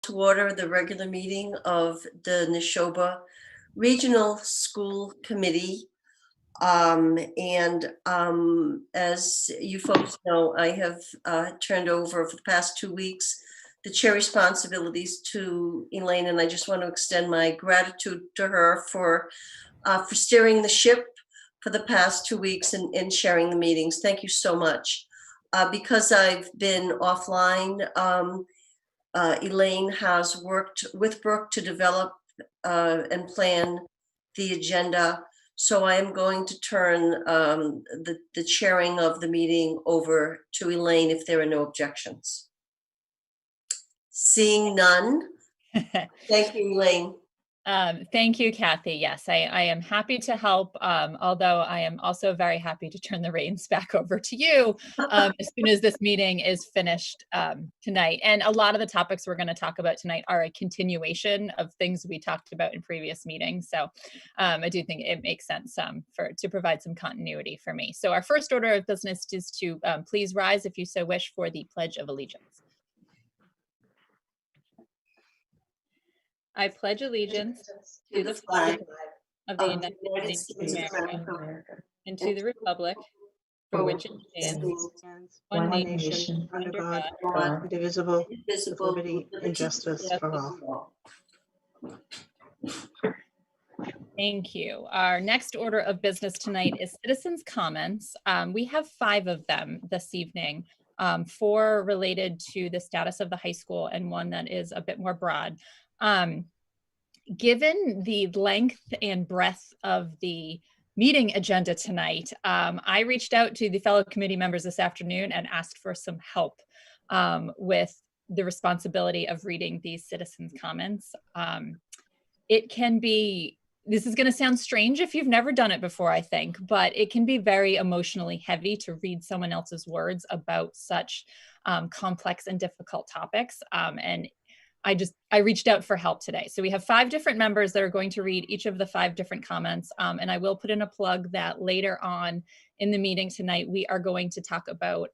To order the regular meeting of the Neshoba Regional School Committee. As you folks know, I have turned over for the past 2 weeks the chair responsibilities to Elaine, and I just want to extend my gratitude to her for steering the ship for the past 2 weeks and sharing the meetings. Thank you so much. Because I've been offline, Elaine has worked with Brooke to develop and plan the agenda. So I am going to turn the chairing of the meeting over to Elaine if there are no objections. Seeing none. Thank you, Elaine. Thank you, Kathy. Yes, I am happy to help, although I am also very happy to turn the reins back over to you as soon as this meeting is finished tonight. And a lot of the topics we're going to talk about tonight are a continuation of things we talked about in previous meetings. So I do think it makes sense to provide some continuity for me. So our first order of business is to please rise if you so wish for the Pledge of Allegiance. I pledge allegiance to the flag of the United States of America and to the republic for which it stands, one nation, under God, indivisible, with liberty and justice for all. Thank you. Our next order of business tonight is citizens' comments. We have 5 of them this evening, 4 related to the status of the high school and 1 that is a bit more broad. Given the length and breadth of the meeting agenda tonight, I reached out to the fellow committee members this afternoon and asked for some help with the responsibility of reading these citizens' comments. It can be, this is going to sound strange if you've never done it before, I think, but it can be very emotionally heavy to read someone else's words about such complex and difficult topics. And I reached out for help today. So we have 5 different members that are going to read each of the 5 different comments. And I will put in a plug that later on in the meeting tonight, we are going to talk about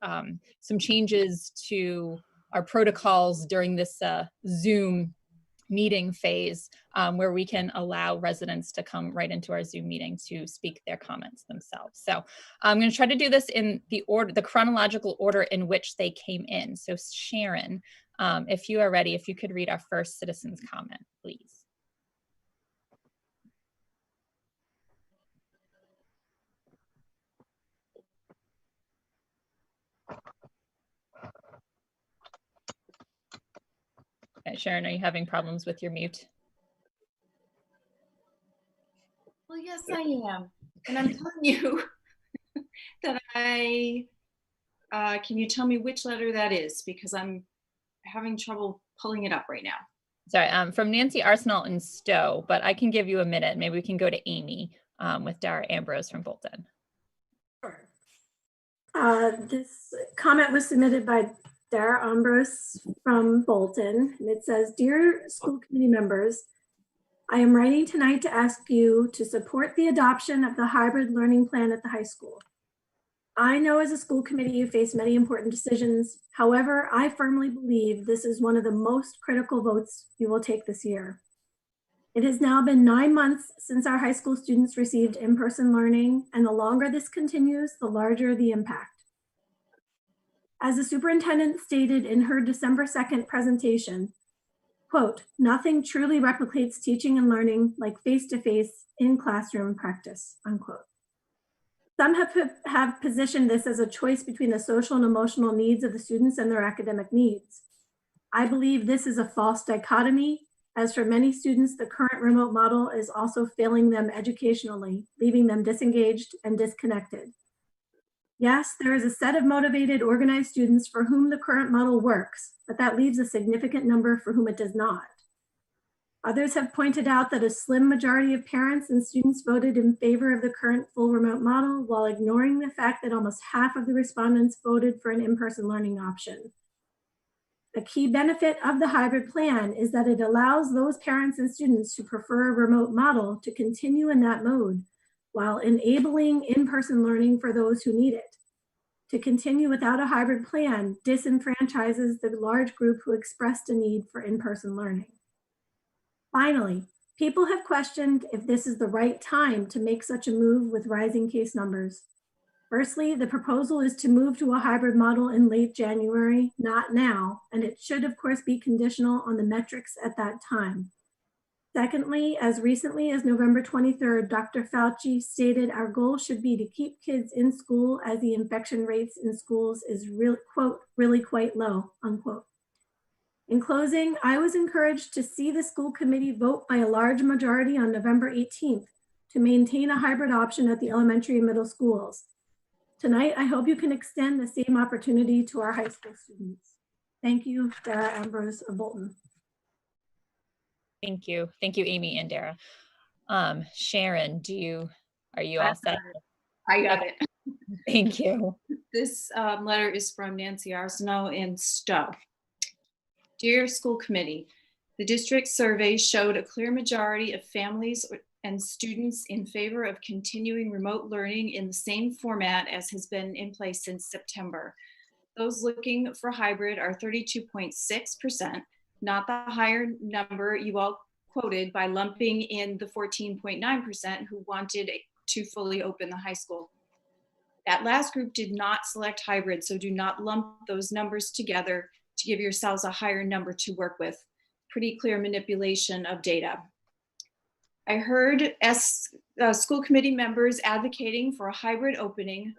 some changes to our protocols during this Zoom meeting phase, where we can allow residents to come right into our Zoom meeting to speak their comments themselves. So I'm going to try to do this in the chronological order in which they came in. So Sharon, if you are ready, if you could read our first citizen's comment, please. Okay, Sharon, are you having problems with your mute? Well, yes, I am. And I'm telling you that can you tell me which letter that is? Because I'm having trouble pulling it up right now. Sorry, from Nancy Arsenault in Stow, but I can give you a minute. Maybe we can go to Amy with Dara Ambrose from Bolton. Sure. This comment was submitted by Dara Ambrose from Bolton, and it says, "Dear school committee members, I am writing tonight to ask you to support the adoption of the hybrid learning plan at the high school. I know as a school committee you face many important decisions. However, I firmly believe this is one of the most critical votes you will take this year. It has now been 9 months since our high school students received in-person learning, and the longer this continues, the larger the impact. As the superintendent stated in her December 2nd presentation, quote, "Nothing truly replicates teaching and learning like face-to-face in-classroom practice," unquote. Some have positioned this as a choice between the social and emotional needs of the students and their academic needs. I believe this is a false dichotomy, as for many students, the current remote model is also failing them educationally, leaving them disengaged and disconnected. Yes, there is a set of motivated, organized students for whom the current model works, but that leaves a significant number for whom it does not. Others have pointed out that a slim majority of parents and students voted in favor of the current full remote model, while ignoring the fact that almost half of the respondents voted for an in-person learning option. A key benefit of the hybrid plan is that it allows those parents and students who prefer a remote model to continue in that mode, while enabling in-person learning for those who need it. To continue without a hybrid plan disenfranchises the large group who expressed a need for in-person learning. Finally, people have questioned if this is the right time to make such a move with rising case numbers. Firstly, the proposal is to move to a hybrid model in late January, not now, and it should of course be conditional on the metrics at that time. Secondly, as recently as November 23rd, Dr. Fauci stated our goal should be to keep kids in school as the infection rates in schools is really quite low, unquote. In closing, I was encouraged to see the school committee vote by a large majority on November 18th to maintain a hybrid option at the elementary and middle schools. Tonight, I hope you can extend the same opportunity to our high school students. Thank you, Dara Ambrose of Bolton. Thank you. Thank you, Amy and Dara. Sharon, are you all set? I got it. Thank you. This letter is from Nancy Arsenault in Stow. Dear School Committee, the district survey showed a clear majority of families and students in favor of continuing remote learning in the same format as has been in place since September. Those looking for hybrid are 32.6%, not the higher number you all quoted by lumping in the 14.9% who wanted to fully open the high school. That last group did not select hybrid, so do not lump those numbers together to give yourselves a higher number to work with. Pretty clear manipulation of data. I heard school committee members advocating for a hybrid opening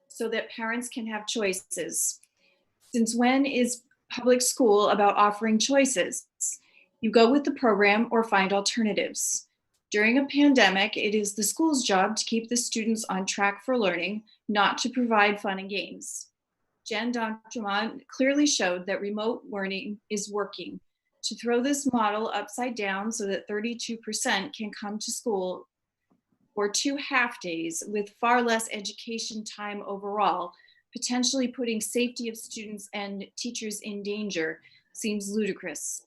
so that parents can have choices. Since when is public school about offering choices? You go with the program or find alternatives. During a pandemic, it is the school's job to keep the students on track for learning, not to provide fun and games. Jen D'Entremont clearly showed that remote learning is working. To throw this model upside down so that 32% can come to school or 2 half days with far less education time overall, potentially putting safety of students and teachers in danger, seems ludicrous.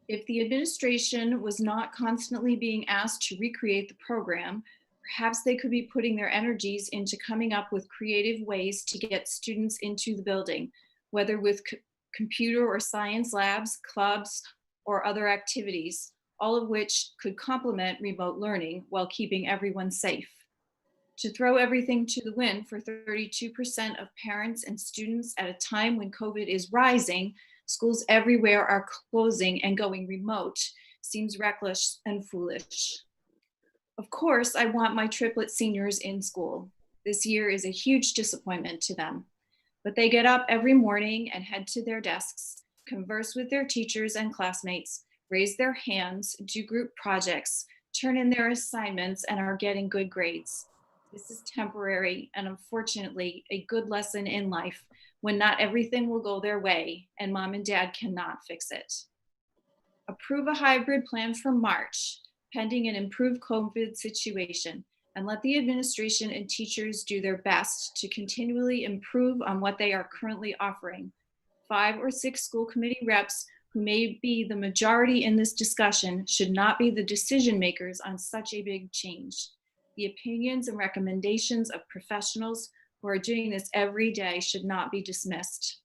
If the administration was not constantly being asked to recreate the program, perhaps they could be putting their energies into coming up with creative ways to get students into the building, whether with computer or science labs, clubs, or other activities, all of which could complement remote learning while keeping everyone safe. To throw everything to the wind for 32% of parents and students at a time when COVID is rising, schools everywhere are closing and going remote, seems reckless and foolish. Of course, I want my triplet seniors in school. This year is a huge disappointment to them. But they get up every morning and head to their desks, converse with their teachers and classmates, raise their hands, do group projects, turn in their assignments, and are getting good grades. This is temporary and unfortunately a good lesson in life when not everything will go their way and mom and dad cannot fix it. Approve a hybrid plan for March, pending an improved COVID situation, and let the administration and teachers do their best to continually improve on what they are currently offering. 5 or 6 school committee reps who may be the majority in this discussion should not be the decision makers on such a big change. The opinions and recommendations of professionals who are doing this every day should not be dismissed.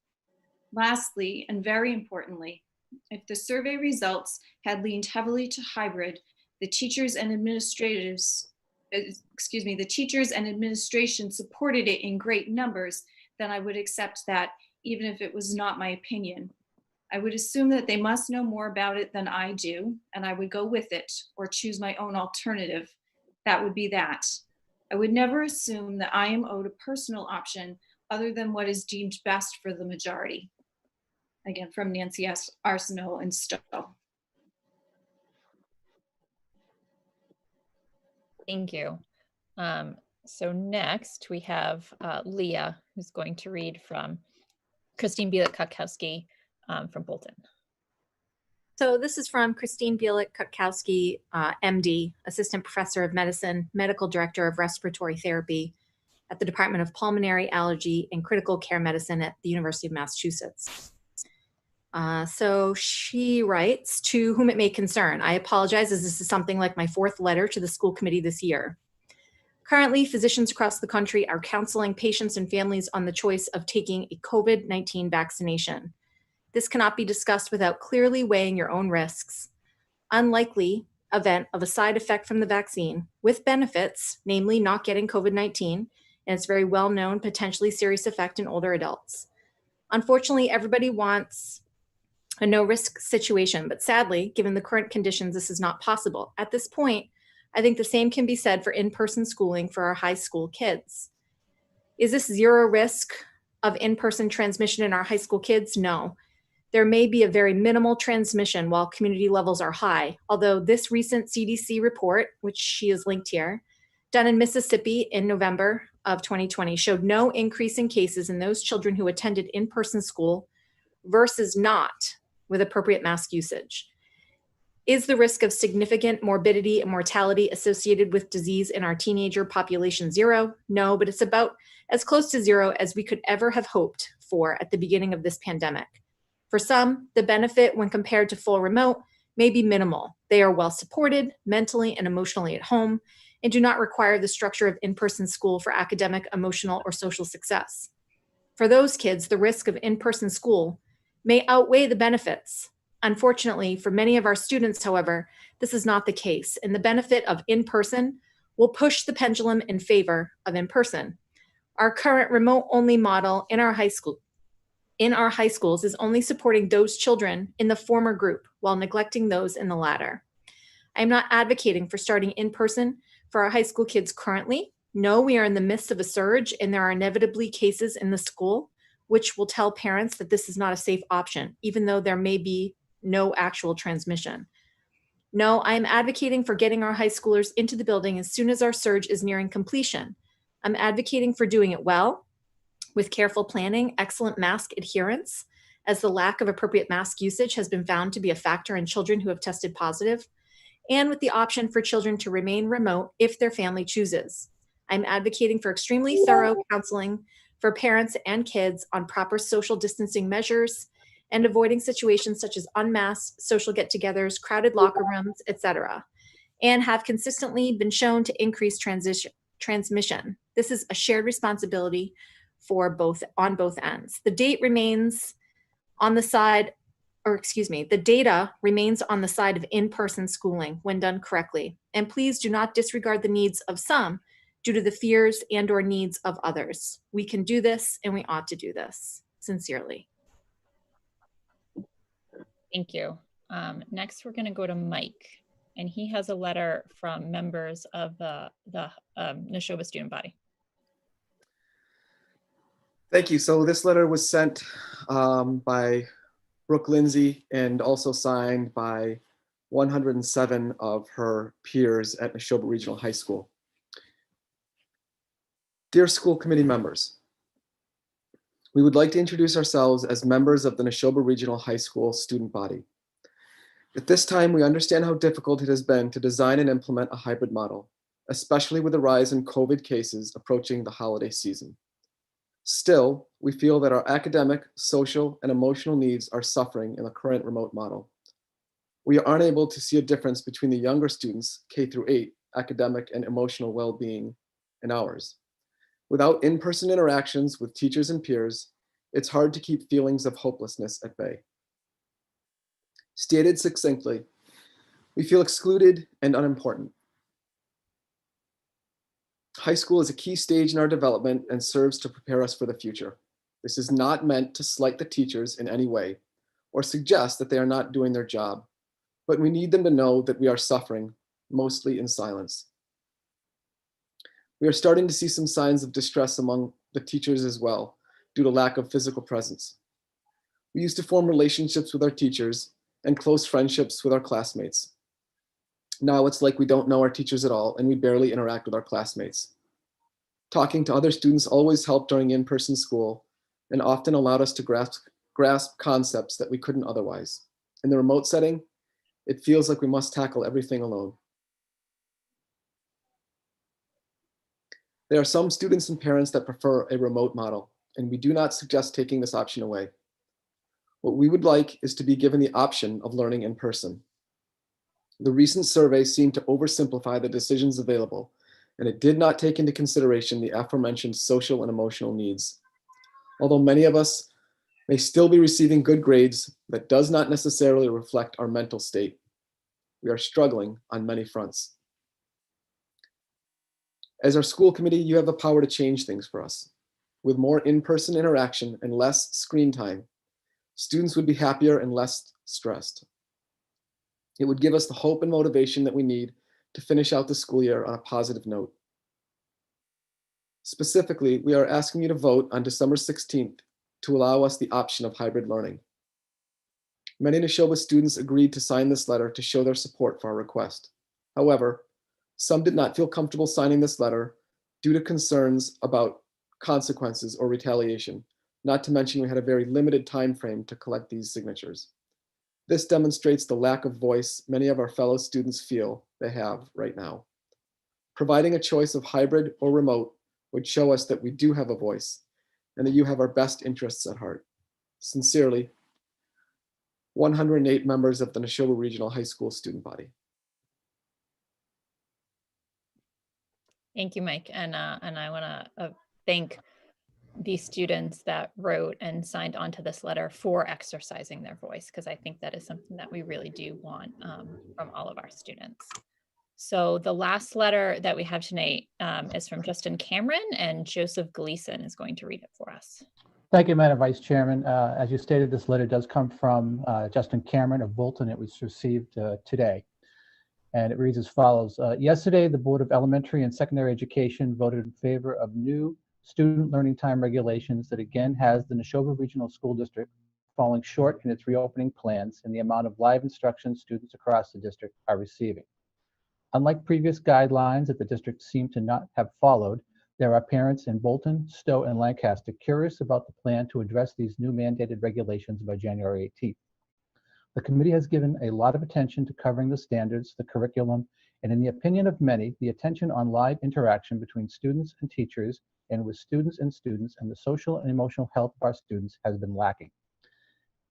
Lastly, and very importantly, if the survey results had leaned heavily to hybrid, the teachers and administration supported it in great numbers, then I would accept that, even if it was not my opinion. I would assume that they must know more about it than I do, and I would go with it or choose my own alternative. That would be that. I would never assume that I am owed a personal option other than what is deemed best for the majority. Again, from Nancy Arsenault and Stow. Thank you. So next we have Leah, who's going to read from Christine Bielik-Kutkowski from Bolton. So this is from Christine Bielik-Kutkowski, MD, Assistant Professor of Medicine, Medical Director of Respiratory Therapy at the Department of Pulmonary, Allergy, and Critical Care Medicine at the University of Massachusetts. So she writes, to whom it may concern, I apologize as this is something like my 4th letter to the school committee this year. Currently, physicians across the country are counseling patients and families on the choice of taking a COVID-19 vaccination. This cannot be discussed without clearly weighing your own risks. Unlikely event of a side effect from the vaccine with benefits, namely not getting COVID-19, and its very well-known potentially serious effect in older adults. Unfortunately, everybody wants a no-risk situation, but sadly, given the current conditions, this is not possible. At this point, I think the same can be said for in-person schooling for our high school kids. Is this zero risk of in-person transmission in our high school kids? No. There may be a very minimal transmission while community levels are high, although this recent CDC report, which she is linked here, done in Mississippi in November of 2020, showed no increase in cases in those children who attended in-person school versus not with appropriate mask usage. Is the risk of significant morbidity and mortality associated with disease in our teenager population zero? No, but it's about as close to zero as we could ever have hoped for at the beginning of this pandemic. For some, the benefit when compared to full remote may be minimal. They are well supported mentally and emotionally at home and do not require the structure of in-person school for academic, emotional, or social success. For those kids, the risk of in-person school may outweigh the benefits. Unfortunately, for many of our students, however, this is not the case, and the benefit of in-person will push the pendulum in favor of in-person. Our current remote-only model in our high schools is only supporting those children in the former group while neglecting those in the latter. I'm not advocating for starting in-person for our high school kids currently. No, we are in the midst of a surge and there are inevitably cases in the school which will tell parents that this is not a safe option, even though there may be no actual transmission. No, I am advocating for getting our high schoolers into the building as soon as our surge is nearing completion. I'm advocating for doing it well, with careful planning, excellent mask adherence, as the lack of appropriate mask usage has been found to be a factor in children who have tested positive, and with the option for children to remain remote if their family chooses. I'm advocating for extremely thorough counseling for parents and kids on proper social distancing measures and avoiding situations such as unmasked social get-togethers, crowded locker rooms, etc., and have consistently been shown to increase transmission. This is a shared responsibility on both ends. The data remains on the side of in-person schooling when done correctly. And please do not disregard the needs of some due to the fears and/or needs of others. We can do this and we ought to do this. Sincerely. Thank you. Next, we're going to go to Mike, and he has a letter from members of the Neshoba student body. Thank you. So this letter was sent by Brooke Lindsay and also signed by 107 of her peers at Neshoba Regional High School. Dear school committee members, we would like to introduce ourselves as members of the Neshoba Regional High School student body. At this time, we understand how difficult it has been to design and implement a hybrid model, especially with the rise in COVID cases approaching the holiday season. Still, we feel that our academic, social, and emotional needs are suffering in the current remote model. We are unable to see a difference between the younger students, K through 8, academic and emotional well-being, and ours. Without in-person interactions with teachers and peers, it's hard to keep feelings of hopelessness at bay. Stated succinctly, we feel excluded and unimportant. High school is a key stage in our development and serves to prepare us for the future. This is not meant to slight the teachers in any way or suggest that they are not doing their job, but we need them to know that we are suffering, mostly in silence. We are starting to see some signs of distress among the teachers as well, due to lack of physical presence. We used to form relationships with our teachers and close friendships with our classmates. Now it's like we don't know our teachers at all and we barely interact with our classmates. Talking to other students always helped during in-person school and often allowed us to grasp concepts that we couldn't otherwise. In the remote setting, it feels like we must tackle everything alone. There are some students and parents that prefer a remote model, and we do not suggest taking this option away. What we would like is to be given the option of learning in person. The recent surveys seem to oversimplify the decisions available and it did not take into consideration the aforementioned social and emotional needs. Although many of us may still be receiving good grades, that does not necessarily reflect our mental state. We are struggling on many fronts. As our school committee, you have the power to change things for us. With more in-person interaction and less screen time, students would be happier and less stressed. It would give us the hope and motivation that we need to finish out the school year on a positive note. Specifically, we are asking you to vote on December 16th to allow us the option of hybrid learning. Many Neshoba students agreed to sign this letter to show their support for our request. However, some did not feel comfortable signing this letter due to concerns about consequences or retaliation, not to mention we had a very limited time frame to collect these signatures. This demonstrates the lack of voice many of our fellow students feel they have right now. Providing a choice of hybrid or remote would show us that we do have a voice and that you have our best interests at heart. Sincerely, 108 members of the Neshoba Regional High School student body. Thank you, Mike. And I want to thank the students that wrote and signed onto this letter for exercising their voice, because I think that is something that we really do want from all of our students. So the last letter that we have tonight is from Justin Cameron, and Joseph Gleason is going to read it for us. Thank you, Madam Vice Chairman. As you stated, this letter does come from Justin Cameron of Bolton. It was received today. And it reads as follows. Yesterday, the Board of Elementary and Secondary Education voted in favor of new student learning time regulations that again has the Neshoba Regional School District falling short in its reopening plans and the amount of live instruction students across the district are receiving. Unlike previous guidelines that the district seemed to not have followed, there are parents in Bolton, Stow, and Lancaster curious about the plan to address these new mandated regulations by January 18th. The committee has given a lot of attention to covering the standards, the curriculum, and in the opinion of many, the attention on live interaction between students and teachers and with students and the social and emotional health of our students has been lacking.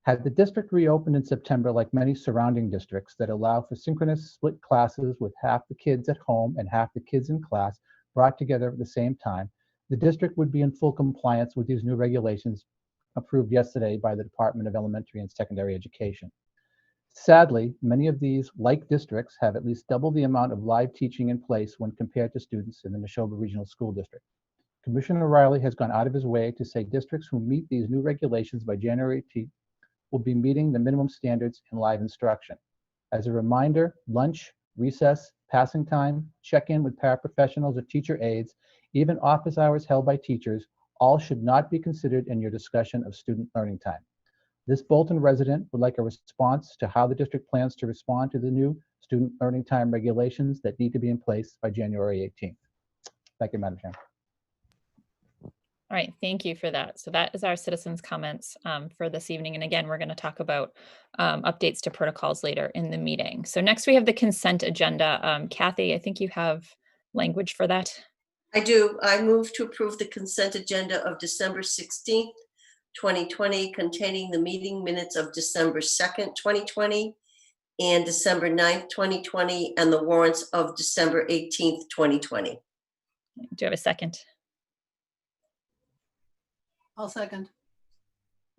Had the district reopened in September like many surrounding districts that allow for synchronous split classes with half the kids at home and half the kids in class brought together at the same time, the district would be in full compliance with these new regulations approved yesterday by the Department of Elementary and Secondary Education. Sadly, many of these, like districts, have at least double the amount of live teaching in place when compared to students in the Neshoba Regional School District. Commissioner Riley has gone out of his way to say districts who meet these new regulations by January 18th will be meeting the minimum standards in live instruction. As a reminder, lunch, recess, passing time, check-in with paraprofessionals or teacher aides, even office hours held by teachers, all should not be considered in your discussion of student learning time. This Bolton resident would like a response to how the district plans to respond to the new student learning time regulations that need to be in place by January 18th. Thank you, Madam Chair. All right, thank you for that. So that is our citizens' comments for this evening. And again, we're going to talk about updates to protocols later in the meeting. So next we have the consent agenda. Kathy, I think you have language for that. I do. I move to approve the consent agenda of December 16th, 2020, containing the meeting minutes of December 2nd, 2020, and December 9th, 2020, and the warrants of December 18th, 2020. Do you have a second? I'll second.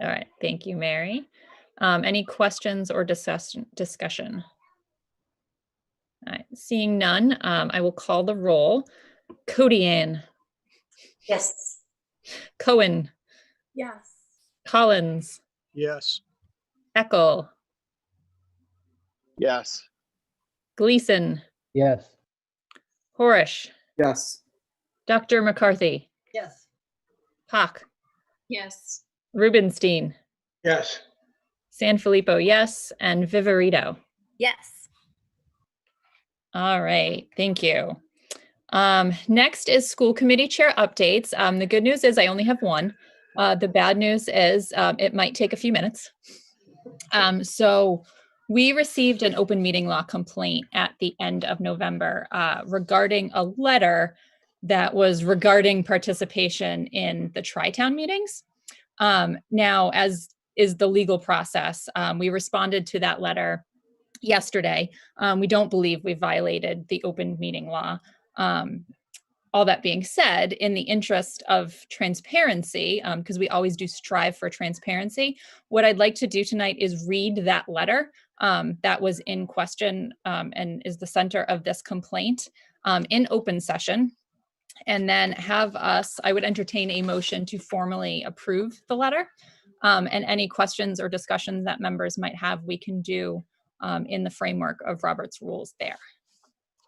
All right, thank you, Mary. Any questions or discussion? All right, seeing none, I will call the roll. Codianne. Yes. Cohen. Yes. Collins. Yes. Eckel. Yes. Gleason. Yes. Horish. Yes. Dr. McCarthy. Yes. Pock. Yes. Rubenstein. Yes. Sanfilippo, yes. And Viverito. Yes. All right, thank you. Next is school committee chair updates. The good news is I only have one. The bad news is it might take a few minutes. So we received an open meeting law complaint at the end of November regarding a letter that was regarding participation in the Tri-Town meetings. Now, as is the legal process, we responded to that letter yesterday. We don't believe we violated the open meeting law. All that being said, in the interest of transparency, because we always do strive for transparency, what I'd like to do tonight is read that letter that was in question and is the center of this complaint in open session. And then I would entertain a motion to formally approve the letter. And any questions or discussions that members might have, we can do in the framework of Robert's rules there.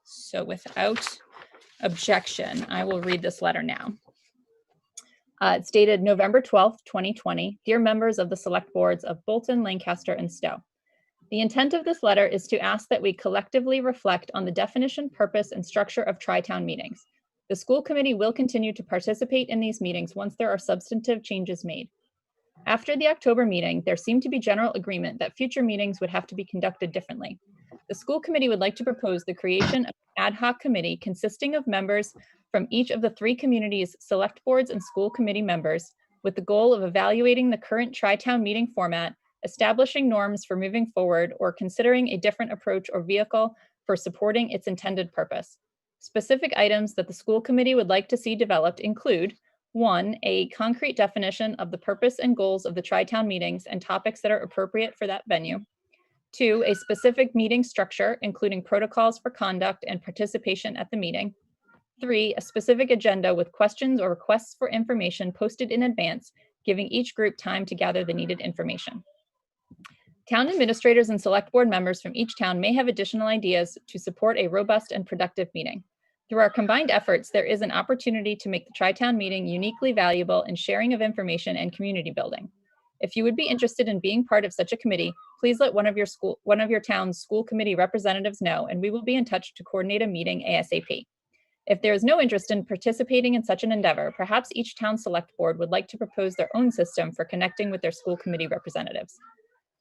So without objection, I will read this letter now. It's dated November 12th, 2020. Dear members of the select boards of Bolton, Lancaster, and Stow. The intent of this letter is to ask that we collectively reflect on the definition, purpose, and structure of tri-town meetings. The school committee will continue to participate in these meetings once there are substantive changes made. After the October meeting, there seemed to be general agreement that future meetings would have to be conducted differently. The school committee would like to propose the creation of an ad hoc committee consisting of members from each of the 3 communities' select boards and school committee members, with the goal of evaluating the current tri-town meeting format, establishing norms for moving forward, or considering a different approach or vehicle for supporting its intended purpose. Specific items that the school committee would like to see developed include 1, a concrete definition of the purpose and goals of the tri-town meetings and topics that are appropriate for that venue. 2, a specific meeting structure, including protocols for conduct and participation at the meeting. 3, a specific agenda with questions or requests for information posted in advance, giving each group time to gather the needed information. Town administrators and select board members from each town may have additional ideas to support a robust and productive meeting. Through our combined efforts, there is an opportunity to make the tri-town meeting uniquely valuable in sharing of information and community building. If you would be interested in being part of such a committee, please let one of your town's school committee representatives know, and we will be in touch to coordinate a meeting ASAP. If there is no interest in participating in such an endeavor, perhaps each town select board would like to propose their own system for connecting with their school committee representatives.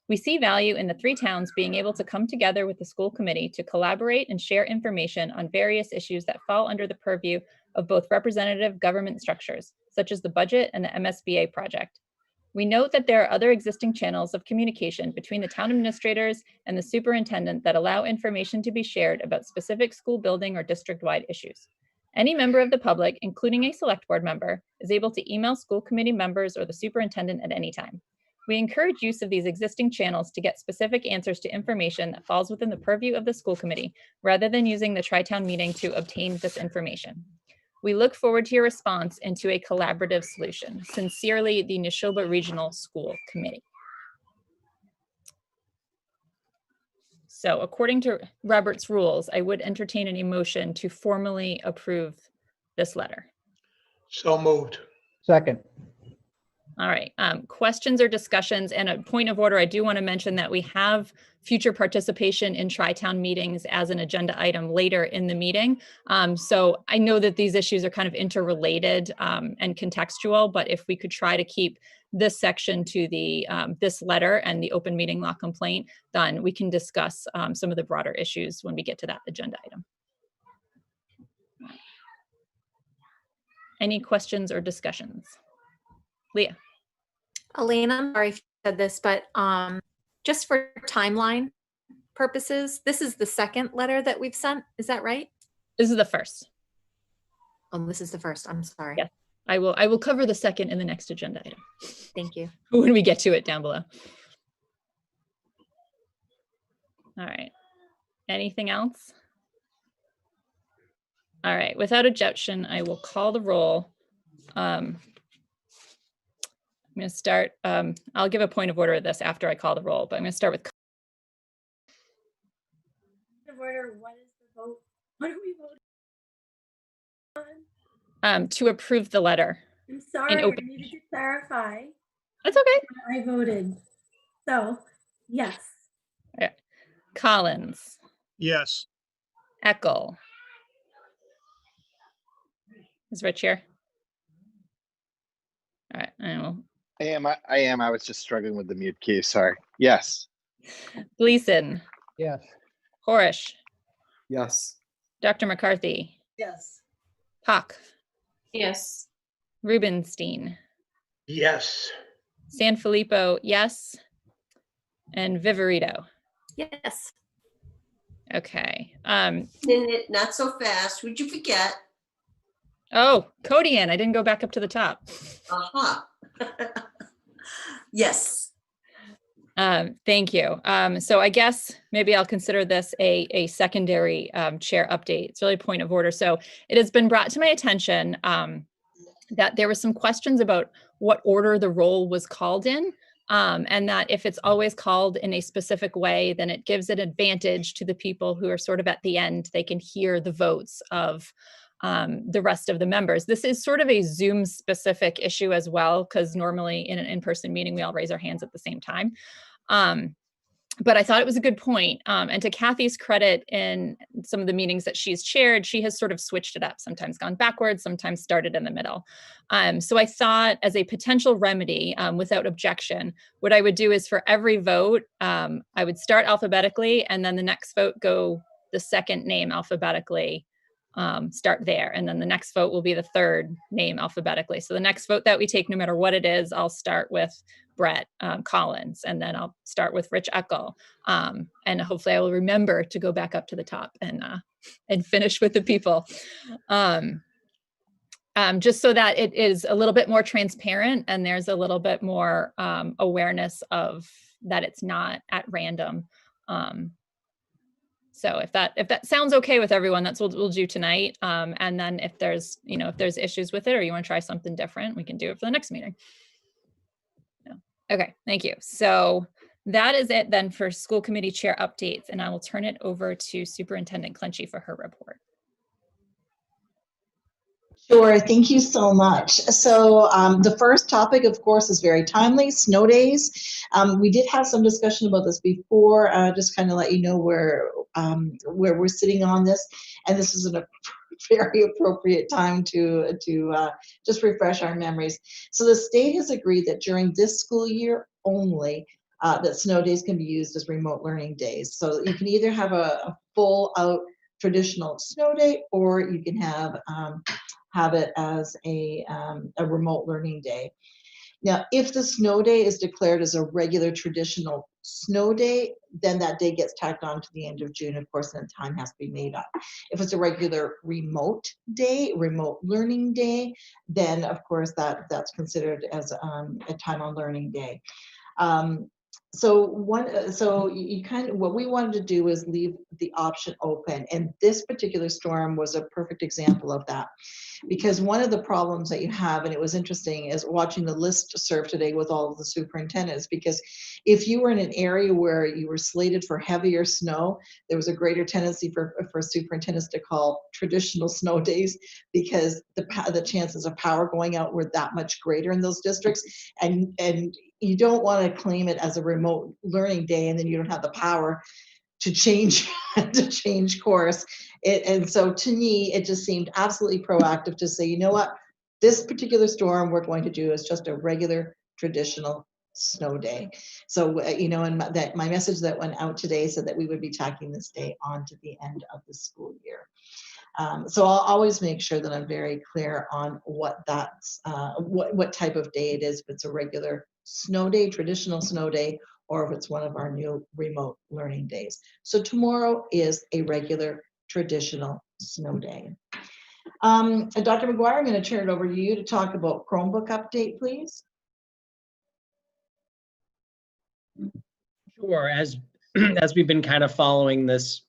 We see value in the 3 towns being able to come together with the school committee to collaborate and share information on various issues that fall under the purview of both representative government structures, such as the budget and the MSBA project. We note that there are other existing channels of communication between the town administrators and the superintendent that allow information to be shared about specific school building or district-wide issues. Any member of the public, including a select board member, is able to email school committee members or the superintendent at any time. We encourage use of these existing channels to get specific answers to information that falls within the purview of the school committee, rather than using the tri-town meeting to obtain this information. We look forward to your response and to a collaborative solution. Sincerely, the Neshoba Regional School Committee. So according to Robert's rules, I would entertain an motion to formally approve this letter. So moved. Second. All right, questions or discussions? And a point of order, I do want to mention that we have future participation in tri-town meetings as an agenda item later in the meeting. So I know that these issues are kind of interrelated and contextual, but if we could try to keep this section to the this letter and the open meeting law complaint, then we can discuss some of the broader issues when we get to that agenda item. Any questions or discussions? Leah. Elaine, I'm sorry if you said this, but just for timeline purposes, this is the second letter that we've sent. Is that right? This is the first. Oh, this is the first. I'm sorry. Yes. I will cover the second in the next agenda item. Thank you. When we get to it down below. All right. Anything else? All right. Without objection, I will call the roll. I'm going to start, I'll give a point of order of this after I call the roll, but I'm going to start with. Point of order, what is the vote? What are we voting on? To approve the letter. I'm sorry, I open needed to clarify. That's okay. I voted. So, yes. All right. Collins, Yes. Eckel. Is Rich here? All right, I am. I was just struggling with the mute key. Sorry. Yes. Gleason, Yes. Horish, Yes. Dr. McCarthy, Yes. Pock, Yes. Rubenstein, Yes. Sanfilippo, yes, and Viverito. Yes. Okay. Not so fast. Would you forget? Oh, Codianne, I didn't go back up to the top. Aha. Yes. Thank you. So I guess maybe I'll consider this a secondary chair update. It's really a point of order. So it has been brought to my attention that there were some questions about what order the roll was called in, and that if it's always called in a specific way, then it gives an advantage to the people who are sort of at the end. They can hear the votes of the rest of the members. This is sort of a Zoom specific issue as well, because normally in an in-person meeting, we all raise our hands at the same time. But I thought it was a good point. And to Kathy's credit, in some of the meetings that she's chaired, she has sort of switched it up, sometimes gone backwards, sometimes started in the middle. So I thought as a potential remedy, without objection, what I would do is for every vote, I would start alphabetically, and then the next vote go the second name alphabetically, start there. And then the next vote will be the third name alphabetically. So the next vote that we take, no matter what it is, I'll start with Brett Collins, and then I'll start with Rich Eckel. And hopefully I will remember to go back up to the top and finish with the people. Just so that it is a little bit more transparent and there's a little bit more awareness of that it's not at random. So if that sounds okay with everyone, that's what we'll do tonight. And then if there's issues with it, or you want to try something different, we can do it for the next meeting. No. Okay, thank you. So that is it then for school committee chair updates, and I will turn it over to Superintendent Clenchey for her report. Sure, thank you so much. So the first topic, of course, is very timely, snow days. We did have some discussion about this before, just kind of let you know where we're sitting on this. And this is a very appropriate time to just refresh our memories. So the state has agreed that during this school year only, that snow days can be used as remote learning days. So you can either have a full out traditional snow day, or you can have it as a remote learning day. Now, if the snow day is declared as a regular traditional snow day, then that day gets tacked on to the end of June, of course, and time has to be made up. If it's a regular remote day, remote learning day, then of course that's considered as a time on learning day. So you kind of, what we wanted to do is leave the option open, and this particular storm was a perfect example of that. Because one of the problems that you have, and it was interesting, is watching the listserv today with all of the superintendents, because if you were in an area where you were slated for heavier snow, there was a greater tendency for superintendents to call traditional snow days, because the chances of power going out were that much greater in those districts. And you don't want to claim it as a remote learning day and then you don't have the power to change course. And so to me, it just seemed absolutely proactive to say, you know what, this particular storm we're going to do is just a regular traditional snow day. So, and my message that went out today said that we would be tacking this day on to the end of the school year. So I'll always make sure that I'm very clear on what type of day it is, if it's a regular snow day, traditional snow day, or if it's one of our new remote learning days. So tomorrow is a regular traditional snow day. Dr. McGuire, I'm going to turn it over to you to talk about Chromebook update, please. Sure. As we've been kind of following this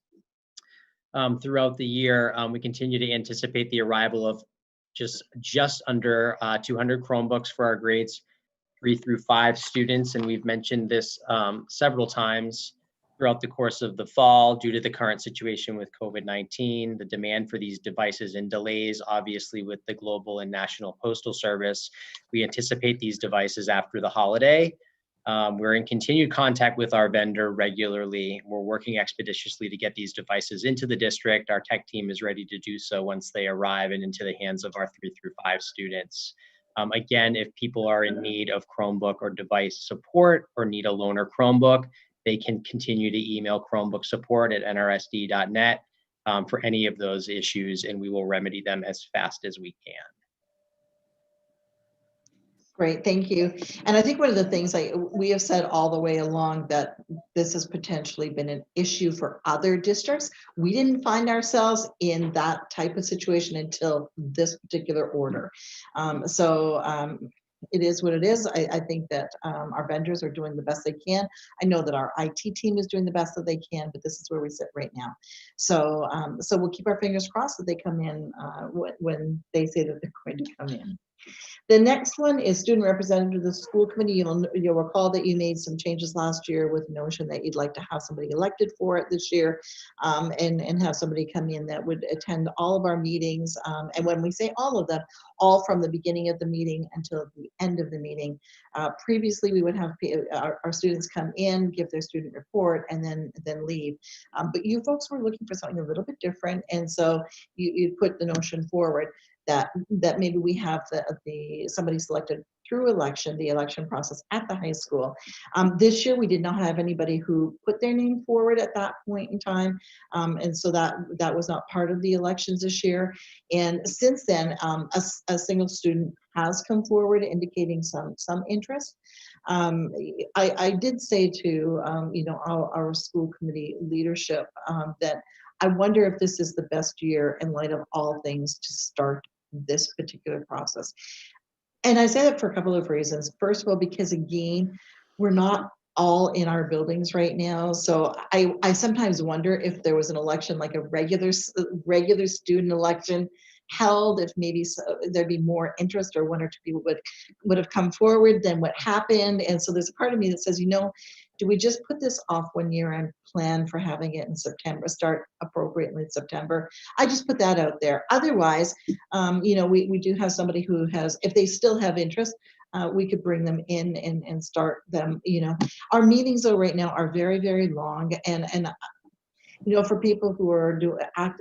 throughout the year, we continue to anticipate the arrival of just under 200 Chromebooks for our grades 3 through 5 students, and we've mentioned this several times throughout the course of the fall due to the current situation with COVID-19, the demand for these devices and delays, obviously with the global and national postal service. We anticipate these devices after the holiday. We're in continued contact with our vendor regularly. We're working expeditiously to get these devices into the district. Our tech team is ready to do so once they arrive and into the hands of our 3 through 5 students. Again, if people are in need of Chromebook or device support or need a loaner Chromebook, they can continue to email Chromebook support at nrsd.net for any of those issues, and we will remedy them as fast as we can. Great, thank you. And I think one of the things we have said all the way along that this has potentially been an issue for other districts. We didn't find ourselves in that type of situation until this particular order. It is what it is. I think that our vendors are doing the best they can. I know that our IT team is doing the best that they can, but this is where we sit right now. So we'll keep our fingers crossed that they come in when they say that they're going to come in. The next one is student representative of the school committee. You'll recall that you made some changes last year with the notion that you'd like to have somebody elected for it this year, and have somebody come in that would attend all of our meetings. And when we say all of them, all from the beginning of the meeting until the end of the meeting. Previously, we would have our students come in, give their student report, and then leave. But you folks were looking for something a little bit different, and so you put the notion forward that maybe we have somebody selected through the election process at the high school. This year we did not have anybody who put their name forward at that point in time, and so that was not part of the elections this year. And since then, a single student has come forward indicating some interest. I did say to our school committee leadership that I wonder if this is the best year in light of all things to start this particular process. And I say that for a couple of reasons. First of all, because again, we're not all in our buildings right now. So I sometimes wonder if there was an election, like a regular student election held, if maybe there'd be more interest, or one or two people would have come forward than what happened. And so there's a part of me that says, do we just put this off 1 year and plan for having it in September, start appropriately in September? I just put that out there. Otherwise, we do have somebody who has, if they still have interest, we could bring them in and start them. Our meetings though right now are very, very long, and for people who are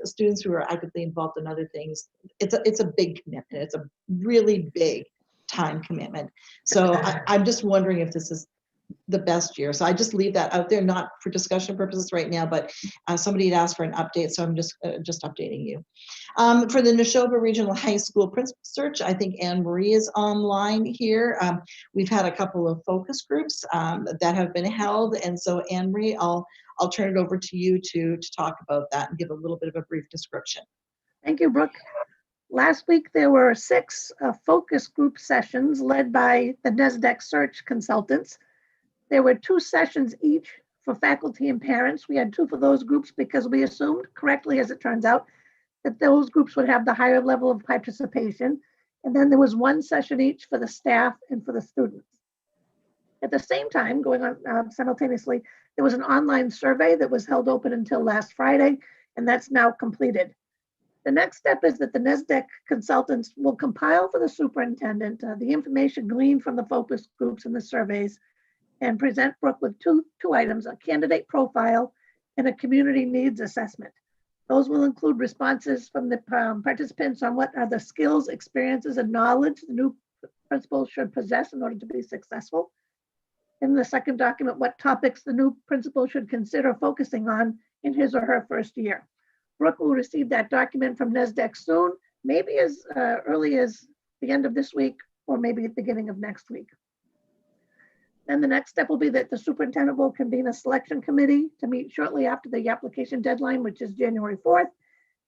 students who are actively involved in other things, it's a big commitment. It's a really big time commitment. So I'm just wondering if this is the best year. So I just leave that out there, not for discussion purposes right now, but somebody had asked for an update, so I'm just updating you. For the Neshoba Regional High School principal search, I think Anne Marie is online here. We've had a couple of focus groups that have been held, and so Anne Marie, I'll turn it over to you to talk about that and give a little bit of a brief description. Thank you, Brooke. Last week, there were 6 focus group sessions led by the NESDEC search consultants. There were 2 sessions each for faculty and parents. We had 2 for those groups because we assumed, correctly as it turns out, that those groups would have the higher level of participation. And then there was 1 session each for the staff and for the students. At the same time, going on simultaneously, there was an online survey that was held open until last Friday, and that's now completed. The next step is that the NESDEC consultants will compile for the superintendent the information gleaned from the focus groups and the surveys, and present Brooke with two items, a candidate profile and a community needs assessment. Those will include responses from the participants on what are the skills, experiences, and knowledge the new principal should possess in order to be successful. In the second document, what topics the new principal should consider focusing on in his or her first year. Brooke will receive that document from NESDEC soon, maybe as early as the end of this week, or maybe at the beginning of next week. Then the next step will be that the superintendent will convene a selection committee to meet shortly after the application deadline, which is January 4th,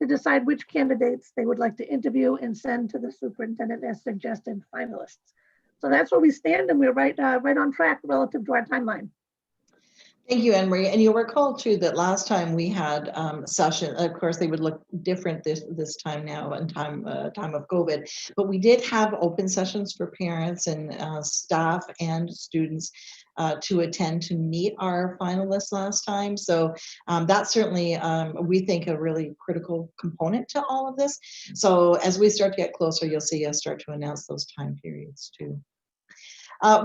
to decide which candidates they would like to interview and send to the superintendent as suggested finalists. So that's where we stand, and we're right on track relative to our timeline. Thank you, Anne Marie. And you'll recall too that last time we had session. Of course, they would look different this time now in time of COVID. But we did have open sessions for parents and staff and students to attend to meet our finalists last time. So that's certainly we think a really critical component to all of this. So as we start to get closer, you'll see us start to announce those time periods too.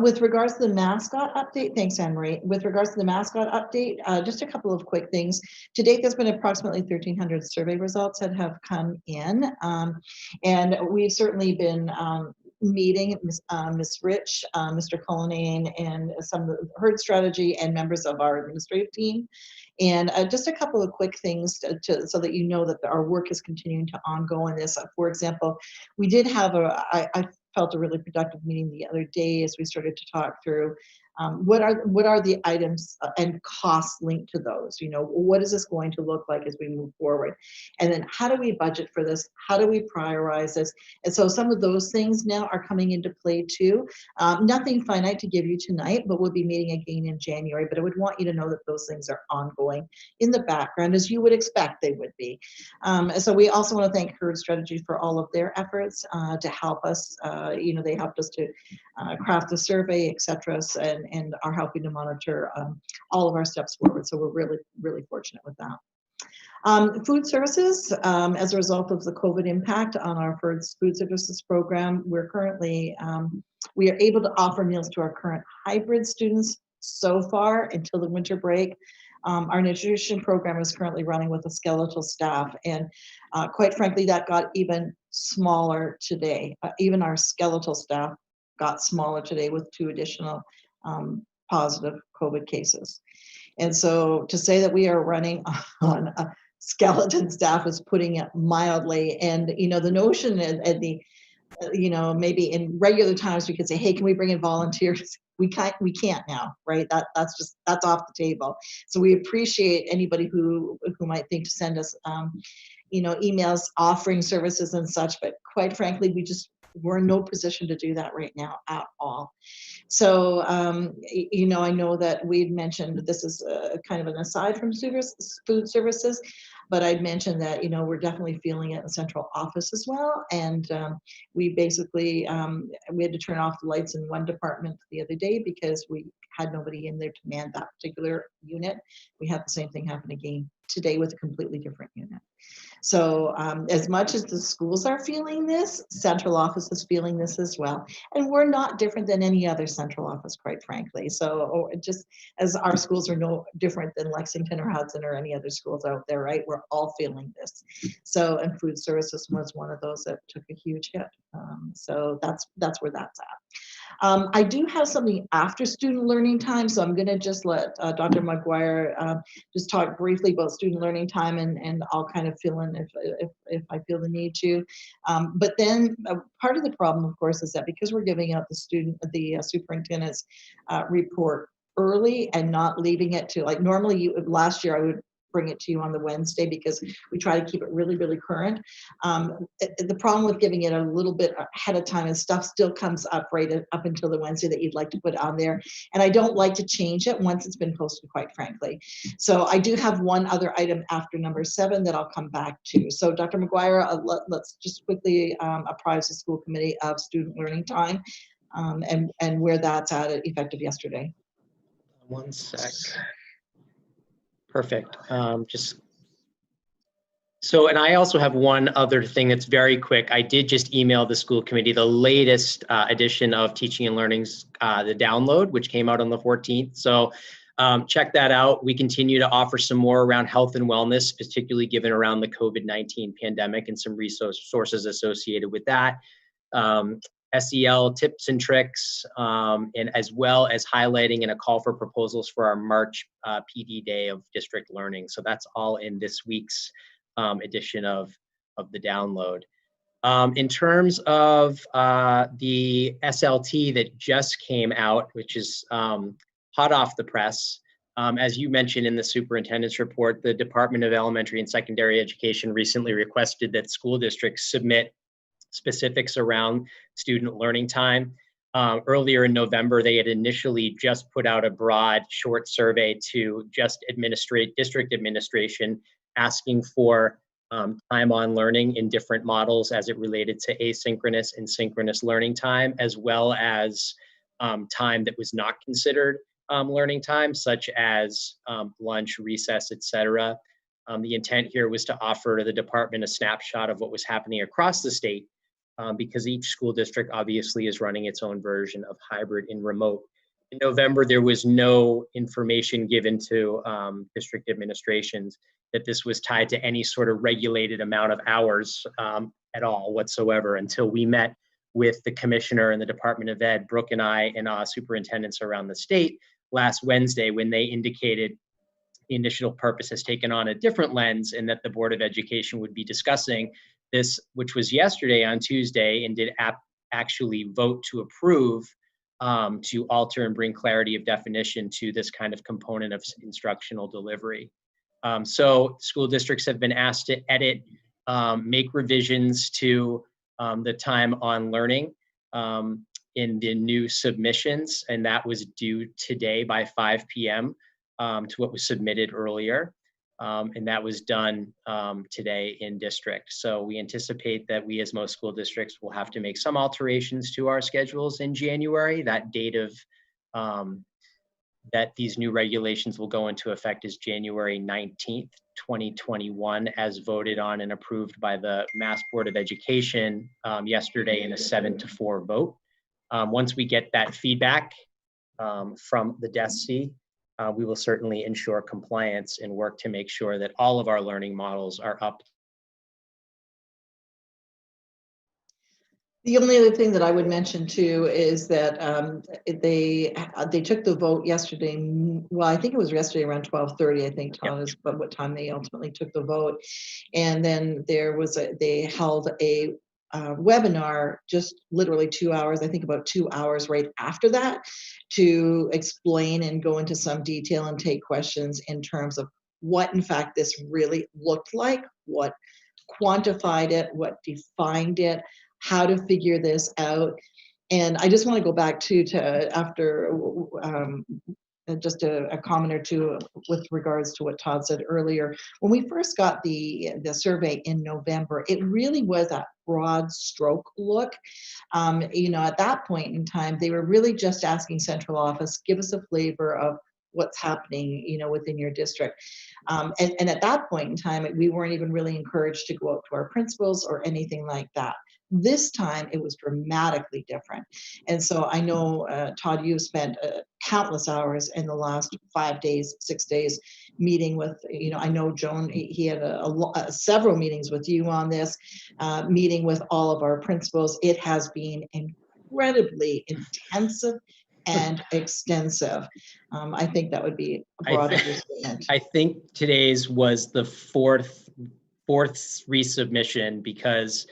With regards to the mascot update, thanks, Anne Marie. With regards to the mascot update, just a couple of quick things. To date, there's been approximately 1,300 survey results that have come in, and we've certainly been meeting Ms. Rich, Mr. Codianne, and some of the herd strategy and members of our administrative team. And just a couple of quick things so that you know that our work is continuing to ongo in this. For example, we did have felt a really productive meeting the other day as we started to talk through what are the items and costs linked to those. What is this going to look like as we move forward? And then how do we budget for this? How do we prioritize this? And so some of those things now are coming into play too. Nothing finite to give you tonight, but we'll be meeting again in January. But I would want you to know that those things are ongoing in the background, as you would expect they would be. So we also want to thank Herd Strategy for all of their efforts to help us. They helped us to craft the survey, etc., and are helping to monitor all of our steps forward. So we're really, really fortunate with that. Food services, as a result of the COVID impact on our food services program, we're currently, we are able to offer meals to our current hybrid students so far until the winter break. Our nutrition program is currently running with a skeletal staff, and quite frankly, that got even smaller today. Even our skeletal staff got smaller today with 2 additional positive COVID cases. And so to say that we are running on a skeleton staff is putting it mildly. And, the notion and the, maybe in regular times we could say, hey, can we bring in volunteers? We can't now, right? That's off the table. So we appreciate anybody who might think to send us, emails offering services and such, but quite frankly, we're in no position to do that right now at all. So, I know that we'd mentioned this is kind of an aside from food services, but I'd mentioned that, we're definitely feeling it in central office as well. And we basically, we had to turn off the lights in one department the other day because we had nobody in there to man that particular unit. We had the same thing happen again today with a completely different unit. So as much as the schools are feeling this, central office is feeling this as well. And we're not different than any other central office, quite frankly. So just as our schools are no different than Lexington or Hudson or any other schools out there, right? We're all feeling this. So, and food services was one of those that took a huge hit. So that's where that's at. I do have something after student learning time, so I'm going to just let Dr. McGuire just talk briefly about student learning time, and I'll kind of fill in if I feel the need to. But then part of the problem, of course, is that because we're giving out the superintendent's report early and not leaving it to, like, normally last year I would bring it to you on the Wednesday because we try to keep it really, really current. The problem with giving it a little bit ahead of time is stuff still comes up up until the Wednesday that you'd like to put on there. And I don't like to change it once it's been posted, quite frankly. So I do have one other item after number 7 that I'll come back to. So Dr. McGuire, let's just quickly apprise the school committee of student learning time and where that's at effective yesterday. One sec. Perfect. And I also have one other thing that's very quick. I did just email the school committee the latest edition of Teaching and Learning's the download, which came out on the 14th. So check that out. We continue to offer some more around health and wellness, particularly given around the COVID-19 pandemic and some resources associated with that. SEL tips and tricks, and as well as highlighting and a call for proposals for our March PD Day of District Learning. So that's all in this week's edition of the download. In terms of the SLT that just came out, which is hot off the press, as you mentioned in the superintendent's report, the Department of Elementary and Secondary Education recently requested that school districts submit specifics around student learning time. Earlier in November, they had initially just put out a broad, short survey to just district administration, asking for time on learning in different models as it related to asynchronous and synchronous learning time, as well as time that was not considered learning time, such as lunch, recess, etc. The intent here was to offer to the department a snapshot of what was happening across the state, because each school district obviously is running its own version of hybrid and remote. In November, there was no information given to district administrations that this was tied to any sort of regulated amount of hours at all whatsoever, until we met with the commissioner and the Department of Ed, Brooke and I, and superintendents around the state last Wednesday, when they indicated the initial purpose has taken on a different lens, and that the Board of Education would be discussing this, which was yesterday on Tuesday, and did actually vote to approve to alter and bring clarity of definition to this kind of component of instructional delivery. So school districts have been asked to edit, make revisions to the time on learning in the new submissions, and that was due today by 5 p.m. To what was submitted earlier. And that was done today in district. So we anticipate that we, as most school districts, will have to make some alterations to our schedules in January. That date of that these new regulations will go into effect is January 19th, 2021, as voted on and approved by the Mass Board of Education yesterday in a 7-4 vote. Once we get that feedback from the DESC, we will certainly ensure compliance and work to make sure that all of our learning models are up. The only other thing that I would mention too is that they took the vote yesterday. Well, I think it was yesterday around 12:30. I think Todd is, but what time they ultimately took the vote, and then they held a webinar just literally 2 hours. I think about 2 hours right after that, to explain and go into some detail and take questions in terms of what in fact this really looked like, what quantified it, what defined it, how to figure this out. And I just want to go back to after just a comment or two with regards to what Todd said earlier. When we first got the survey in November, it really was a broad stroke look. At that point in time, they were really just asking central office, give us a flavor of what's happening, within your district. And at that point in time, we weren't even really encouraged to go out to our principals or anything like that. This time it was dramatically different. And so I know, Todd, you've spent countless hours in the last 5 days, 6 days meeting with, I know Joan, he had several meetings with you on this, meeting with all of our principals. It has been incredibly intensive and extensive. I think that would be a broad understatement. I think today's was the fourth resubmission, because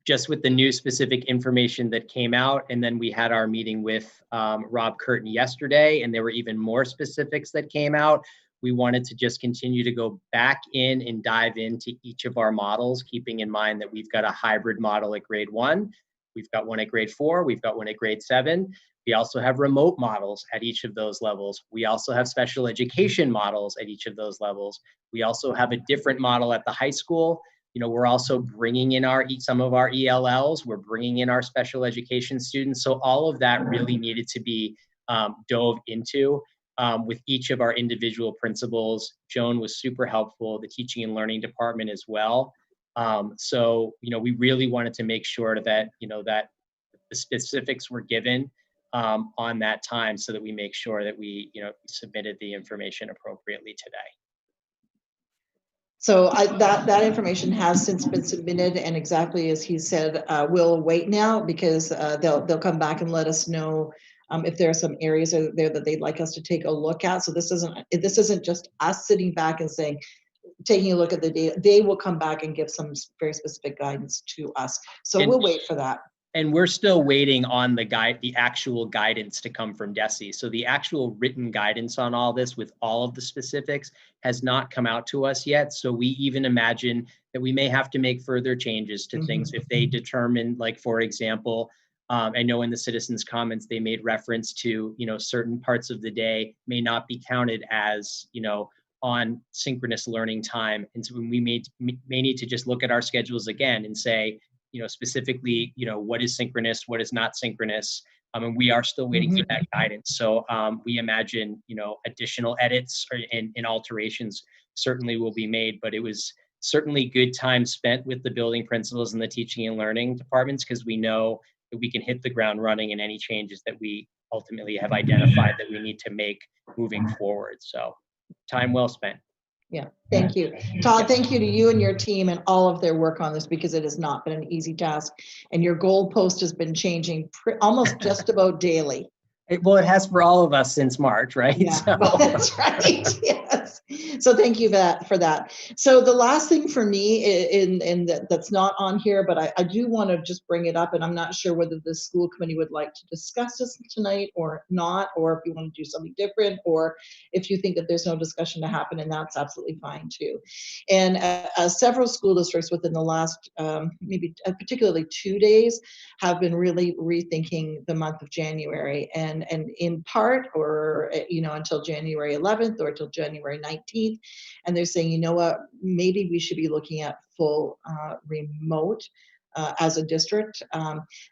just with the new specific information that came out, and then we had our meeting with Rob Curtin yesterday, and there were even more specifics that came out. We wanted to just continue to go back in and dive into each of our models, keeping in mind that we've got a hybrid model at grade 1, we've got one at grade 4, we've got one at grade 7. We also have remote models at each of those levels. We also have special education models at each of those levels. We also have a different model at the high school. We're also bringing in some of our ELLs. We're bringing in our special education students. So all of that really needed to be dove into with each of our individual principals. Joan was super helpful, the teaching and learning department as well. So we really wanted to make sure that, that the specifics were given on that time, so that we make sure that we, submitted the information appropriately today. So that information has since been submitted, and exactly as he said, we'll wait now, because they'll come back and let us know if there are some areas there that they'd like us to take a look at. So this isn't just us sitting back and saying, taking a look at the data. They will come back and give some very specific guidance to us. So we'll wait for that. And we're still waiting on the actual guidance to come from DESE. So the actual written guidance on all this with all of the specifics has not come out to us yet. So we even imagine that we may have to make further changes to things if they determine, like, for example, I know in the citizens' comments, they made reference to, certain parts of the day may not be counted as, on synchronous learning time. And so we may need to just look at our schedules again and say, specifically, what is synchronous, what is not synchronous. And we are still waiting for that guidance. So we imagine, additional edits and alterations certainly will be made, but it was certainly good time spent with the building principals and the teaching and learning departments, because we know that we can hit the ground running in any changes that we ultimately have identified that we need to make moving forward. So time well spent. Yeah, thank you. Todd, thank you to you and your team and all of their work on this, because it has not been an easy task. And your goalpost has been changing almost just about daily. Well, it has for all of us since March, right? Yeah, So- well, that's right. Yes. So thank you for that. So the last thing for me that's not on here, but I do want to just bring it up, and I'm not sure whether the school committee would like to discuss this tonight or not, or if you want to do something different, or if you think that there's no discussion to happen, and that's absolutely fine too. And several school districts within the last maybe particularly 2 days have been really rethinking the month of January, and in part, or until January 11th or until January 19th, and they're saying, you know what, maybe we should be looking at full remote as a district.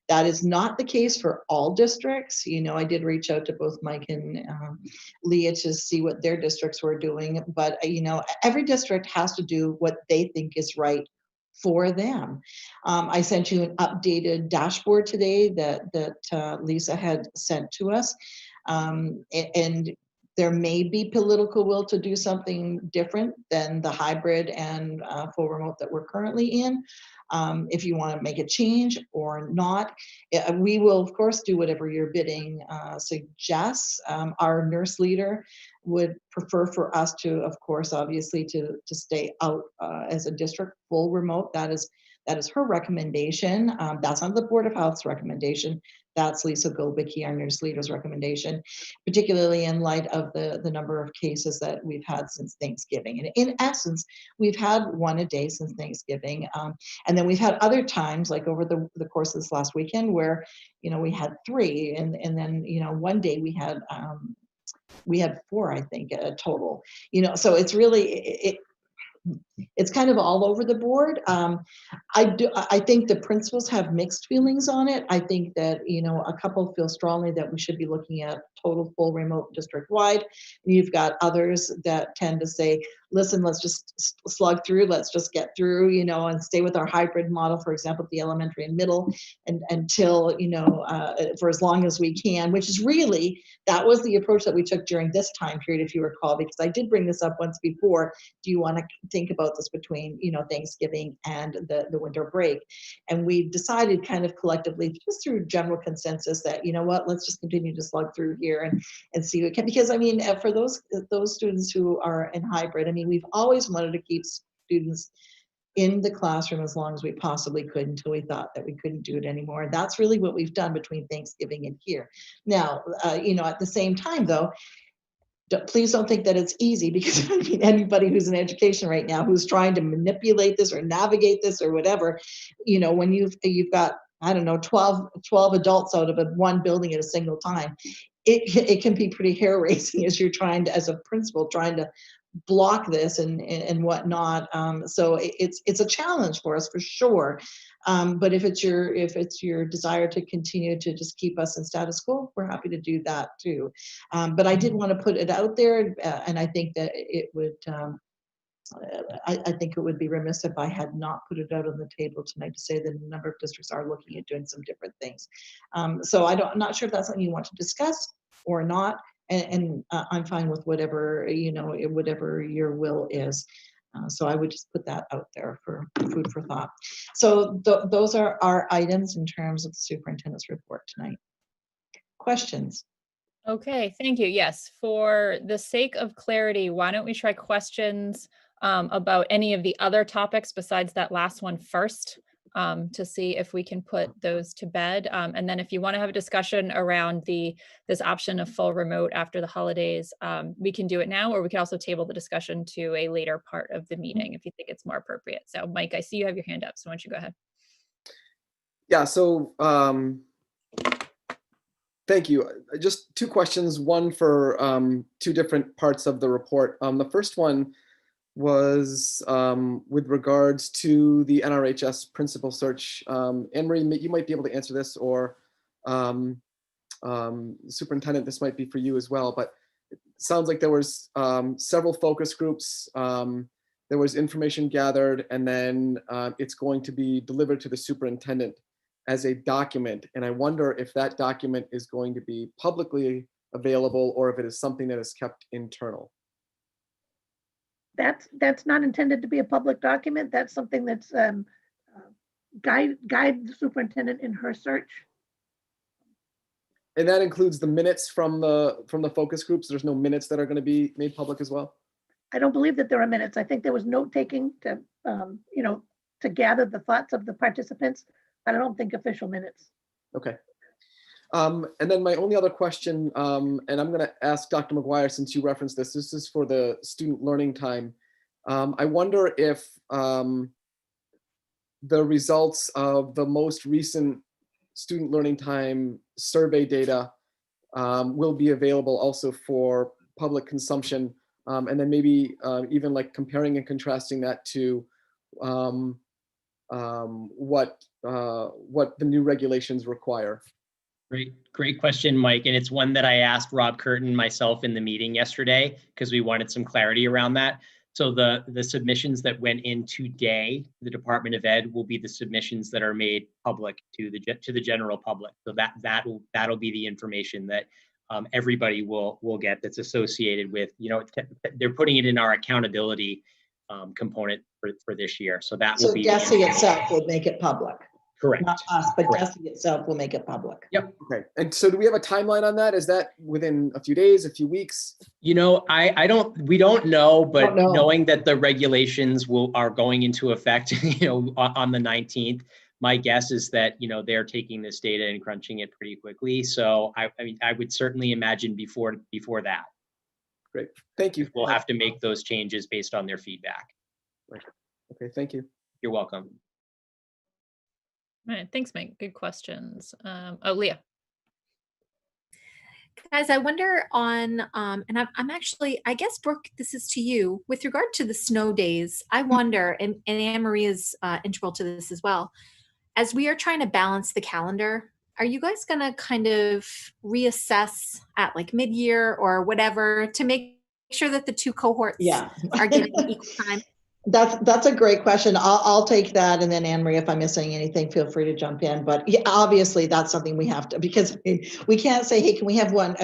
That is not the case for all districts. I did reach out to both Mike and Leah to see what their districts were doing, but every district has to do what they think is right for them. I sent you an updated dashboard today that Lisa had sent to us, and there may be political will to do something different than the hybrid and full remote that we're currently in. If you want to make a change or not, we will of course do whatever your bidding suggests. Our nurse leader would prefer for us to, of course, obviously to stay out as a district full remote. That is her recommendation. That's not the Board of Health's recommendation. That's Lisa Golbicki, our nurse leader's recommendation, particularly in light of the number of cases that we've had since Thanksgiving. And in essence, we've had one a day since Thanksgiving. And then we've had other times, like over the course of this last weekend, where, we had 3, and then, one day we had 4, I think, total. So it's really, it's kind of all over the board. I think the principals have mixed feelings on it. I think that, a couple feel strongly that we should be looking at total full remote district wide. You've got others that tend to say, listen, let's just slug through, let's just get through, and stay with our hybrid model, for example, the elementary and middle, and until, for as long as we can, which is really, that was the approach that we took during this time period, if you recall, because I did bring this up once before. Do you want to think about this between, Thanksgiving and the winter break? And we decided kind of collectively, just through general consensus, that, what, let's just continue to slug through here and see what we can, because for those students who are in hybrid, we've always wanted to keep students in the classroom as long as we possibly could, until we thought that we couldn't do it anymore. And that's really what we've done between Thanksgiving and here. Now, at the same time though, please don't think that it's easy, because anybody who's in education right now who's trying to manipulate this or navigate this or whatever, when you've got, I don't know, 12 adults out of one building at a single time, it can be pretty hair raising as you're as a principal, trying to block this and whatnot. So it's a challenge for us for sure. But if it's your desire to continue to just keep us in status quo, we're happy to do that too. But I did want to put it out there, and I think that it would. I think it would be remiss if I had not put it out on the table tonight to say that a number of districts are looking at doing some different things. So I'm not sure if that's something you want to discuss or not. And I'm fine with whatever, whatever your will is. So I would just put that out there for food for thought. So those are our items in terms of the superintendent's report tonight. Questions? Okay, thank you. Yes, for the sake of clarity, why don't we try questions about any of the other topics besides that last one first, to see if we can put those to bed. And then if you want to have a discussion around this option of full remote after the holidays, we can do it now, or we can also table the discussion to a later part of the meeting if you think it's more appropriate. So Mike, I see you have your hand up, so why don't you go ahead? Yeah, so thank you. Just 2 questions, one for 2 different parts of the report. The first one was with regards to the NRHS principal search. Anne-Marie, you might be able to answer this, or Superintendent, this might be for you as well, but it sounds like there was several focus groups, there was information gathered, and then it's going to be delivered to the superintendent as a document. And I wonder if that document is going to be publicly available, or if it is something that is kept internal. That's not intended to be a public document. That's something that's guide the superintendent in her search. And that includes the minutes from the focus groups. There's no minutes that are going to be made public as well. I don't believe that there are minutes. I think there was note taking to, to gather the thoughts of the participants, but I don't think official minutes. Okay. And then my only other question, and I'm going to ask Dr. McGuire, since you referenced this is for the student learning time. I wonder if the results of the most recent student learning time survey data will be available also for public consumption, and then maybe even like comparing and contrasting that to what the new regulations require. Great question, Mike. And it's one that I asked Rob Curtin, myself, in the meeting yesterday, because we wanted some clarity around that. So the submissions that went in today, the Department of Ed, will be the submissions that are made public to the general public. So that'll be the information that everybody will get that's associated with, they're putting it in our accountability component for this year. So that will be. So DESE itself will make it public. Correct. Not us, but Correct. DESE itself will make it public. Yep. Okay. And so do we have a timeline on that? Is that within a few days, a few weeks? We don't know, but Don't know. knowing that the regulations are going into effect, on the 19th, my guess is that, they're taking this data and crunching it pretty quickly. So I would certainly imagine before that. Great. Thank you. We'll have to make those changes based on their feedback. Right. Okay. Thank you. You're welcome. All right, thanks, Mike. Good questions. Leah. Guys, I wonder on, and I'm actually, I guess, Brooke, this is to you. With regard to the snow days, I wonder, and Anne Marie is integral to this as well, as we are trying to balance the calendar, are you guys going to kind of reassess at like mid-year or whatever to make sure that the two cohorts are getting equal time? That's a great question. I'll take that, and then Anne Marie, if I'm missing anything, feel free to jump in. But yeah, obviously that's something we have to, because we can't say, hey, can we have one?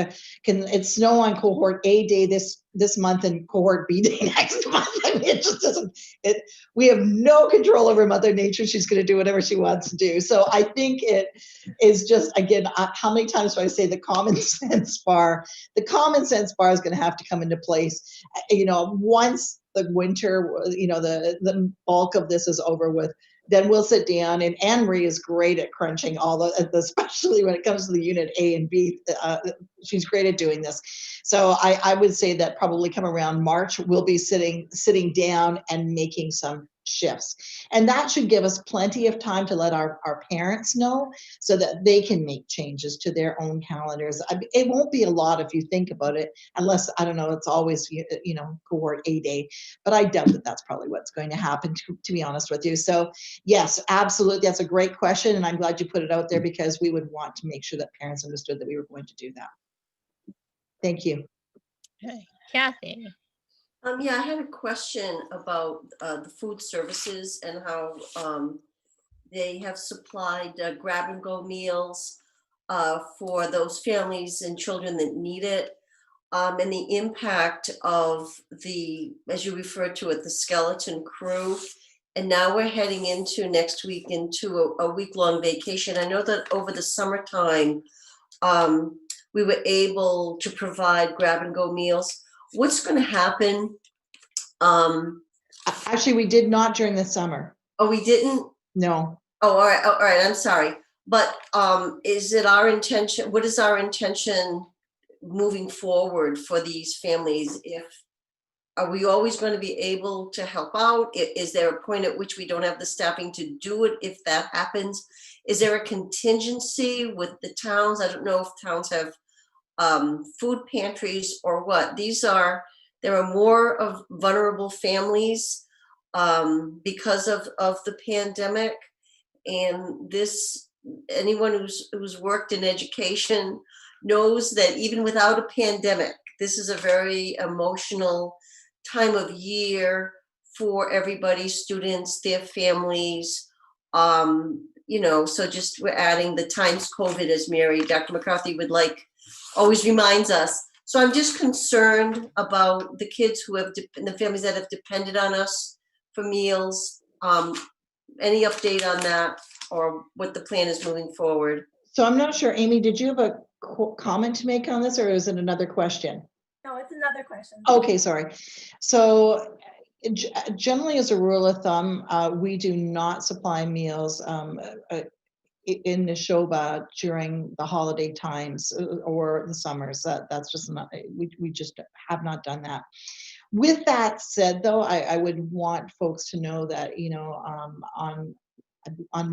Can it snow on cohort A day this month and cohort B day next month? I mean, it just doesn't. We have no control over Mother Nature. She's going to do whatever she wants to do. So I think it is just, again, how many times do I say the common sense bar? The common sense bar is going to have to come into place. Once the winter, the bulk of this is over with, then we'll sit down, and Anne Marie is great at crunching all especially when it comes to the unit A and B. She's great at doing this. So I would say that probably come around March, we'll be sitting down and making some shifts. And that should give us plenty of time to let our parents know so that they can make changes to their own calendars. It won't be a lot if you think about it, unless, I don't know, it's always, cohort A day, but I doubt that that's probably what's going to happen, to be honest with you. So yes, absolutely. That's a great question. And I'm glad you put it out there, because we would want to make sure that parents understood that we were going to do that. Thank you. Okay. Kathy. Yeah, I had a question about the food services and how they have supplied grab-and-go meals for those families and children that need it, and the impact of the, as you referred to it, the skeleton crew. And now we're heading into next week into a week-long vacation. I know that over the summertime, we were able to provide grab-and-go meals. What's going to happen? Actually, we did not during the summer. Oh, we didn't? No. Oh, all right. All right. I'm sorry. But is it our intention? What is our intention moving forward for these families? Are we always going to be able to help out? Is there a point at which we don't have the staffing to do it if that happens? Is there a contingency with the towns? I don't know if towns have food pantries or what. There are more of vulnerable families because of the pandemic, and anyone who's worked in education knows that even without a pandemic, this is a very emotional time of year for everybody, students, their families. So just we're adding the times COVID, as Dr. McCarthy always reminds us. So I'm just concerned about the kids and the families that have depended on us for meals. Any update on that, or what the plan is moving forward? So I'm not sure, Amy, did you have a comment to make on this, or is it another question? No, it's another question. Okay, sorry. So generally, as a rule of thumb, we do not supply meals in the Neshoba during the holiday times or the summers. That's just not, we just have not done that. With that said, though, I would want folks to know that, you know, on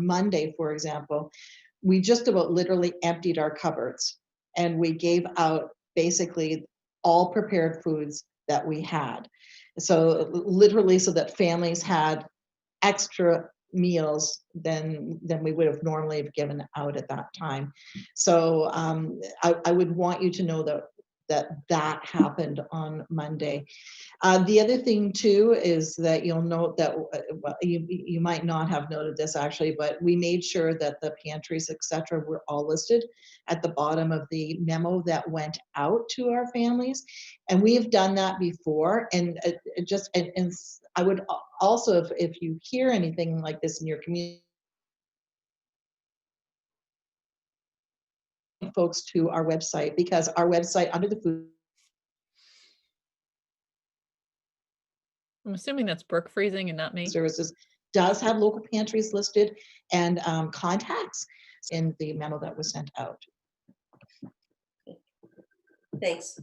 Monday, for example, we just about literally emptied our cupboards and we gave out basically all prepared foods that we had. So literally, so that families had extra meals than we would have normally have given out at that time. So I would want you to know that happened on Monday. The other thing too is that you'll note that well, you might not have noted this actually, but we made sure that the pantries, etc., were all listed at the bottom of the memo that went out to our families, and we have done that before. And and I would also, if you hear anything like this in your community, folks to our website, because our website under the food I'm assuming that's Brooke freezing and not me. services does have local pantries listed and contacts in the memo that was sent out. Thanks.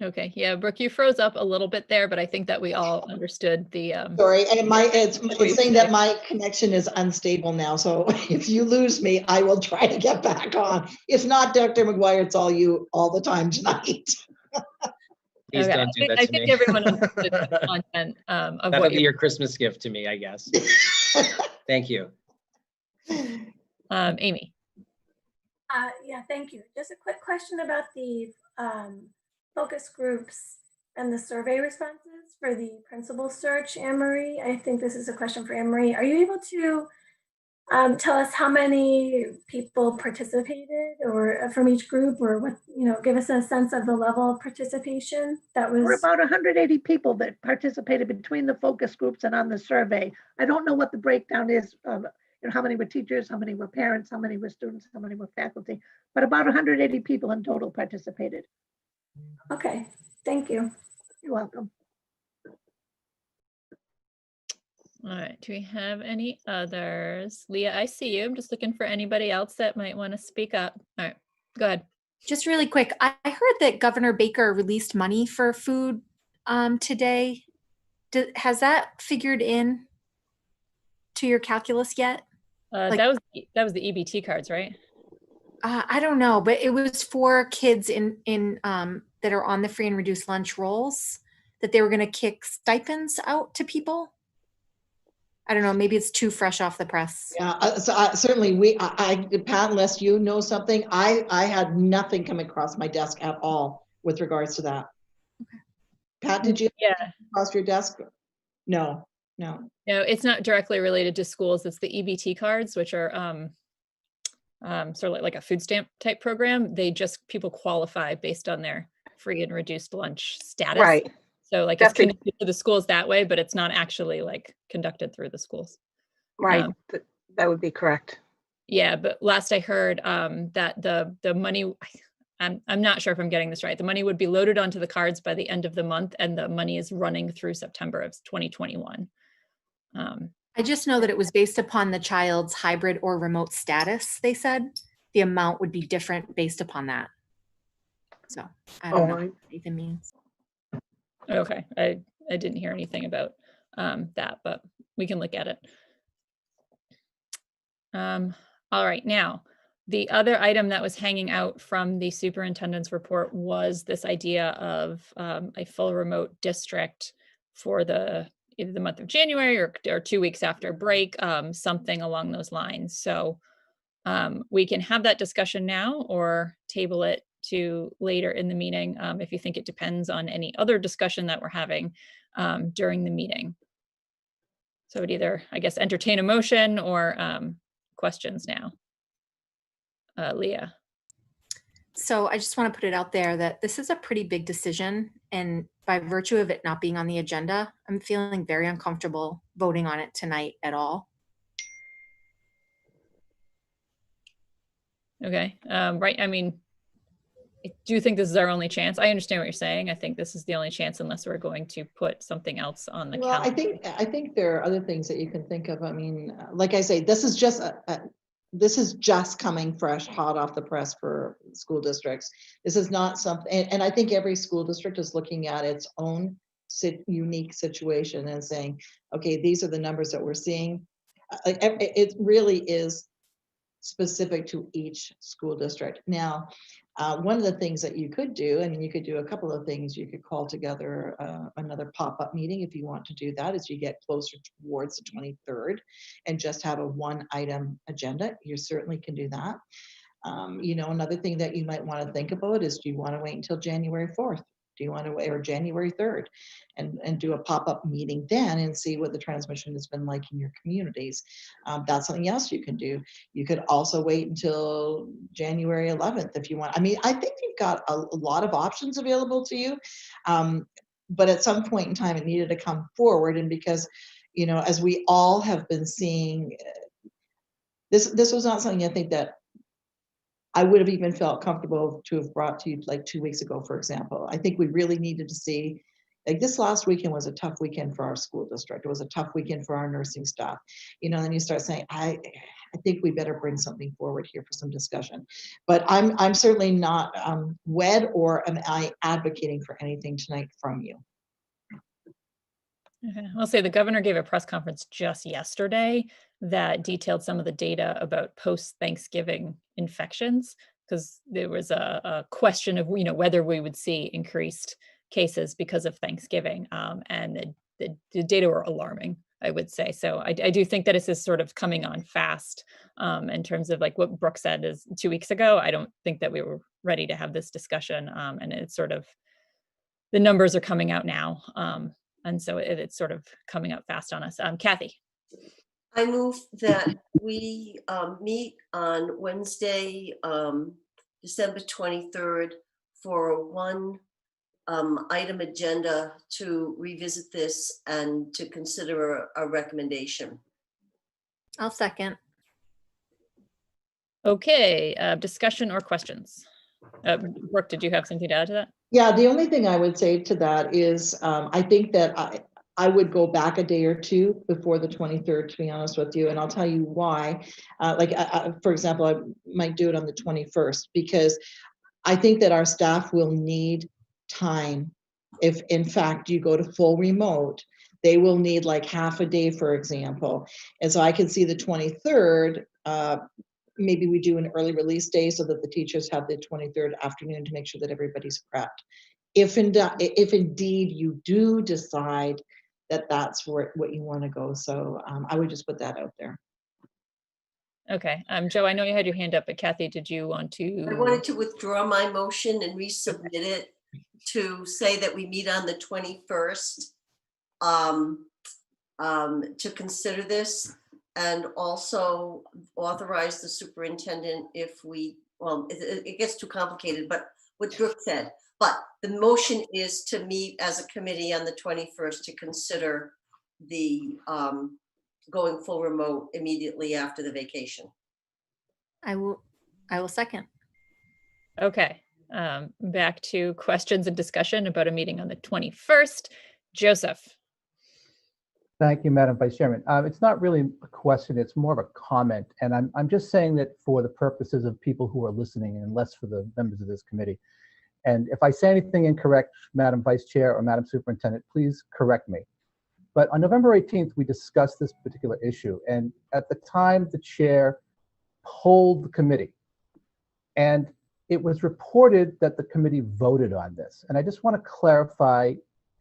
Okay, yeah, Brooke, you froze up a little bit there, but I think that we all understood the. Sorry, and it's saying that my connection is unstable now. So if you lose me, I will try to get back on. If not, Dr. McGuire, it's all you all the time tonight. Please Okay, don't do that I to think me. everyone understood the content of That'll what be your Christmas gift to me, I guess. Thank you. Amy. Yeah, thank you. Just a quick question about the focus groups and the survey responses for the principal search, Anne-Marie. I think this is a question for Anne-Marie. Are you able to tell us how many people participated or from each group, or what, you know, give us a sense of the level of participation that was? There were about 180 people that participated between the focus groups and on the survey. I don't know what the breakdown is of, you know, how many were teachers, how many were parents, how many were students, how many were faculty, but about 180 people in total participated. Okay, thank you. You're welcome. All right, do we have any others? Leah, I see you. I'm just looking for anybody else that might want to speak up. All right, go ahead. Just really quick, I heard that Governor Baker released money for food today. Has that figured in to your calculus yet? That was the EBT cards, right? I don't know, but it was for kids in that are on the free and reduced lunch rolls, that they were going to kick stipends out to people. I don't know. Maybe it's too fresh off the press. Yeah, certainly Pat, unless you know something, I had nothing come across my desk at all with regards to that. Okay. Pat, did you? Yeah. Across your desk? No. No, it's not directly related to schools. It's the EBT cards, which are sort of like a food stamp type program. People qualify based on their free and reduced lunch status. Right. So like it's connected to the schools that way, but it's not actually like conducted through the schools. Right. That would be correct. Yeah, but last I heard that the money, I'm not sure if I'm getting this right. The money would be loaded onto the cards by the end of the month, and the money is running through September of 2021. I just know that it was based upon the child's hybrid or remote status. They said the amount would be different based upon that. So I don't know what it even means. Okay, I didn't hear anything about that, but we can look at it. All right, now the other item that was hanging out from the superintendent's report was this idea of a full remote district for either the month of January or 2 weeks after break, something along those lines. So we can have that discussion now or table it to later in the meeting if you think it depends on any other discussion that we're having during the meeting. So it either, I guess, entertain a motion or questions now. Leah. So I just want to put it out there that this is a pretty big decision, and by virtue of it not being on the agenda, I'm feeling very uncomfortable voting on it tonight at all. Okay, right, I mean, do you think this is our only chance? I understand what you're saying. I think this is the only chance unless we're going to put something else on the Well, calendar. I think there are other things that you can think of. I mean, like I say, this is just coming fresh, hot off the press for school districts. This is not something, and I think every school district is looking at its own unique situation and saying, okay, these are the numbers that we're seeing. It really is specific to each school district. Now, one of the things that you could do, I mean, you could do a couple of things. You could call together another pop-up meeting if you want to do that as you get closer towards the 23rd and just have a one-item agenda. You certainly can do that. You know, another thing that you might want to think about is, do you want to wait until January 4th? Do you want to wait, or January 3rd, and do a pop-up meeting then and see what the transmission has been like in your communities? That's something else you can do. You could also wait until January 11th if you want. I mean, I think you've got a lot of options available to you. But at some point in time, it needed to come forward. And because, you know, as we all have been seeing, this was not something I think that I would have even felt comfortable to have brought to you like 2 weeks ago, for example. I think we really needed to see, like, this last weekend was a tough weekend for our school district. It was a tough weekend for our nursing staff. You know, then you start saying, I think we better bring something forward here for some discussion. But I'm certainly not wed, or am I advocating for anything tonight from you. Okay. I'll say the governor gave a press conference just yesterday that detailed some of the data about post-Thanksgiving infections, because there was a question of, you know, whether we would see increased cases because of Thanksgiving, and the data were alarming, I would say. So I do think that this is sort of coming on fast, in terms of like what Brooke said is 2 weeks ago. I don't think that we were ready to have this discussion, and it's sort of, the numbers are coming out now. And so it's sort of coming up fast on us. Kathy. I move that we meet on Wednesday, December 23rd for a one item agenda to revisit this and to consider a recommendation. I'll second. Okay, discussion or questions? Brooke, did you have something to add to that? Yeah, the only thing I would say to that is, I think that I would go back a day or two before the 23rd, to be honest with you. And I'll tell you why. For example, I might do it on the 21st, because I think that our staff will need time. If in fact you go to full remote, they will need like half a day, for example. And so I can see the 23rd, maybe we do an early release day so that the teachers have the 23rd afternoon to make sure that everybody's prepped. If indeed you do decide that that's what you want to go. So I would just put that out there. Okay, Joe, I know you had your hand up, but Kathy, did you want to? I wanted to withdraw my motion and resubmit it to say that we meet on the 21st to consider this, and also authorize the superintendent if we, well, it gets too complicated, but what Brooke said. But the motion is to meet as a committee on the 21st to consider the going full remote immediately after the vacation. I will second. Okay, back to questions and discussion about a meeting on the 21st. Joseph. Thank you, Madam Vice Chairman. It's not really a question, it's more of a comment. And I'm just saying that for the purposes of people who are listening and less for the members of this committee. And if I say anything incorrect, Madam Vice Chair or Madam Superintendent, please correct me. But on November 18th, we discussed this particular issue. And at the time, the chair polled the committee. And it was reported that the committee voted on this. And I just want to clarify,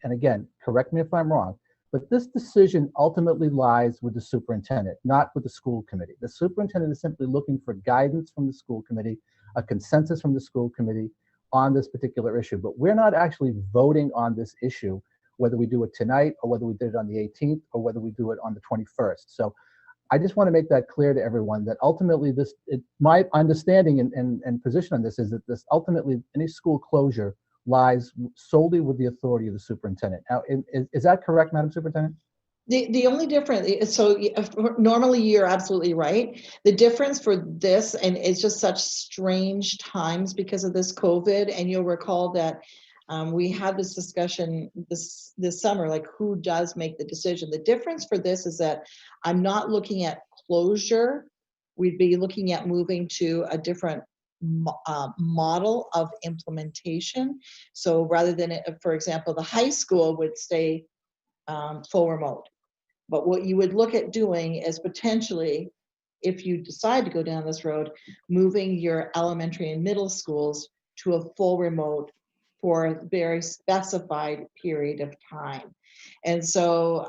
and again, correct me if I'm wrong, but this decision ultimately lies with the superintendent, not with the school committee. The superintendent is simply looking for guidance from the school committee, a consensus from the school committee on this particular issue. But we're not actually voting on this issue, whether we do it tonight or whether we did it on the 18th or whether we do it on the 21st. So I just want to make that clear to everyone that ultimately my understanding and position on this is that this ultimately, any school closure lies solely with the authority of the superintendent. Now, is that correct, Madam Superintendent? The only difference, so normally you're absolutely right. The difference for this, and it's just such strange times because of this COVID, and you'll recall that we had this discussion this summer, like who does make the decision. The difference for this is that I'm not looking at closure. We'd be looking at moving to a different model of implementation. So rather than, for example, the high school would stay full remote. But what you would look at doing is potentially, if you decide to go down this road, moving your elementary and middle schools to a full remote for a very specified period of time. And so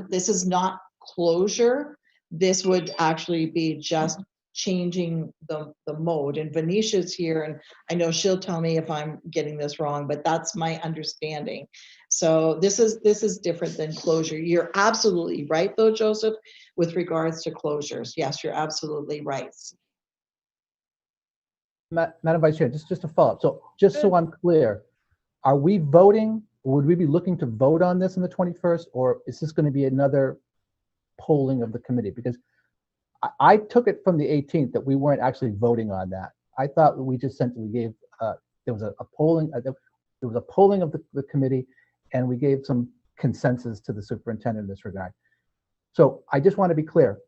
this is not closure. This would actually be just changing the mode. And Venetia's here, and I know she'll tell me if I'm getting this wrong, but that's my understanding. So this is different than closure. You're absolutely right though, Joseph, with regards to closures. Yes, you're absolutely right. Madam Vice Chair, just to follow up. So just so I'm clear, are we voting? Would we be looking to vote on this on the 21st, or is this going to be another polling of the committee? Because I took it from the 18th that we weren't actually voting on that. I thought we just simply gave, there was a polling, there was a polling of the committee, and we gave some consensus to the superintendent in this regard. So I just want to be clear,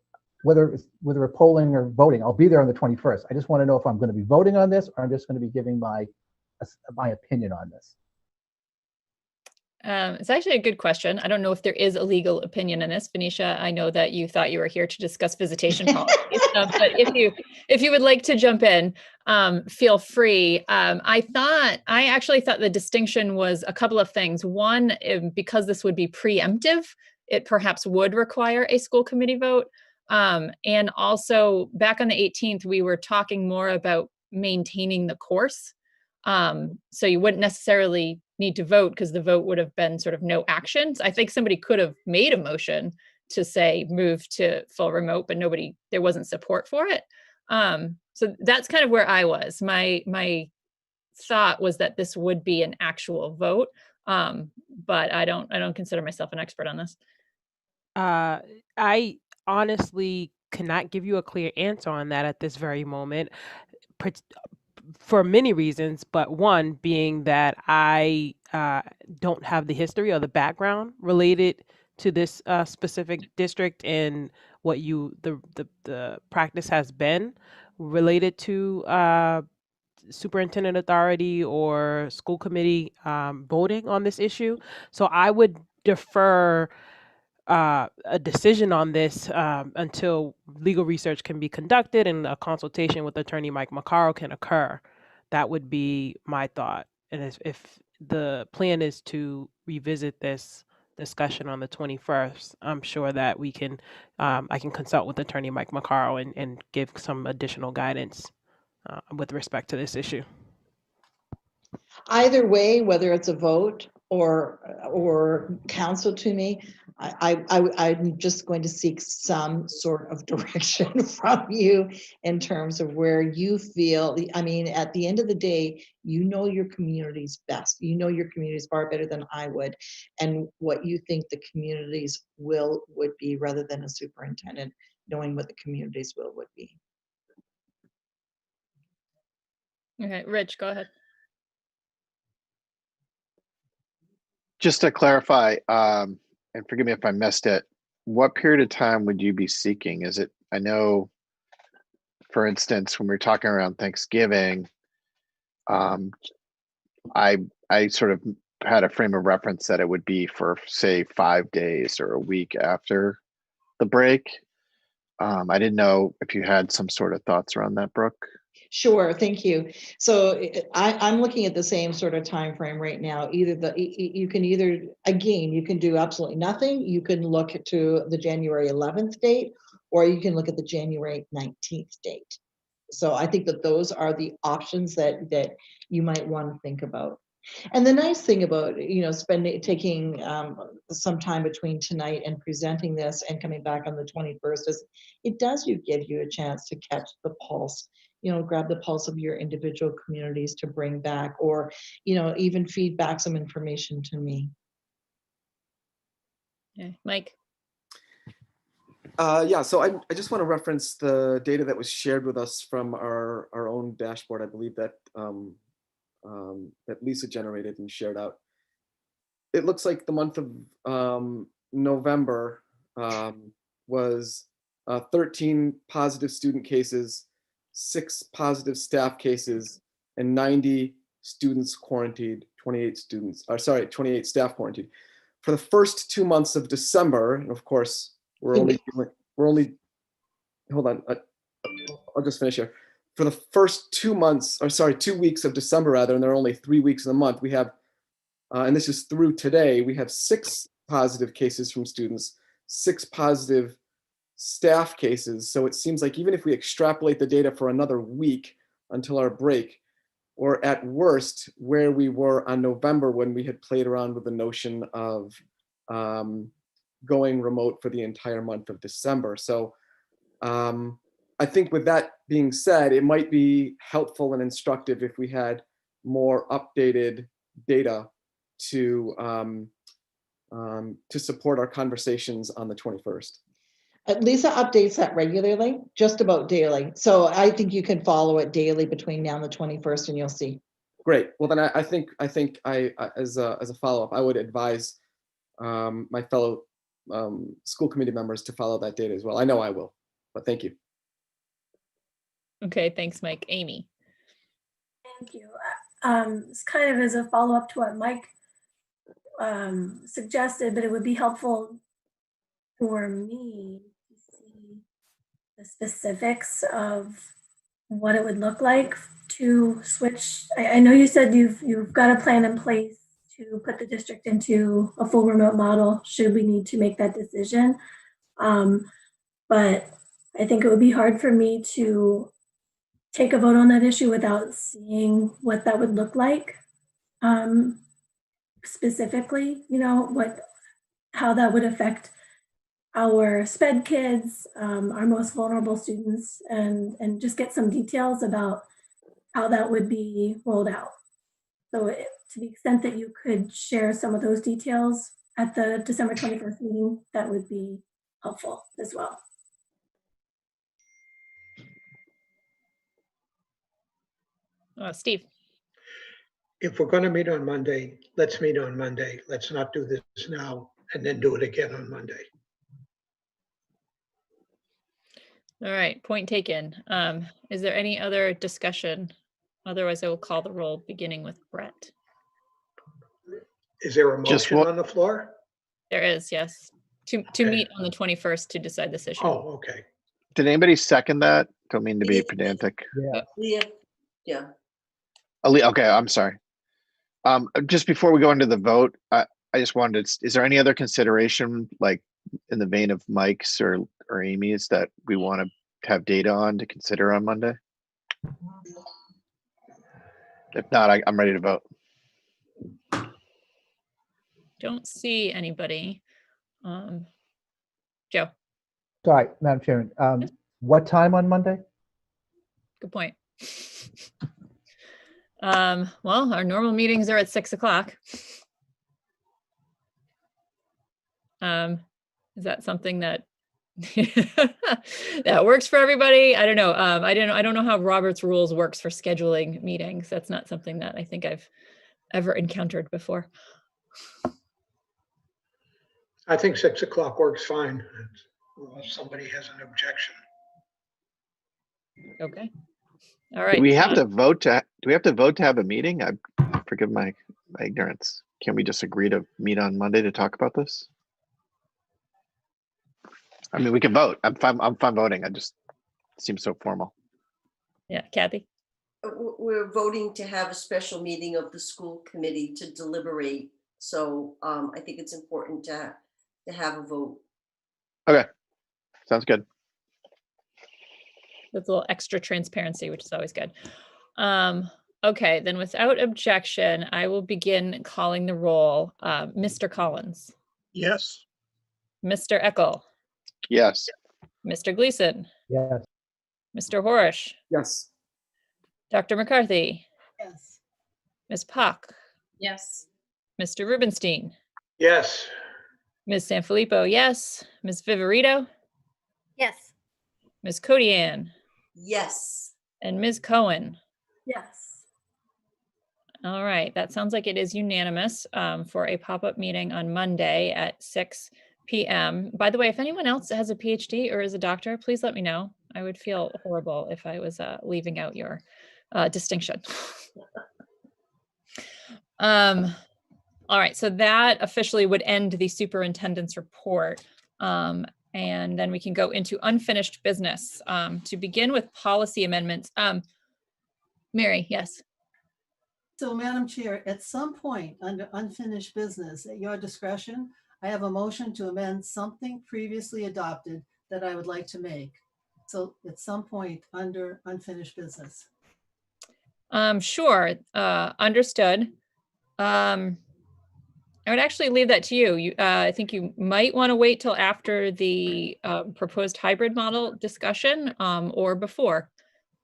whether we're polling or voting, I'll be there on the 21st. I just want to know if I'm going to be voting on this, or I'm just going to be giving my opinion on this. It's actually a good question. I don't know if there is a legal opinion in this. Venetia, I know that you thought you were here to discuss visitation policies, but if you would like to jump in, feel free. I actually thought the distinction was a couple of things. One, because this would be preemptive, it perhaps would require a school committee vote. And also back on the 18th, we were talking more about maintaining the course. So you wouldn't necessarily need to vote because the vote would have been sort of no actions. I think somebody could have made a motion to say move to full remote, but there wasn't support for it. So that's kind of where I was. My thought was that this would be an actual vote, but I don't consider myself an expert on this. I honestly cannot give you a clear answer on that at this very moment, for many reasons, but one being that I don't have the history or the background related to this specific district and what the practice has been related to superintendent authority or school committee voting on this issue. So I would defer a decision on this until legal research can be conducted and a consultation with attorney Mike Maccaro can occur. That would be my thought. And if the plan is to revisit this discussion on the 21st, I'm sure that we can, I can consult with attorney Mike Maccaro and give some additional guidance with respect to this issue. Either way, whether it's a vote or counsel to me, I'm just going to seek some sort of direction from you in terms of where you feel. I mean, at the end of the day, you know your communities best. You know your communities far better than I would, and what you think the communities would be, rather than a superintendent knowing what the communities would be. Okay, Rich, go ahead. Just to clarify, and forgive me if I missed it, what period of time would you be seeking? Is it, I know, for instance, when we're talking around Thanksgiving, I sort of had a frame of reference that it would be for, say, 5 days or a week after the break. I didn't know if you had some sort of thoughts around that, Brooke. Sure, thank you. So I'm looking at the same sort of time frame right now. You can do absolutely nothing. You can look to the January 11th date, or you can look at the January 19th date. So I think that those are the options that you might want to think about. And the nice thing about, taking some time between tonight and presenting this and coming back on the 21st is it does give you a chance to catch the pulse, grab the pulse of your individual communities to bring back, or, even feed back some information to me. Okay, Mike? Yeah, so I just want to reference the data that was shared with us from our own dashboard. I believe that that Lisa generated and shared out. It looks like the month of November was 13 positive student cases, 6 positive staff cases, and 90 students quarantined, 28 staff quarantined. For the first 2 months of December, and of course, we're only hold on, I'll just finish here. For the first 2 months, or sorry, 2 weeks of December rather, and there are only 3 weeks in the month, we have, and this is through today, we have 6 positive cases from students, 6 positive staff cases. So it seems like even if we extrapolate the data for another week until our break, or at worst where we were on November when we had played around with the notion of going remote for the entire month of December. So I think with that being said, it might be helpful and instructive if we had more updated data to support our conversations on the 21st. Lisa updates that regularly, just about daily. So I think you can follow it daily between now and the 21st, and you'll see. Great. Well, then I think as a follow-up, I would advise my fellow school committee members to follow that data as well. I know I will, but thank you. Okay, thanks, Mike. Amy? Thank you. It's kind of as a follow-up to what Mike suggested, but it would be helpful for me to see the specifics of what it would look like to switch. I know you said you've got a plan in place to put the district into a full remote model should we need to make that decision. But I think it would be hard for me to take a vote on that issue without seeing what that would look like. Specifically, how that would affect our SPED kids, our most vulnerable students, and just get some details about how that would be rolled out. So to the extent that you could share some of those details at the December 21st meeting, that would be helpful as well. Steve? If we're going to meet on Monday, let's meet on Monday. Let's not do this now and then do it again on Monday. All right, point taken. Is there any other discussion? Otherwise, I will call the roll, beginning with Brett. Is there a motion on the floor? There is, yes. To meet on the 21st to decide this issue. Oh, okay. Did anybody second that? Don't mean to be pedantic. Yeah. Okay, I'm sorry. Just before we go into the vote, I just wanted to, is there any other consideration, like in the vein of Mike's or Amy's, that we want to have data on to consider on Monday? If not, I'm ready to vote. Don't see anybody. Joe? Sorry, Madam Chairman. What time on Monday? Good point. Well, our normal meetings are at 6 o'clock. Is that something that that works for everybody? I don't know. I don't know how Robert's rules works for scheduling meetings. That's not something that I think I've ever encountered before. I think 6 o'clock works fine. Unless somebody has an objection. Okay. All right. Do we have to vote to have a meeting? I forgive my ignorance. Can we just agree to meet on Monday to talk about this? I mean, we can vote. I'm fine voting. I just seems so formal. Yeah, Kathy? We're voting to have a special meeting of the school committee to deliberate. So I think it's important to have a vote. Okay, sounds good. That's a little extra transparency, which is always good. Okay, then without objection, I will begin calling the roll. Mr. Collins? Yes. Mr. Eckel? Yes. Mr. Gleason? Yes. Mr. Horish? Yes. Dr. McCarthy? Yes. Ms. Pock? Yes. Mr. Rubenstein? Yes. Ms. Sanfilippo, yes. Ms. Viverito, Yes. Ms. Codianne, Yes. and Ms. Cohen. Yes. All right, that sounds like it is unanimous for a pop-up meeting on Monday at 6 p.m. By the way, if anyone else has a PhD or is a doctor, please let me know. I would feel horrible if I was leaving out your distinction. All right, so that officially would end the superintendent's report. And then we can go into unfinished business. To begin with policy amendments. Mary, yes. So, Madam Chair, at some point under unfinished business, at your discretion, I have a motion to amend something previously adopted that I would like to make. So at some point under unfinished business. Sure, understood. I would actually leave that to you. I think you might want to wait till after the proposed hybrid model discussion or before.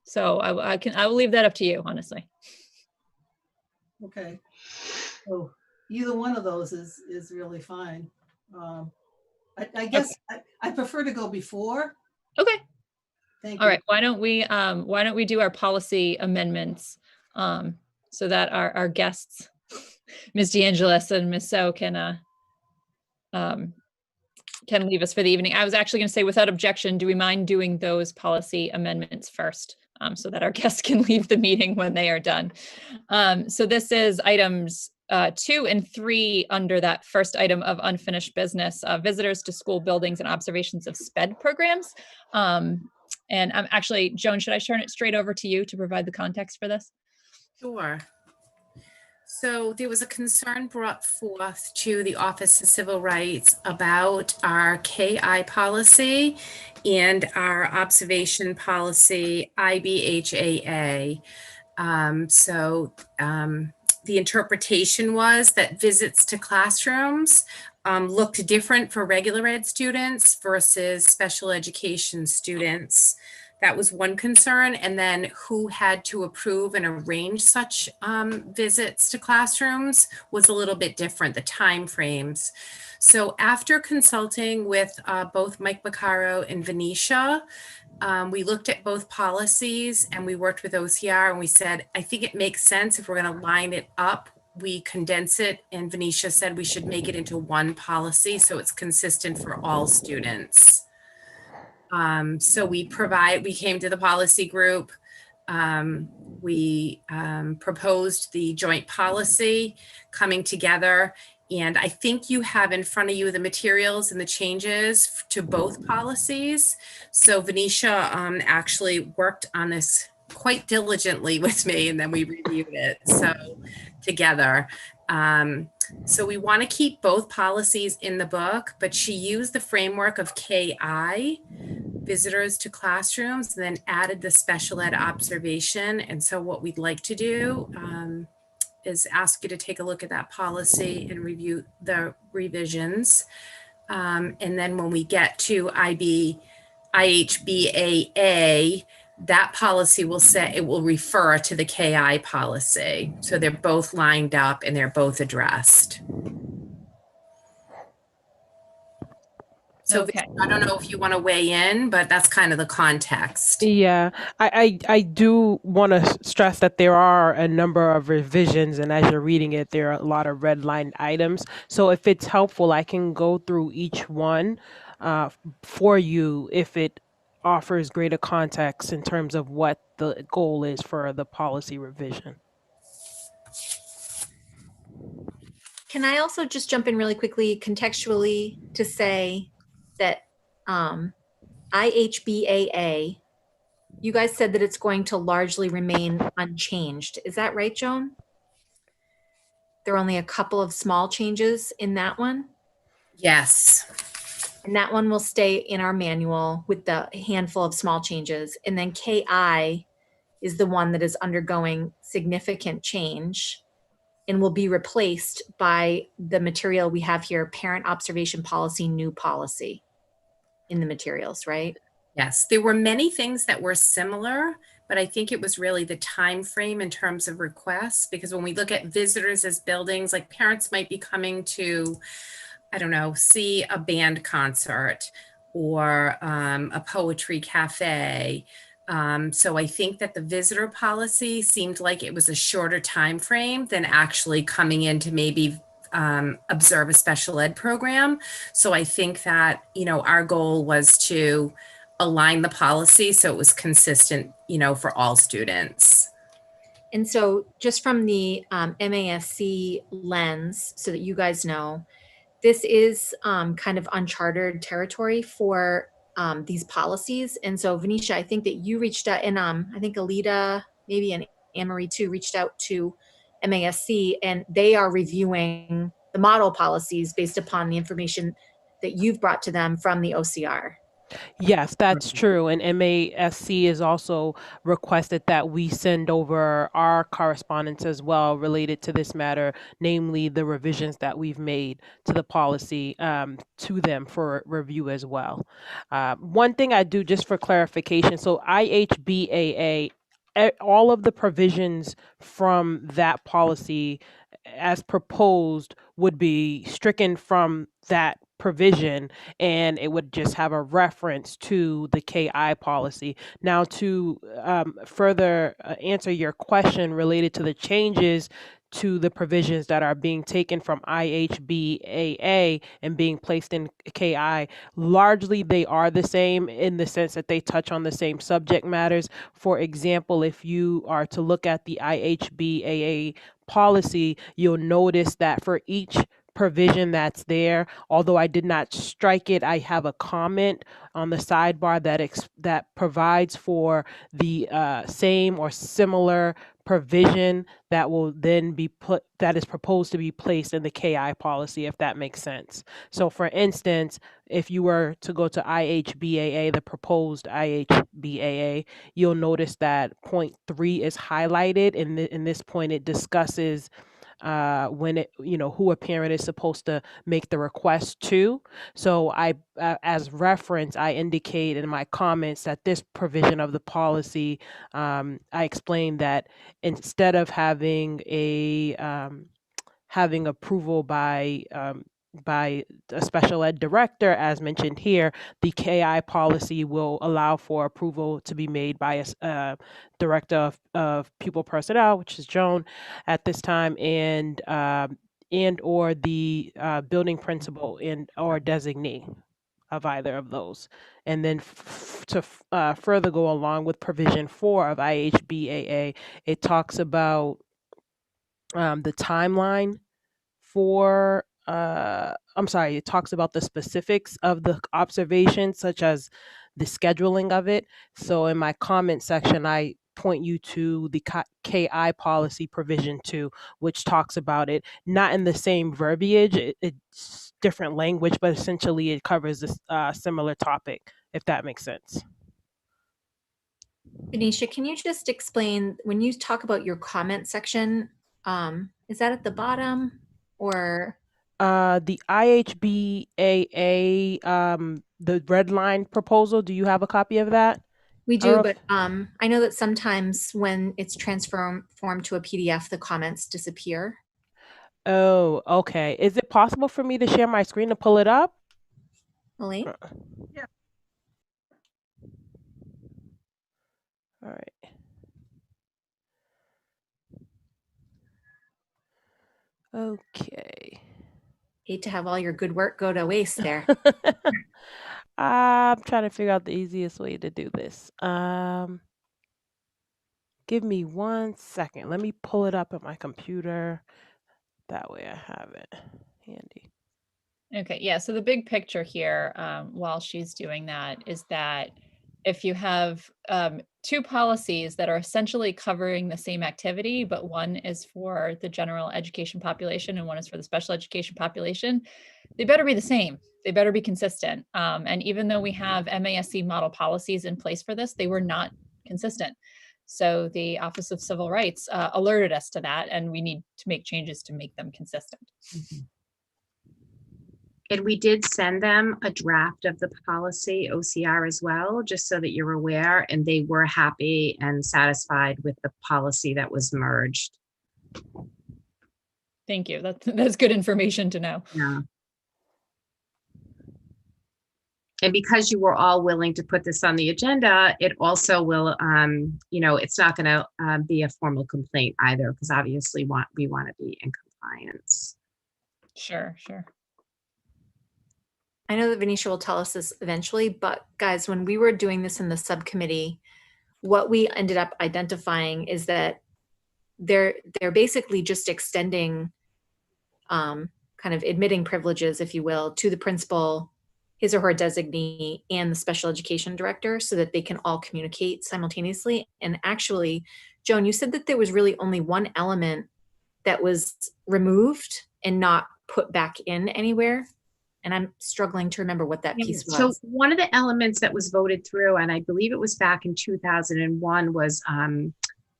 So I will leave that up to you, honestly. Okay. So either one of those is really fine. I guess okay. I prefer to go before. Okay. Thank All you. right. Why don't we do our policy amendments so that our guests, Ms. DeAngelis and Ms. So can leave us for the evening. I was actually going to say, without objection, do we mind doing those policy amendments first so that our guests can leave the meeting when they are done? So this is items 2 and 3 under that first item of unfinished business, visitors to school buildings and observations of SPED programs. And I'm actually, Joan, should I turn it straight over to you to provide the context for this? Sure. So there was a concern brought forth to the Office of Civil Rights about our KI policy and our observation policy, IHBAA. The interpretation was that visits to classrooms looked different for regular ed students versus special education students. That was one concern. And then who had to approve and arrange such visits to classrooms was a little bit different, the time frames. So after consulting with both Mike Baccaro and Venetia, we looked at both policies and we worked with OCR and we said, I think it makes sense if we're going to line it up, we condense it. And Venetia said we should make it into one policy so it's consistent for all students. So we came to the policy group. We proposed the joint policy coming together. And I think you have in front of you the materials and the changes to both policies. So Venetia actually worked on this quite diligently with me, and then we reviewed it together. So we want to keep both policies in the book, but she used the framework of KI, visitors to classrooms, and then added the special ed observation. And so what we'd like to do is ask you to take a look at that policy and review the revisions. And then when we get to IHBAA, that policy will say, it will refer to the KI policy. So they're both lined up and they're both addressed. So okay. I don't know if you want to weigh in, but that's kind of the context. Yeah, I do want to stress that there are a number of revisions, and as you're reading it, there are a lot of red line items. So if it's helpful, I can go through each one for you if it offers greater context in terms of what the goal is for the policy revision. Can I also just jump in really quickly contextually to say that IHBAA, you guys said that it's going to largely remain unchanged. Is that right, Joan? There are only a couple of small changes in that one? Yes. And that one will stay in our manual with the handful of small changes. And then KI is the one that is undergoing significant change and will be replaced by the material we have here, parent observation policy, new policy in the materials, right? Yes, there were many things that were similar, but I think it was really the time frame in terms of requests, because when we look at visitors as buildings, like parents might be coming to I don't know, see a band concert or a poetry cafe. So I think that the visitor policy seemed like it was a shorter time frame than actually coming in to maybe observe a special ed program. So I think that, our goal was to align the policy so it was consistent, for all students. And so just from the MASC lens, so that you guys know, this is kind of uncharted territory for these policies. And so Venetia, I think that you reached out, and I think Alita, maybe, and Anne-Marie too, reached out to MASC, and they are reviewing the model policies based upon the information that you've brought to them from the OCR. Yes, that's true. And MASC has also requested that we send over our correspondence as well related to this matter, namely the revisions that we've made to the policy to them for review as well. One thing I do just for clarification, so IHBAA, all of the provisions from that policy as proposed would be stricken from that provision, and it would just have a reference to the KI policy. Now, to further answer your question related to the changes to the provisions that are being taken from IHBAA and being placed in KI, largely they are the same in the sense that they touch on the same subject matters. For example, if you are to look at the IHBAA policy, you'll notice that for each provision that's there, although I did not strike it, I have a comment on the sidebar that provides for the same or similar provision that will then be that is proposed to be placed in the KI policy, if that makes sense. So for instance, if you were to go to IHBAA, the proposed IHBAA, you'll notice that point 3 is highlighted. In this point, it discusses when it, who a parent is supposed to make the request to. So I, as reference, I indicate in my comments that this provision of the policy, I explained that instead of having having approval by a special ed director, as mentioned here, the KI policy will allow for approval to be made by a director of pupil personnel, which is Joan at this time, and or the building principal or designee of either of those. And then to further go along with provision 4 of IHBAA, it talks about the timeline for it talks about the specifics of the observation, such as the scheduling of it. So in my comment section, I point you to the KI policy provision 2, which talks about it, not in the same verbiage, it's different language, but essentially it covers this similar topic, if that makes sense. Venetia, can you just explain, when you talk about your comment section, is that at the bottom or? The IHBAA, the red line proposal, do you have a copy of that? We do, but I know that sometimes when it's transformed to a PDF, the comments disappear. Oh, okay. Is it possible for me to share my screen to pull it up? Elaine? Yeah. All right. Okay. Hate to have all your good work go to waste there. I'm trying to figure out the easiest way to do this. Give me 1 second. Let me pull it up at my computer. That way I have it handy. Okay, yeah, so the big picture here, while she's doing that, is that if you have two policies that are essentially covering the same activity, but one is for the general education population and one is for the special education population, they better be the same. They better be consistent. And even though we have MASC model policies in place for this, they were not consistent. So the Office of Civil Rights alerted us to that, and we need to make changes to make them consistent. Mm-hmm. And we did send them a draft of the policy OCR as well, just so that you're aware, and they were happy and satisfied with the policy that was merged. Thank you. That's good information to know. Yeah. And because you were all willing to put this on the agenda, it also will, it's not going to be a formal complaint either, because obviously we want to be in compliance. Sure. I know that Venetia will tell us this eventually, but guys, when we were doing this in the subcommittee, what we ended up identifying is that they're basically just extending kind of admitting privileges, if you will, to the principal, his or her designee, and the special education director so that they can all communicate simultaneously. And actually, Joan, you said that there was really only one element that was removed and not put back in anywhere. And I'm struggling to remember what that piece was. So one of the elements that was voted through, and I believe it was back in 2001, was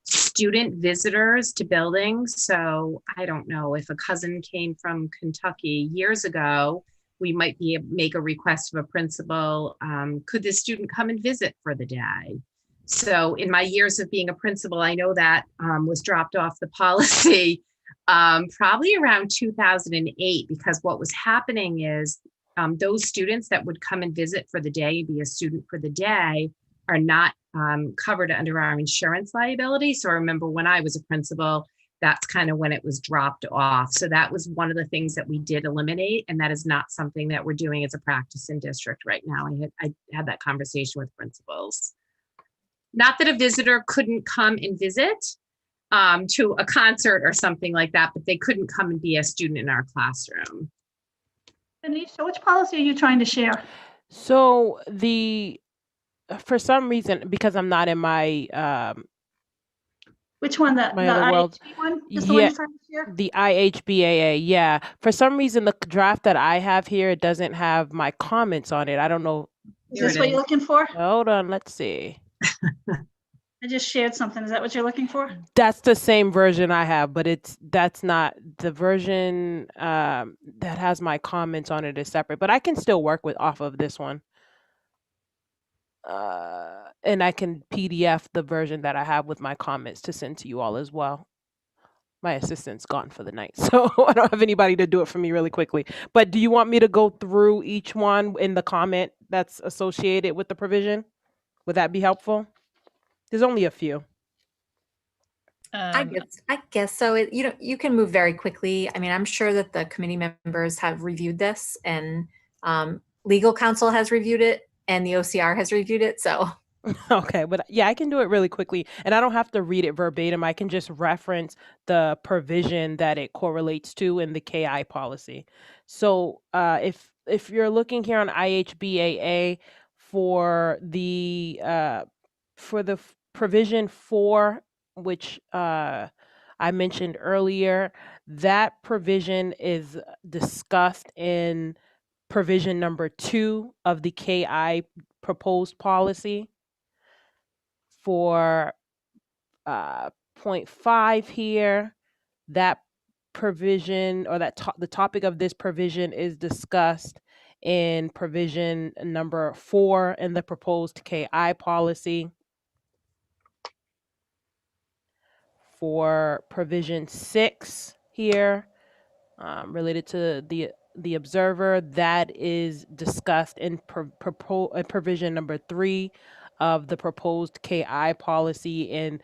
student visitors to buildings. So I don't know, if a cousin came from Kentucky years ago, we might make a request of a principal. Could this student come and visit for the day? So in my years of being a principal, I know that was dropped off the policy probably around 2008, because what was happening is those students that would come and visit for the day, be a student for the day, are not covered under our insurance liability. So I remember when I was a principal, that's kind of when it was dropped off. So that was one of the things that we did eliminate. And that is not something that we're doing as a practice in district right now. I had that conversation with principals. Not that a visitor couldn't come and visit to a concert or something like that, but they couldn't come and be a student in our classroom. Venetia, which policy are you trying to share? So for some reason, because I'm not in my Which one? The other world. IHB one? Is the one you're trying to share? The IHBAA, yeah. For some reason, the draft that I have here, it doesn't have my comments on it. I don't know. Is this what you're looking for? Hold on, let's see. I just shared something. Is that what you're looking for? That's the same version I have, but that's not the version that has my comments on it is separate. But I can still work off of this one. And I can PDF the version that I have with my comments to send to you all as well. My assistant's gone for the night, so I don't have anybody to do it for me really quickly. But do you want me to go through each one in the comment that's associated with the provision? Would that be helpful? There's only a few. I guess so. You can move very quickly. I mean, I'm sure that the committee members have reviewed this, and legal counsel has reviewed it, and the OCR has reviewed it. So okay, but yeah, I can do it really quickly, and I don't have to read it verbatim. I can just reference the provision that it correlates to in the KI policy. So if you're looking here on IHBAA for the provision 4, which I mentioned earlier, that provision is discussed in provision number 2 of the KI proposed policy. For point 5 here, that provision, or the topic of this provision is discussed in provision number 4 in the proposed KI policy. For provision 6 here, related to the observer, that is discussed in provision number 3 of the proposed KI policy, and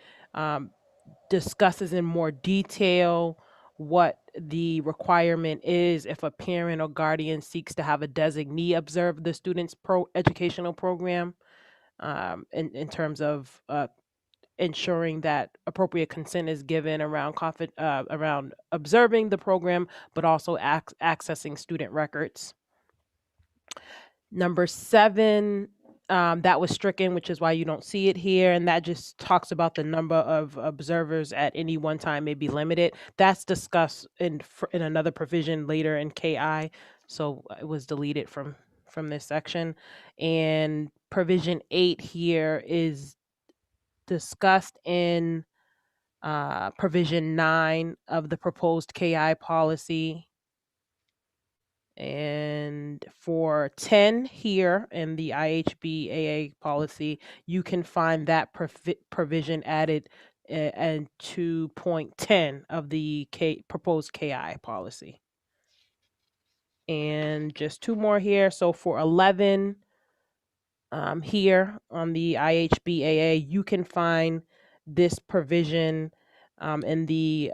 discusses in more detail what the requirement is if a parent or guardian seeks to have a designee observe the student's educational program, in terms of ensuring that appropriate consent is given around observing the program, but also accessing student records. Number 7, that was stricken, which is why you don't see it here, and that just talks about the number of observers at any one time may be limited. That's discussed in another provision later in KI, so it was deleted from this section. And provision 8 here is discussed in provision 9 of the proposed KI policy. And for 10 here in the IHBAA policy, you can find that provision added and to point 10 of the proposed KI policy. And just 2 more here. So for 11, here on the IHBAA, you can find this provision in the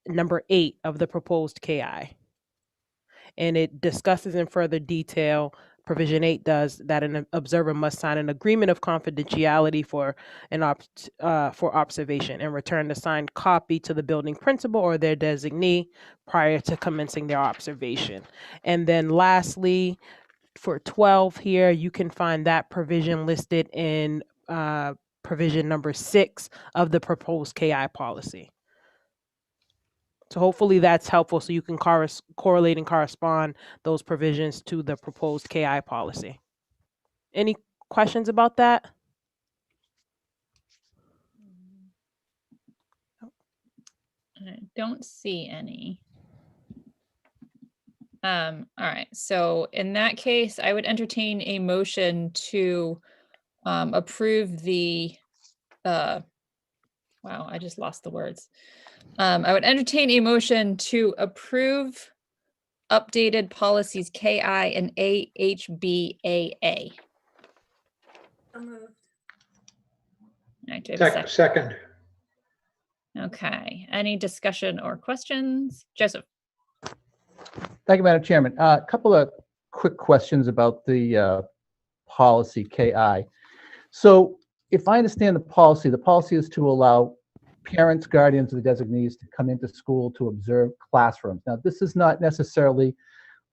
number 8 of the proposed KI. And it discusses in further detail, provision 8 does, that an observer must sign an agreement of confidentiality for observation and return the signed copy to the building principal or their designee prior to commencing their observation. And then lastly, for 12 here, you can find that provision listed in provision number 6 of the proposed KI policy. So hopefully that's helpful so you can correlate and correspond those provisions to the proposed KI policy. Any questions about that? I don't see any. All right, so in that case, I would entertain a motion to approve the, wow, I just lost the words. I would entertain a motion to approve updated policies KI and AHBAA. So moved. All right, do I have a second? Second. Okay, any discussion or questions? Joseph? Thank you, Madam Chairman. A couple of quick questions about the policy KI. So if I understand the policy is to allow parents, guardians, or the designees to come into school to observe classrooms. Now, this is not necessarily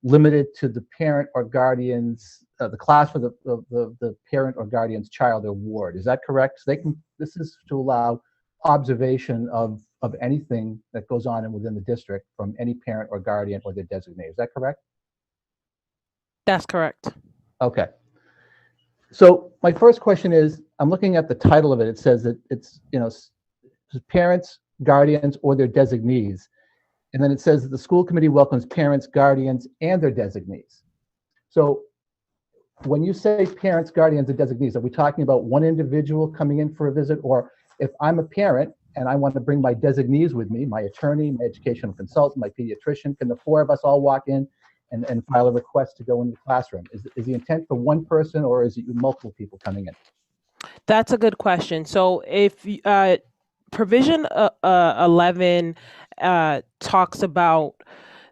limited to the parent or guardian's, the class for the parent or guardian's child or ward. Is that correct? So this is to allow observation of anything that goes on within the district from any parent or guardian or their designee. Is that correct? That's correct. Okay. So my first question is, I'm looking at the title of it. It says that it's, parents, guardians, or their designees. And then it says that the school committee welcomes parents, guardians, and their designees. So when you say parents, guardians, and designees, are we talking about one individual coming in for a visit? Or if I'm a parent and I want to bring my designees with me, my attorney, my educational consultant, my pediatrician, can the 4 of us all walk in and file a request to go into the classroom? Is the intent for one person, or is it multiple people coming in? That's a good question. So if provision 11 talks about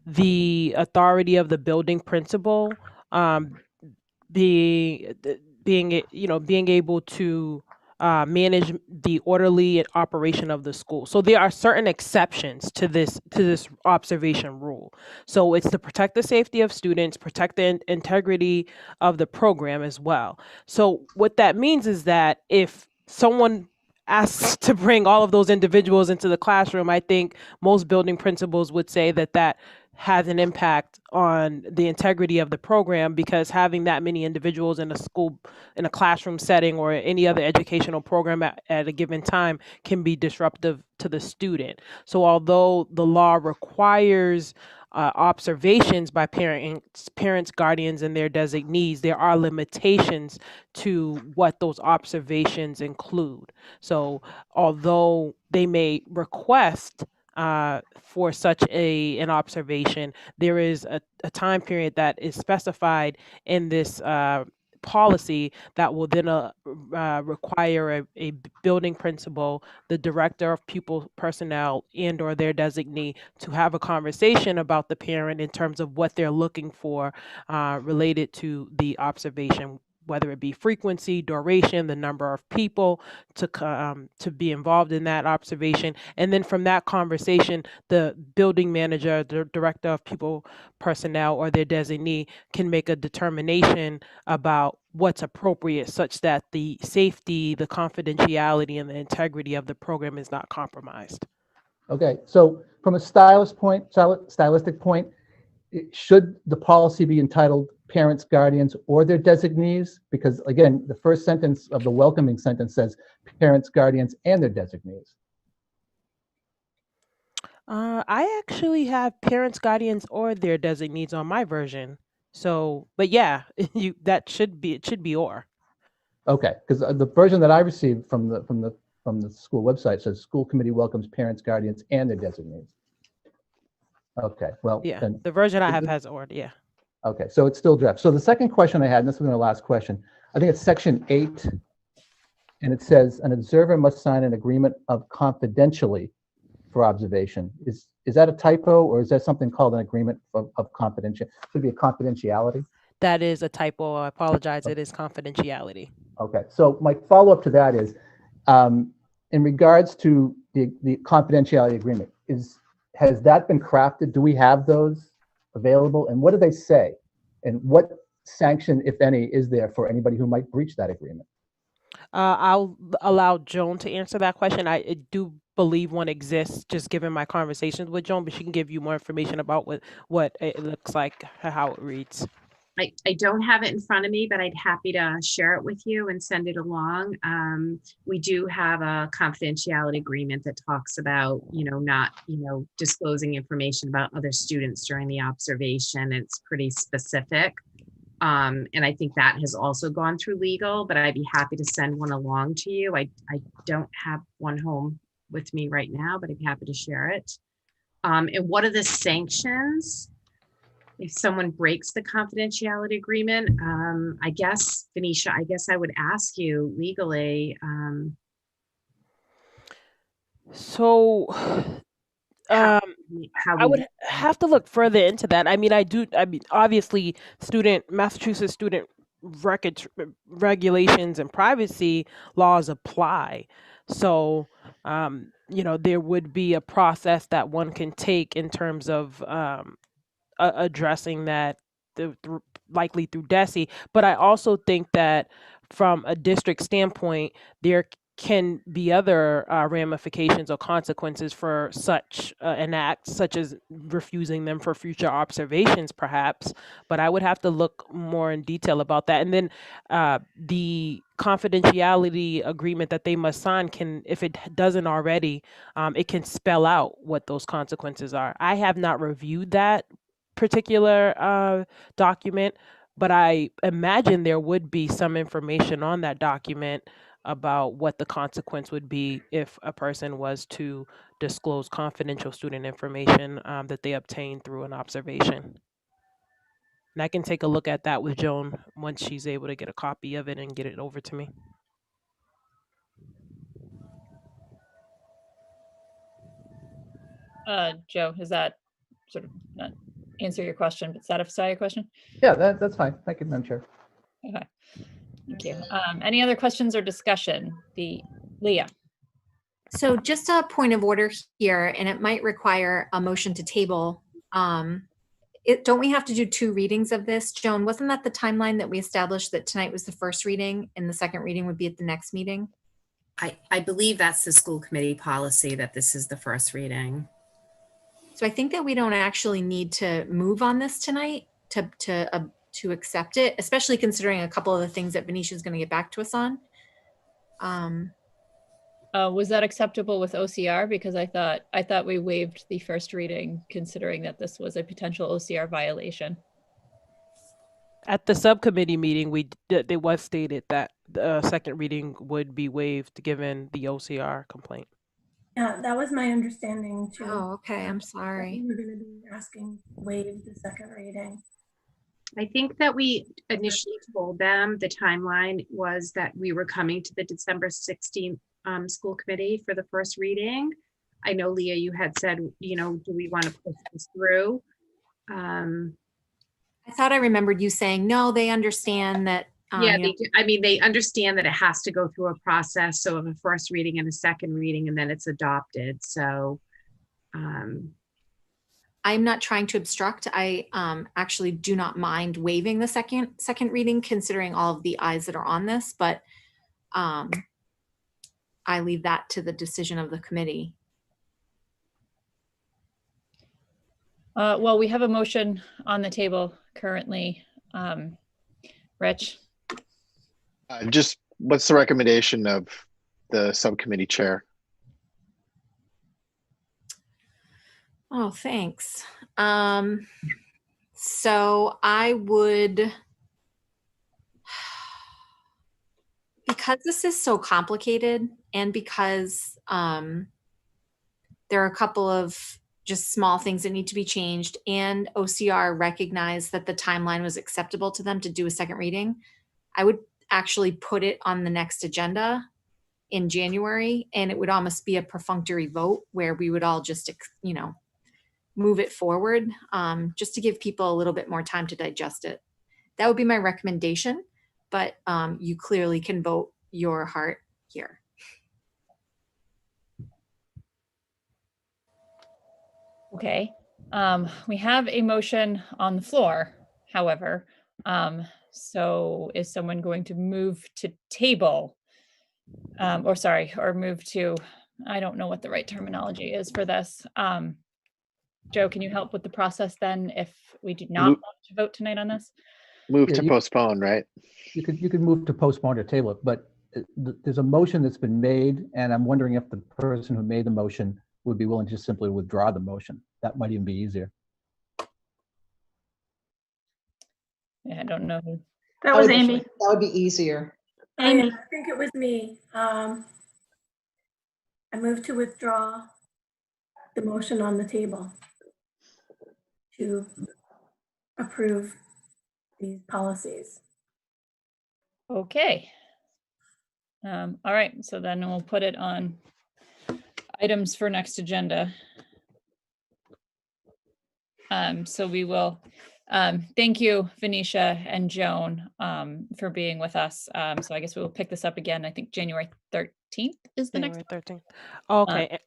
the authority of the building principal being able to manage the orderly operation of the school. So there are certain exceptions to this observation rule. So it's to protect the safety of students, protect the integrity of the program as well. So what that means is that if someone asks to bring all of those individuals into the classroom, I think most building principals would say that has an impact on the integrity of the program, because having that many individuals in a classroom setting or any other educational program at a given time can be disruptive to the student. So although the law requires observations by parents, guardians, and their designees, there are limitations to what those observations include. So although they may request for such an observation, there is a time period that is specified in this policy that will then require a building principal, the director of pupil personnel, and or their designee to have a conversation about the parent in terms of what they're looking for related to the observation, whether it be frequency, duration, the number of people to be involved in that observation. And then from that conversation, the building manager, the director of pupil personnel, or their designee can make a determination about what's appropriate, such that the safety, the confidentiality, and the integrity of the program is not compromised. Okay, so from a stylistic point, should the policy be entitled parents, guardians, or their designees? Because again, the first sentence of the welcoming sentence says parents, guardians, and their designees. I actually have parents, guardians, or their designees on my version. So, but yeah, it should be or. Okay, because the version that I received from the school website says school committee welcomes parents, guardians, and their designees. Okay, well, Yeah, then, the version I have has or, yeah. Okay, so it's still draft. So the second question I had, and this is my last question, I think it's section 8, and it says an observer must sign an agreement of confidentially for observation. Is that a typo, or is that something called an agreement of confidential? Should be a confidentiality. That is a typo. I apologize. It is confidentiality. Okay, so my follow-up to that is, in regards to the confidentiality agreement, has that been crafted? Do we have those available? And what do they say? And what sanction, if any, is there for anybody who might breach that agreement? I'll allow Joan to answer that question. I do believe one exists, just given my conversations with Joan, but she can give you more information about what it looks like, how it reads. I don't have it in front of me, but I'd happy to share it with you and send it along. We do have a confidentiality agreement that talks about, not, disclosing information about other students during the observation. It's pretty specific. And I think that has also gone through legal, but I'd be happy to send one along to you. I don't have one home with me right now, but I'd be happy to share it. And what are the sanctions if someone breaks the confidentiality agreement? I guess, Venetia, I would ask you legally. I would have to look further into that. I mean, obviously, Massachusetts student record regulations and privacy laws apply. So, there would be a process that one can take in terms of addressing that, likely through DESE. But I also think that from a district standpoint, there can be other ramifications or consequences for such an act, such as refusing them for future observations, perhaps. But I would have to look more in detail about that. And then the confidentiality agreement that they must sign can, if it doesn't already, it can spell out what those consequences are. I have not reviewed that particular document, but I imagine there would be some information on that document about what the consequence would be if a person was to disclose confidential student information that they obtained through an observation. And I can take a look at that with Joan once she's able to get a copy of it and get it over to me. Joe, is that sort of not answer your question, but satisfy your question? Yeah, that's fine. Thank you, Madam Chair. Okay, thank you. Any other questions or discussion? Leah. So just a point of order here, and it might require a motion to table. Don't we have to do 2 readings of this? Joan, wasn't that the timeline that we established, that tonight was the first reading and the second reading would be at the next meeting? I believe that's the school committee policy, that this is the first reading. So I think that we don't actually need to move on this tonight to accept it, especially considering a couple of the things that Venetia is going to get back to us on. Was that acceptable with OCR? Because I thought we waived the first reading, considering that this was a potential OCR violation. At the subcommittee meeting, it was stated that the second reading would be waived given the OCR complaint. Yeah, that was my understanding too. Oh, okay. I'm sorry. We were going to be asking waive the second reading. I think that we initially told them the timeline was that we were coming to the December 16th school committee for the first reading. I know, Leah, you had said, do we want to push this through? I thought I remembered you saying, no, they understand that. Yeah, they do. I mean, they understand that it has to go through a process. So of a first reading and a second reading, and then it's adopted. So I'm not trying to obstruct. I actually do not mind waiving the second reading, considering all of the eyes that are on this, but I leave that to the decision of the committee. Well, we have a motion on the table currently. Rich? Just what's the recommendation of the subcommittee chair? Oh, thanks. So I would, because this is so complicated and because there are a couple of just small things that need to be changed, and OCR recognized that the timeline was acceptable to them to do a second reading, I would actually put it on the next agenda in January, and it would almost be a perfunctory vote where we would all just, you know, move it forward, just to give people a little bit more time to digest it. That would be my recommendation, but you clearly can vote your heart here. Okay, we have a motion on the floor, however. So is someone going to move to table? Or move to, I don't know what the right terminology is for this. Joe, can you help with the process then if we do not want to vote tonight on this? Move Yeah, to postpone, right? You could move to postpone or table it, but there's a motion that's been made, and I'm wondering if the person who made the motion would be willing to just simply withdraw the motion. That might even be easier. Yeah, I don't know. That was Amy. That would be easier. Amy, I think it was me. I moved to withdraw the motion on the table to approve these policies. Okay. All right, so then we'll put it on items for next agenda. So we will, thank you, Venetia and Joan, for being with us. So I guess we will pick this up again. I think January 13th is the January next. 13th. Okay.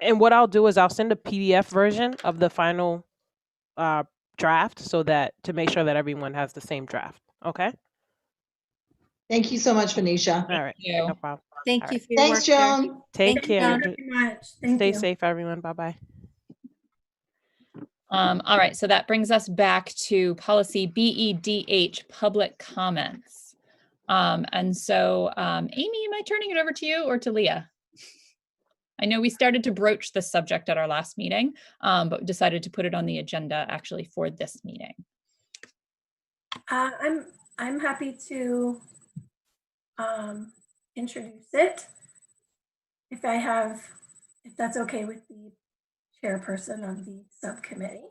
And what I'll do is I'll send a PDF version of the final draft so that to make sure that everyone has the same draft. Okay. Thank you so much, Venetia. All right. You. No problem. Thank All you right. for your Thanks, work, Joan. Take Thank you care. very much. Thank Stay you. safe, everyone. Bye-bye. All right, so that brings us back to policy BEDH, public comments. And so, Amy, am I turning it over to you or to Leah? I know we started to broach this subject at our last meeting, but decided to put it on the agenda actually for this meeting. I'm happy to introduce it if that's okay with the chairperson of the subcommittee.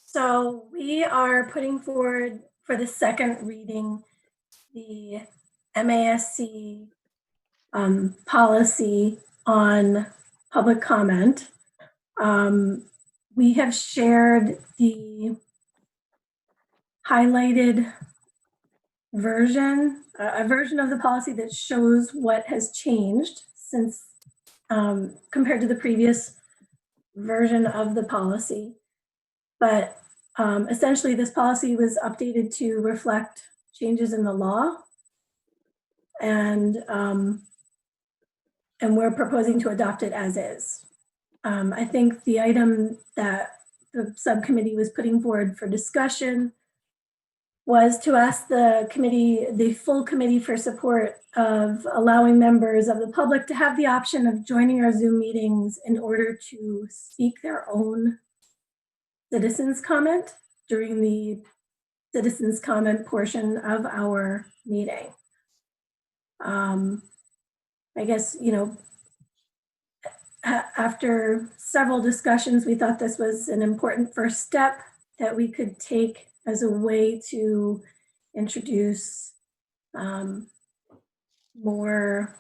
So we are putting forward for the second reading the MASC policy on public comment. We have shared the highlighted version, a version of the policy that shows what has changed since compared to the previous version of the policy. But essentially this policy was updated to reflect changes in the law, and we're proposing to adopt it as is. I think the item that the subcommittee was putting forward for discussion was to ask the committee, the full committee, for support of allowing members of the public to have the option of joining our Zoom meetings in order to speak their own citizens' comment during the citizens' comment portion of our meeting. I guess, you know, after several discussions, we thought this was an important first step that we could take as a way to introduce more,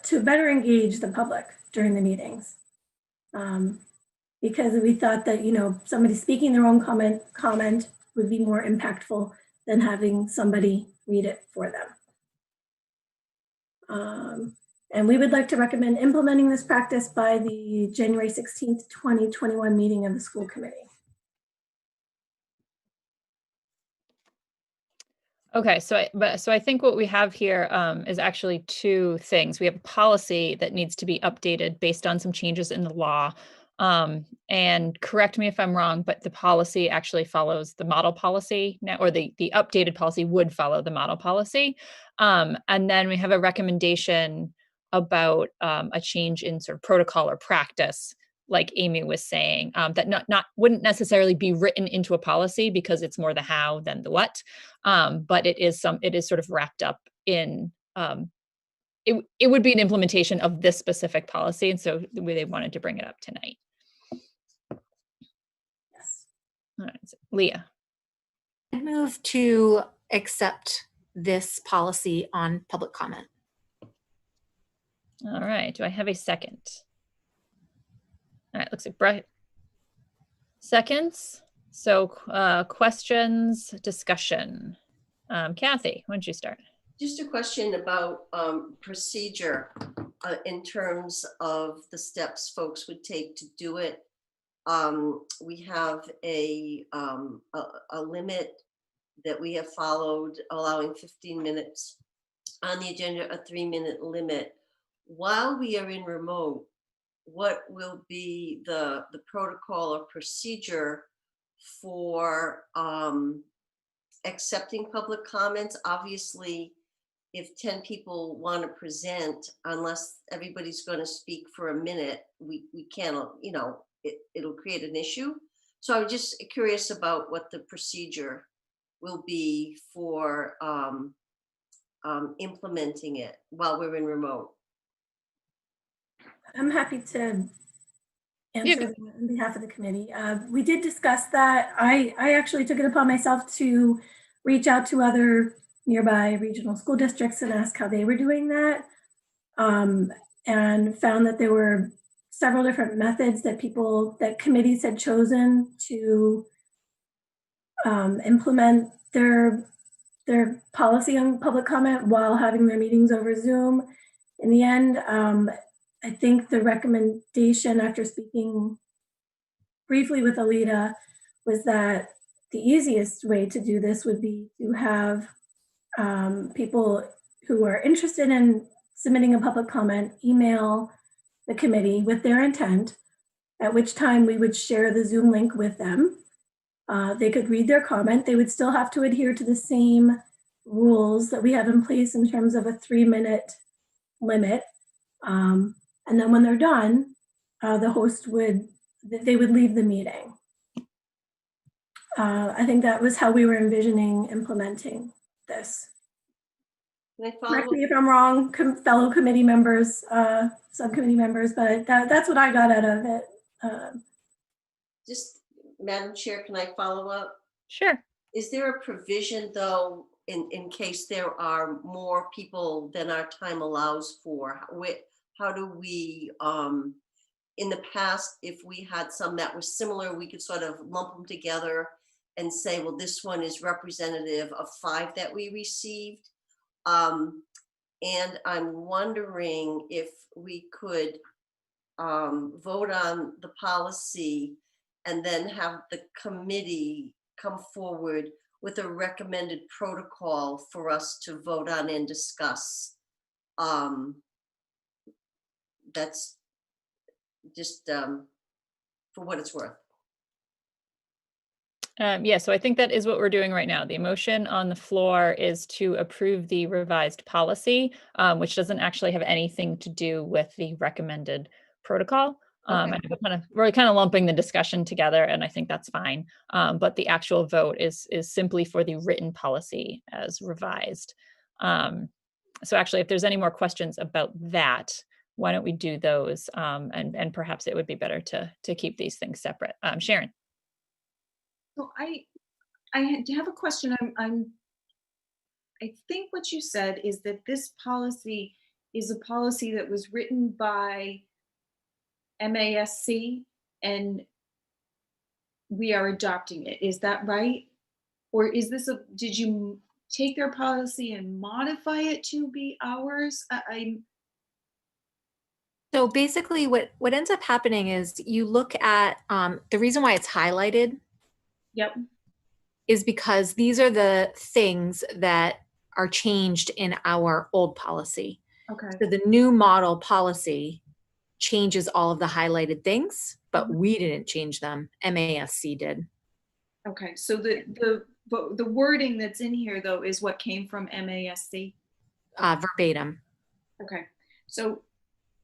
to better engage the public during the meetings. Because we thought that, you know, somebody speaking their own comment would be more impactful than having somebody read it for them. And we would like to recommend implementing this practice by the January 16th, 2021 meeting of the school committee. Okay, so I think what we have here is actually two things. We have a policy that needs to be updated based on some changes in the law. And correct me if I'm wrong, but the policy actually follows the model policy now, or the updated policy would follow the model policy. And then we have a recommendation about a change in sort of protocol or practice, like Amy was saying, that wouldn't necessarily be written into a policy because it's more the how than the what. But it is sort of wrapped up in, it would be an implementation of this specific policy. And so they wanted to bring it up tonight. Yes. All right, so Leah. I'd move to accept this policy on public comment. All right, do I have a second? All right, looks like Brett. Seconds. So questions, discussion. Kathy, why don't you start? Just a question about procedure in terms of the steps folks would take to do it. We have a limit that we have followed, allowing 15 minutes on the agenda, a 3-minute limit. While we are in remote, what will be the protocol or procedure for accepting public comments? Obviously, if 10 people want to present, unless everybody's going to speak for a minute, we can't, you know, it'll create an issue. So I'm just curious about what the procedure will be for implementing it while we're in remote. I'm happy to answer that on behalf of the committee. We did discuss that. I actually took it upon myself to reach out to other nearby regional school districts and ask how they were doing that, and found that there were several different methods that committees had chosen to implement their policy on public comment while having their meetings over Zoom. In the end, I think the recommendation after speaking briefly with Alita was that the easiest way to do this would be to have people who are interested in submitting a public comment email the committee with their intent, at which time we would share the Zoom link with them. They could read their comment. They would still have to adhere to the same rules that we have in place in terms of a 3-minute limit. And then when they're done, the host would leave the meeting. I think that was how we were envisioning implementing this. Correct me if I'm wrong, fellow committee members, subcommittee members, but that's what I got out of it. Just, Madam Chair, can I follow up? Sure. Is there a provision, though, in case there are more people than our time allows for? How do we, in the past, if we had some that were similar, we could sort of lump them together and say, well, this one is representative of 5 that we received. And I'm wondering if we could vote on the policy and then have the committee come forward with a recommended protocol for us to vote on and discuss. That's just for what it's worth. Yeah, so I think that is what we're doing right now. The motion on the floor is to approve the revised policy, which doesn't actually have anything to do with the recommended protocol. And we're kind of lumping the discussion together, and I think that's fine. But the actual vote is simply for the written policy as revised. So actually, if there's any more questions about that, why don't we do those? And perhaps it would be better to keep these things separate. Sharon. So I have a question. I think what you said is that this policy is a policy that was written by MASC and we are adopting it. Is that right? Or is this did you take their policy and modify it to be ours? So basically what ends up happening is you look at the reason why it's highlighted. Yep. Is because these are the things that are changed in our old policy. Okay. So the new model policy changes all of the highlighted things, but we didn't change them. MASC did. Okay. So the wording that's in here though is what came from MASC? Verbatim. Okay. So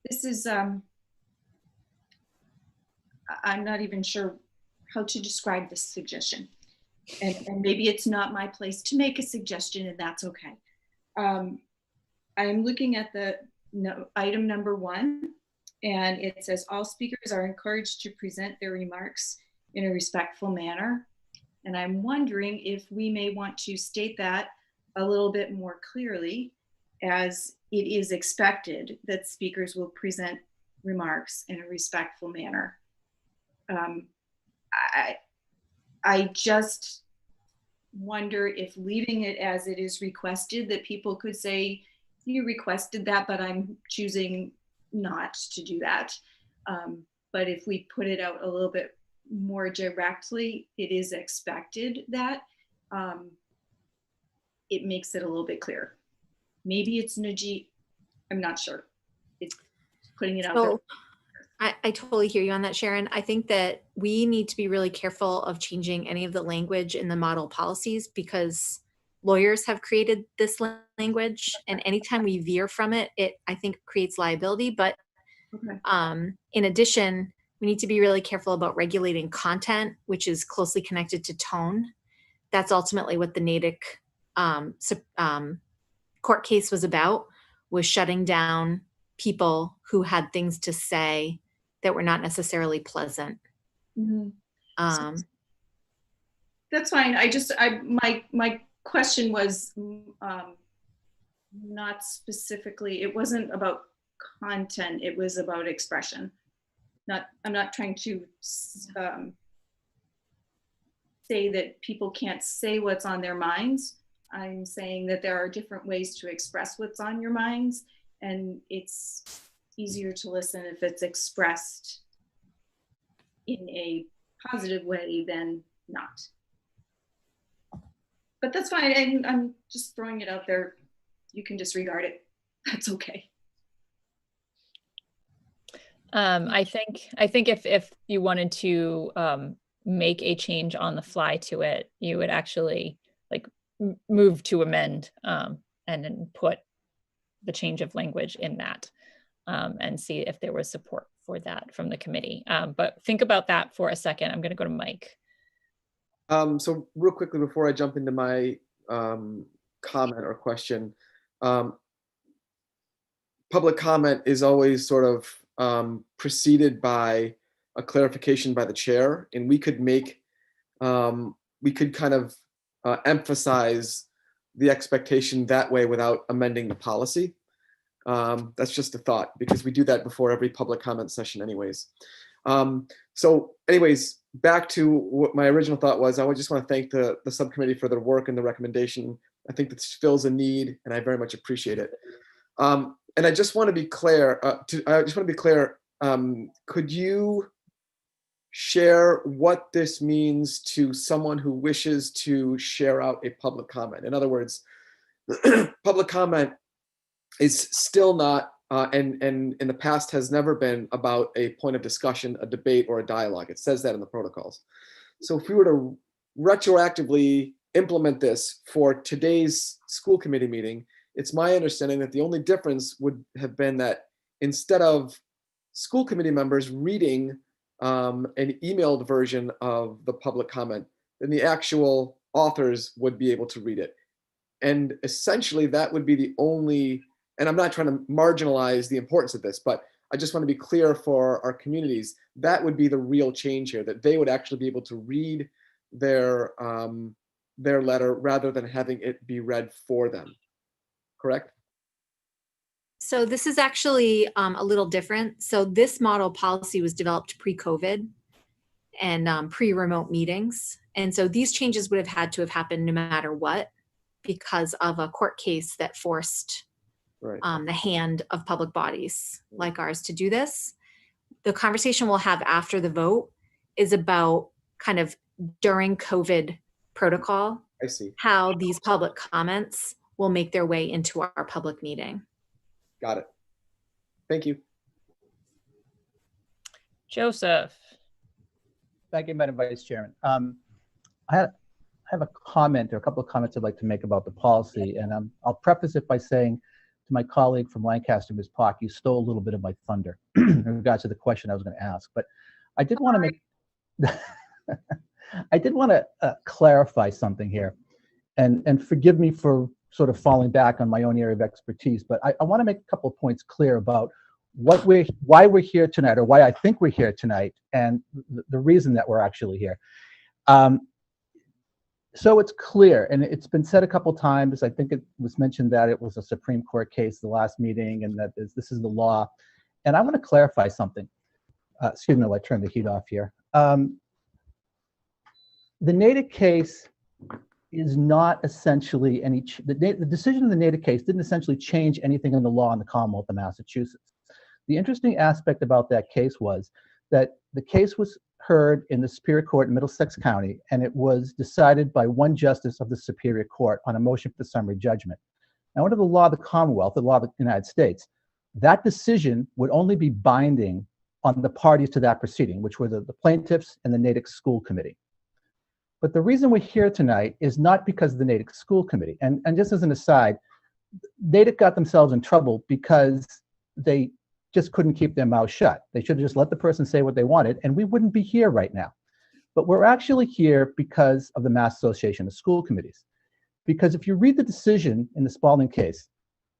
this is I'm not even sure how to describe this suggestion. And maybe it's not my place to make a suggestion, and that's okay. I'm looking at the item number 1, and it says all speakers are encouraged to present their remarks in a respectful manner. And I'm wondering if we may want to state that a little bit more clearly, as it is expected that speakers will present remarks in a respectful manner. I just wonder if leaving it as it is requested, that people could say, you requested that, but I'm choosing not to do that. But if we put it out a little bit more directly, it is expected that, it makes it a little bit clearer. Maybe it's nudgy, I'm not sure. It's putting it out there. I totally hear you on that, Sharon. I think that we need to be really careful of changing any of the language in the model policies, because lawyers have created this language, and anytime we veer from it, it I think creates liability. But in addition, we need to be really careful about regulating content, which is closely connected to tone. That's ultimately what the Natick court case was about, was shutting down people who had things to say that were not necessarily pleasant. That's fine. My question was not specifically, it wasn't about content, it was about expression. I'm not trying to say that people can't say what's on their minds. I'm saying that there are different ways to express what's on your minds, and it's easier to listen if it's expressed in a positive way than not. But that's fine, and I'm just throwing it out there. You can disregard it. That's okay. I think if you wanted to make a change on the fly to it, you would actually like move to amend and then put the change of language in that and see if there was support for that from the committee. But think about that for a second. I'm going to go to Mike. So real quickly before I jump into my comment or question, public comment is always sort of preceded by a clarification by the chair, and we could make, we could kind of emphasize the expectation that way without amending the policy. That's just a thought, because we do that before every public comment session anyways. So anyways, back to what my original thought was. I would just want to thank the subcommittee for their work and the recommendation. I think this fills a need, and I very much appreciate it. And I just want to be clear. Could you share what this means to someone who wishes to share out a public comment? In other words, public comment is still not, and in the past has never been about a point of discussion, a debate, or a dialogue. It says that in the protocols. So if we were to retroactively implement this for today's school committee meeting, it's my understanding that the only difference would have been that instead of school committee members reading an emailed version of the public comment, then the actual authors would be able to read it. And essentially that would be the only, and I'm not trying to marginalize the importance of this, but I just want to be clear for our communities, that would be the real change here, that they would actually be able to read their letter rather than having it be read for them. Correct? So this is actually a little different. So this model policy was developed pre-COVID and pre-remote meetings. And so these changes would have had to have happened no matter what, because of a court case that forced the hand of public bodies like ours to do this. The conversation we'll have after the vote is about kind of during COVID protocol, I see how these public comments will make their way into our public meeting. Got it. Thank you. Joseph. Thank you, Madam Vice Chairman. I have a comment, or a couple of comments I'd like to make about the policy, and I'll preface it by saying to my colleague from Lancaster, Ms. Park, you stole a little bit of my thunder in regards to the question I was going to ask, but I did want to make, I did want to clarify something here, and forgive me for sort of falling back on my own area of expertise, but I want to make a couple of points clear about why we're here tonight, or why I think we're here tonight, and the reason that we're actually here. So it's clear, and it's been said a couple times. I think it was mentioned that it was a Supreme Court case the last meeting, and that this is the law. And I want to clarify something. Excuse me, while I turn the heat off here. The Natick case is not essentially the decision in the Natick case didn't essentially change anything in the law in the Commonwealth of Massachusetts. The interesting aspect about that case was that the case was heard in the Superior Court in Middlesex County, and it was decided by one justice of the Superior Court on a motion for summary judgment. Now, under the law of the Commonwealth, the law of the United States, that decision would only be binding on the parties to that proceeding, which were the plaintiffs and the Natick School Committee. But the reason we're here tonight is not because of the Natick School Committee. And just as an aside, Natick got themselves in trouble because they just couldn't keep their mouth shut. They should have just let the person say what they wanted, and we wouldn't be here right now. But we're actually here because of the Mass Association of School Committees. Because if you read the decision in the Spalding case,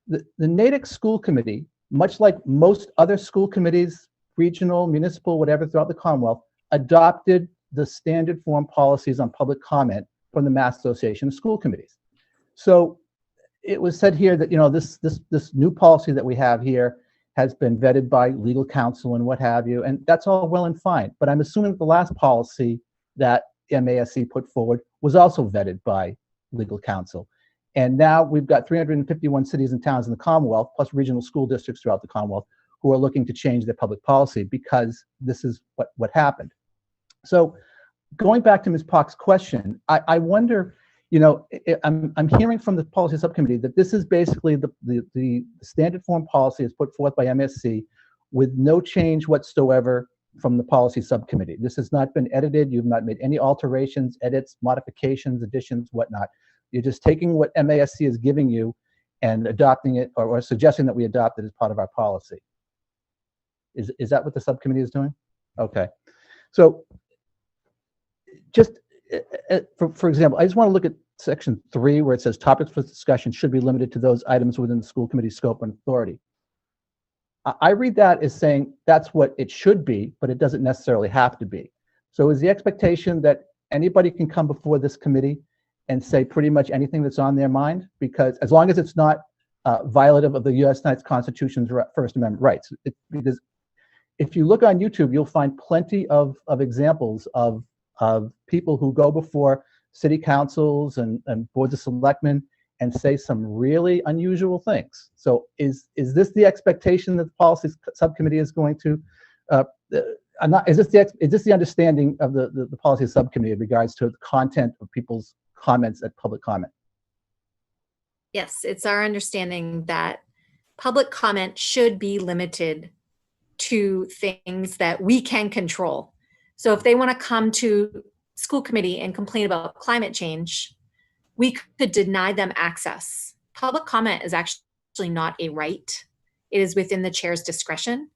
the Natick School Committee, much like most other school committees, regional, municipal, whatever, throughout the Commonwealth, adopted the standard form policies on public comment from the Mass Association of School Committees. So it was said here that, you know, this new policy that we have here has been vetted by legal counsel and what have you, and that's all well and fine. But I'm assuming that the last policy that MASC put forward was also vetted by legal counsel. And now we've got 351 cities and towns in the Commonwealth, plus regional school districts throughout the Commonwealth, who are looking to change their public policy because this is what happened. So going back to Ms. Pock's question, I wonder, you know, I'm hearing from the policy subcommittee that this is basically the standard form policy as put forth by MSC with no change whatsoever from the policy subcommittee. This has not been edited. You've not made any alterations, edits, modifications, additions, whatnot. You're just taking what MASC is giving you and adopting it or suggesting that we adopt it as part of our policy. Is that what the subcommittee is doing? Okay. So just for example, I just want to look at section 3 where it says topics for discussion should be limited to those items within the school committee scope and authority. I read that as saying that's what it should be, but it doesn't necessarily have to be. So is the expectation that anybody can come before this committee and say pretty much anything that's on their mind? Because as long as it's not violative of the U.S. Constitution's First Amendment rights. Because if you look on YouTube, you'll find plenty of examples of people who go before city councils and boards of selectmen and say some really unusual things. So is this the expectation that the policy subcommittee is going to, is this the understanding of the policy subcommittee in regards to the content of people's comments at public comment? Yes, it's our understanding that public comment should be limited to things that we can control. So if they want to come to school committee and complain about climate change, we could deny them access. Public comment is actually not a right. It is within the chair's discretion.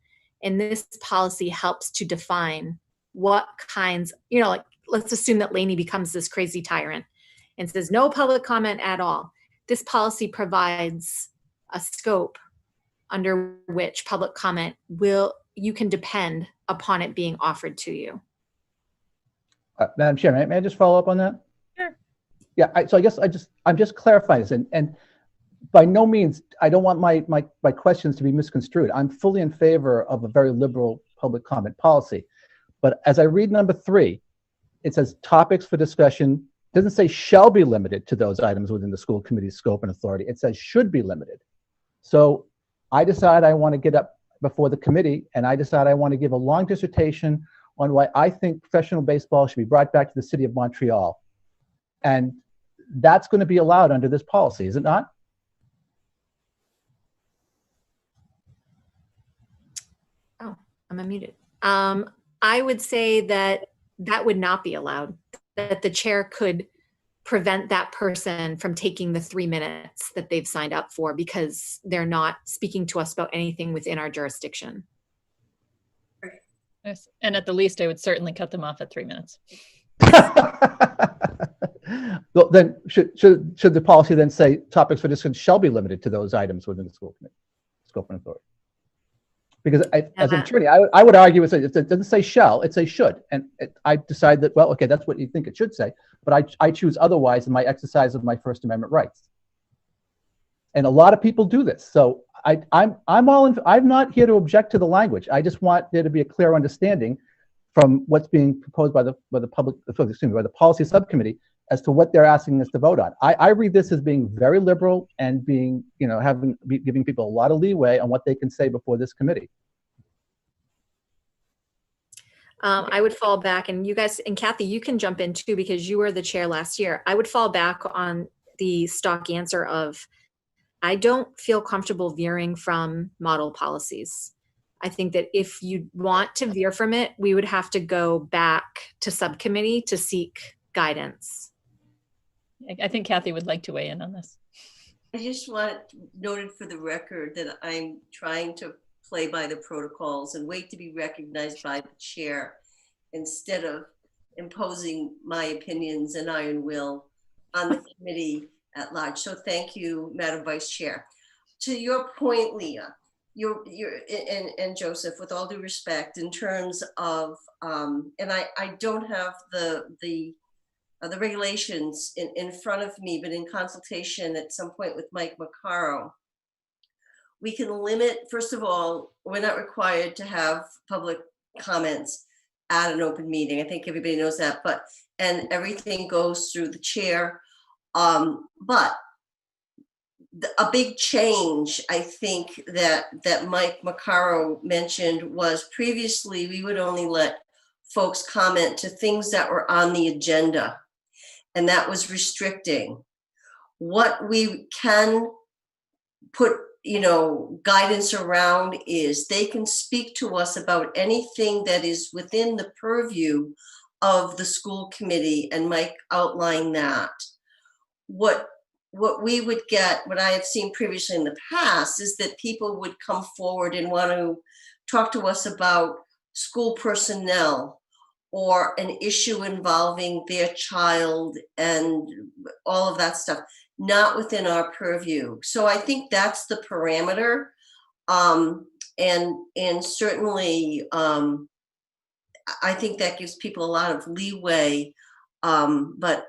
And this policy helps to define what kinds, you know, like let's assume that Lainey becomes this crazy tyrant and says no public comment at all. This policy provides a scope under which public comment you can depend upon it being offered to you. Madam Chair, may I just follow up on that? Sure. Yeah, so I guess I'm just clarifying this, and by no means, I don't want my questions to be misconstrued. I'm fully in favor of a very liberal public comment policy. But as I read number 3, it says topics for discussion. It doesn't say shall be limited to those items within the school committee's scope and authority. It says should be limited. So I decide I want to get up before the committee and I decide I want to give a long dissertation on why I think professional baseball should be brought back to the city of Montreal. And that's going to be allowed under this policy, is it not? Oh, I'm unmuted. I would say that would not be allowed, that the chair could prevent that person from taking the 3 minutes that they've signed up for because they're not speaking to us about anything within our jurisdiction. Yes. And at the least, I would certainly cut them off at 3 minutes. Well, then should the policy then say topics for discussion shall be limited to those items within the school committee scope and authority? Because as an attorney, I would argue if it doesn't say shall, it says should. And I decide that, well, okay, that's what you think it should say, but I choose otherwise in my exercise of my First Amendment rights. And a lot of people do this. So I'm not here to object to the language. I just want there to be a clear understanding from what's being proposed by the policy subcommittee as to what they're asking us to vote on. I read this as being very liberal and being, giving people a lot of leeway on what they can say before this committee. I would fall back, and you guys, and Kathy, you can jump in too, because you were the chair last year. I would fall back on the stock answer of, I don't feel comfortable veering from model policies. I think that if you want to veer from it, we would have to go back to subcommittee to seek guidance. I think Kathy would like to weigh in on this. I just want it noted for the record that I'm trying to play by the protocols and wait to be recognized by the chair instead of imposing my opinions and iron will on the committee at large. So thank you, Madam Vice Chair. To your point, Leah, and Joseph, with all due respect, in terms of, and I don't have the regulations in front of me, but in consultation at some point with Mike Maccaro, we can limit, first of all, we're not required to have public comments at an open meeting. I think everybody knows that, and everything goes through the chair. But a big change, I think, that Mike Maccaro mentioned was previously we would only let folks comment to things that were on the agenda, and that was restricting. What we can put, guidance around is they can speak to us about anything that is within the purview of the school committee, and Mike outlined that. What we would get, what I have seen previously in the past, is that people would come forward and want to talk to us about school personnel or an issue involving their child and all of that stuff, not within our purview. So I think that's the parameter. And certainly, I think that gives people a lot of leeway, but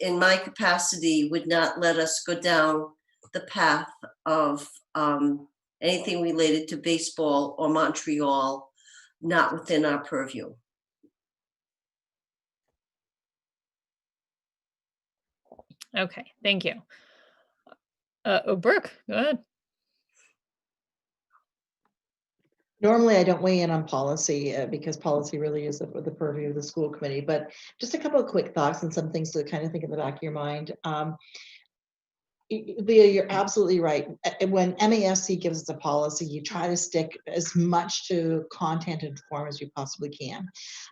in my capacity would not let us go down the path of anything related to baseball or Montreal, not within our purview. Okay, thank you. Brooke, go ahead. Normally, I don't weigh in on policy because policy really is the purview of the school committee, but just a couple of quick thoughts and some things to kind of think in the back of your mind. Leah, you're absolutely right. When MASC gives us a policy, you try to stick as much to content and form as you possibly can.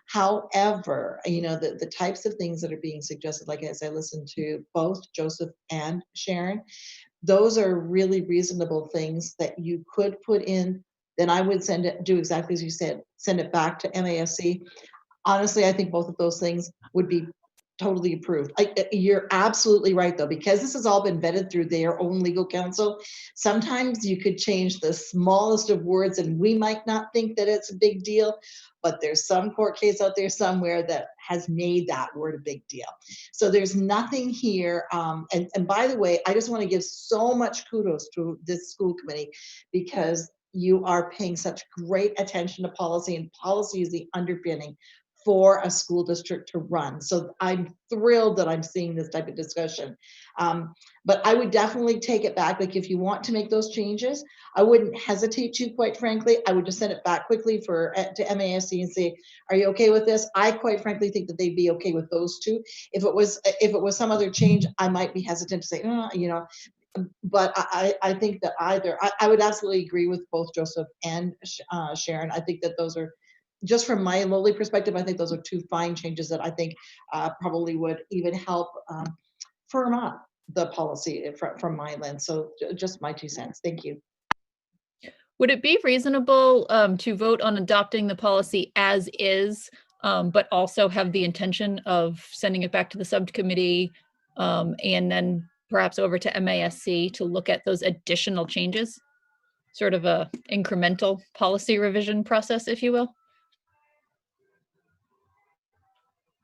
However, the types of things that are being suggested, like as I listened to both Joseph and Sharon, those are really reasonable things that you could put in. Then I would do exactly as you said, send it back to MASC. Honestly, I think both of those things would be totally approved. You're absolutely right, though, because this has all been vetted through their own legal counsel. Sometimes you could change the smallest of words and we might not think that it's a big deal, but there's some court case out there somewhere that has made that word a big deal. So there's nothing here. And by the way, I just want to give so much kudos to this school committee because you are paying such great attention to policy, and policy is the underpinning for a school district to run. So I'm thrilled that I'm seeing this type of discussion. But I would definitely take it back. Like if you want to make those changes, I wouldn't hesitate to, quite frankly. I would just send it back quickly to MASC and say, are you okay with this? I quite frankly think that they'd be okay with those two. If it was some other change, I might be hesitant to say, but I think that I would absolutely agree with both Joseph and Sharon. I think that those are, just from my lowly perspective, I think those are two fine changes that I think probably would even help firm up the policy from my lens. So just my 2 cents. Thank you. Would it be reasonable to vote on adopting the policy as is, but also have the intention of sending it back to the subcommittee and then perhaps over to MASC to look at those additional changes? sort of a incremental policy revision process, if you will.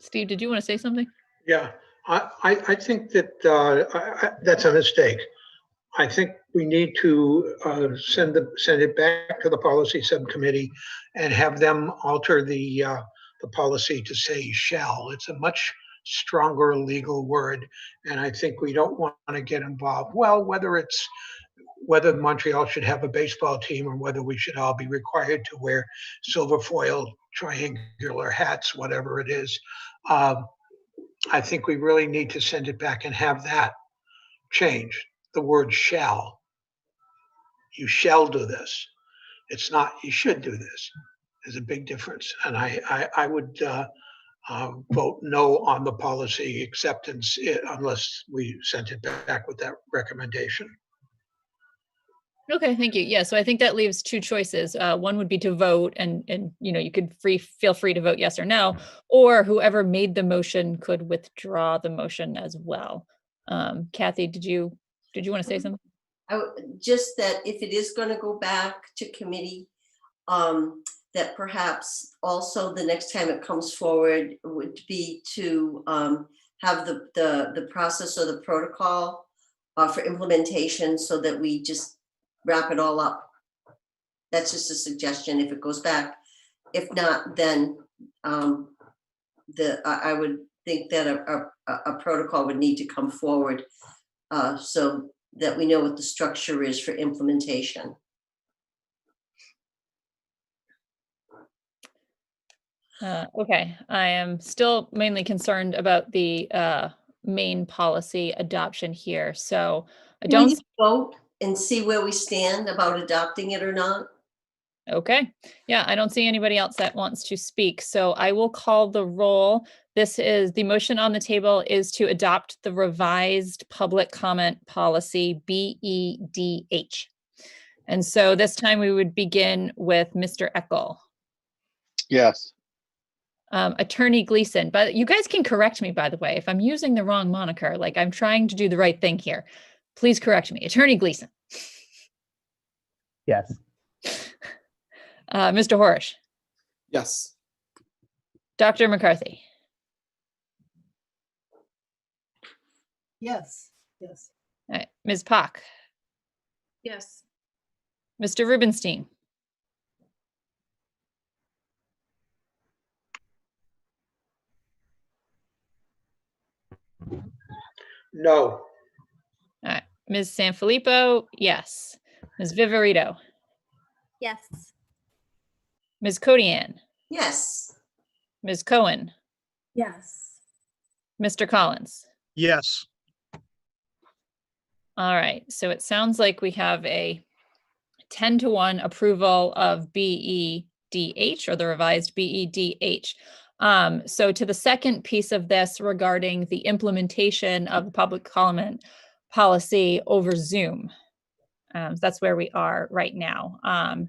Steve, did you want to say something? Yeah, I think that that's a mistake. I think we need to send it back to the policy subcommittee and have them alter the policy to say shall. It's a much stronger legal word, and I think we don't want to get involved. Well, whether Montreal should have a baseball team or whether we should all be required to wear silver foil triangular hats, whatever it is. I think we really need to send it back and have that change. The word shall. You shall do this. It's not you should do this. There's a big difference. And I would vote no on the policy acceptance unless we sent it back with that recommendation. Okay, thank you. Yeah, so I think that leaves two choices. One would be to vote, and you could feel free to vote yes or no, or whoever made the motion could withdraw the motion as well. Kathy, did you want to say something? Just that if it is going to go back to committee, that perhaps also the next time it comes forward would be to have the process or the protocol for implementation, so that we just wrap it all up. That's just a suggestion if it goes back. If not, then I would think that a protocol would need to come forward so that we know what the structure is for implementation. Okay, I am still mainly concerned about the main policy adoption here. So I Can we don't just vote and see where we stand about adopting it or not? Okay. Yeah, I don't see anybody else that wants to speak. So I will call the roll. This is the motion on the table is to adopt the revised public comment policy, BEDH. And so this time we would begin with Mr. Eckel. Yes. Attorney Gleason, but you guys can correct me, by the way, if I'm using the wrong moniker. Like, I'm trying to do the right thing here. Please correct me. Attorney Gleason. Yes. Mr. Horish. Yes. Dr. McCarthy. Yes, yes. All right. Ms. Pock. Yes. Mr. Rubenstein. No. All right. Ms. Sanfilippo, yes. Ms. Viverito. Yes. Ms. Codianne. Yes. Ms. Cohen. Yes. Mr. Collins. Yes. All right. So it sounds like we have a 10-1 approval of BEDH, or the revised BEDH. So to the second piece of this regarding the implementation of the public comment policy over Zoom. That's where we are right now.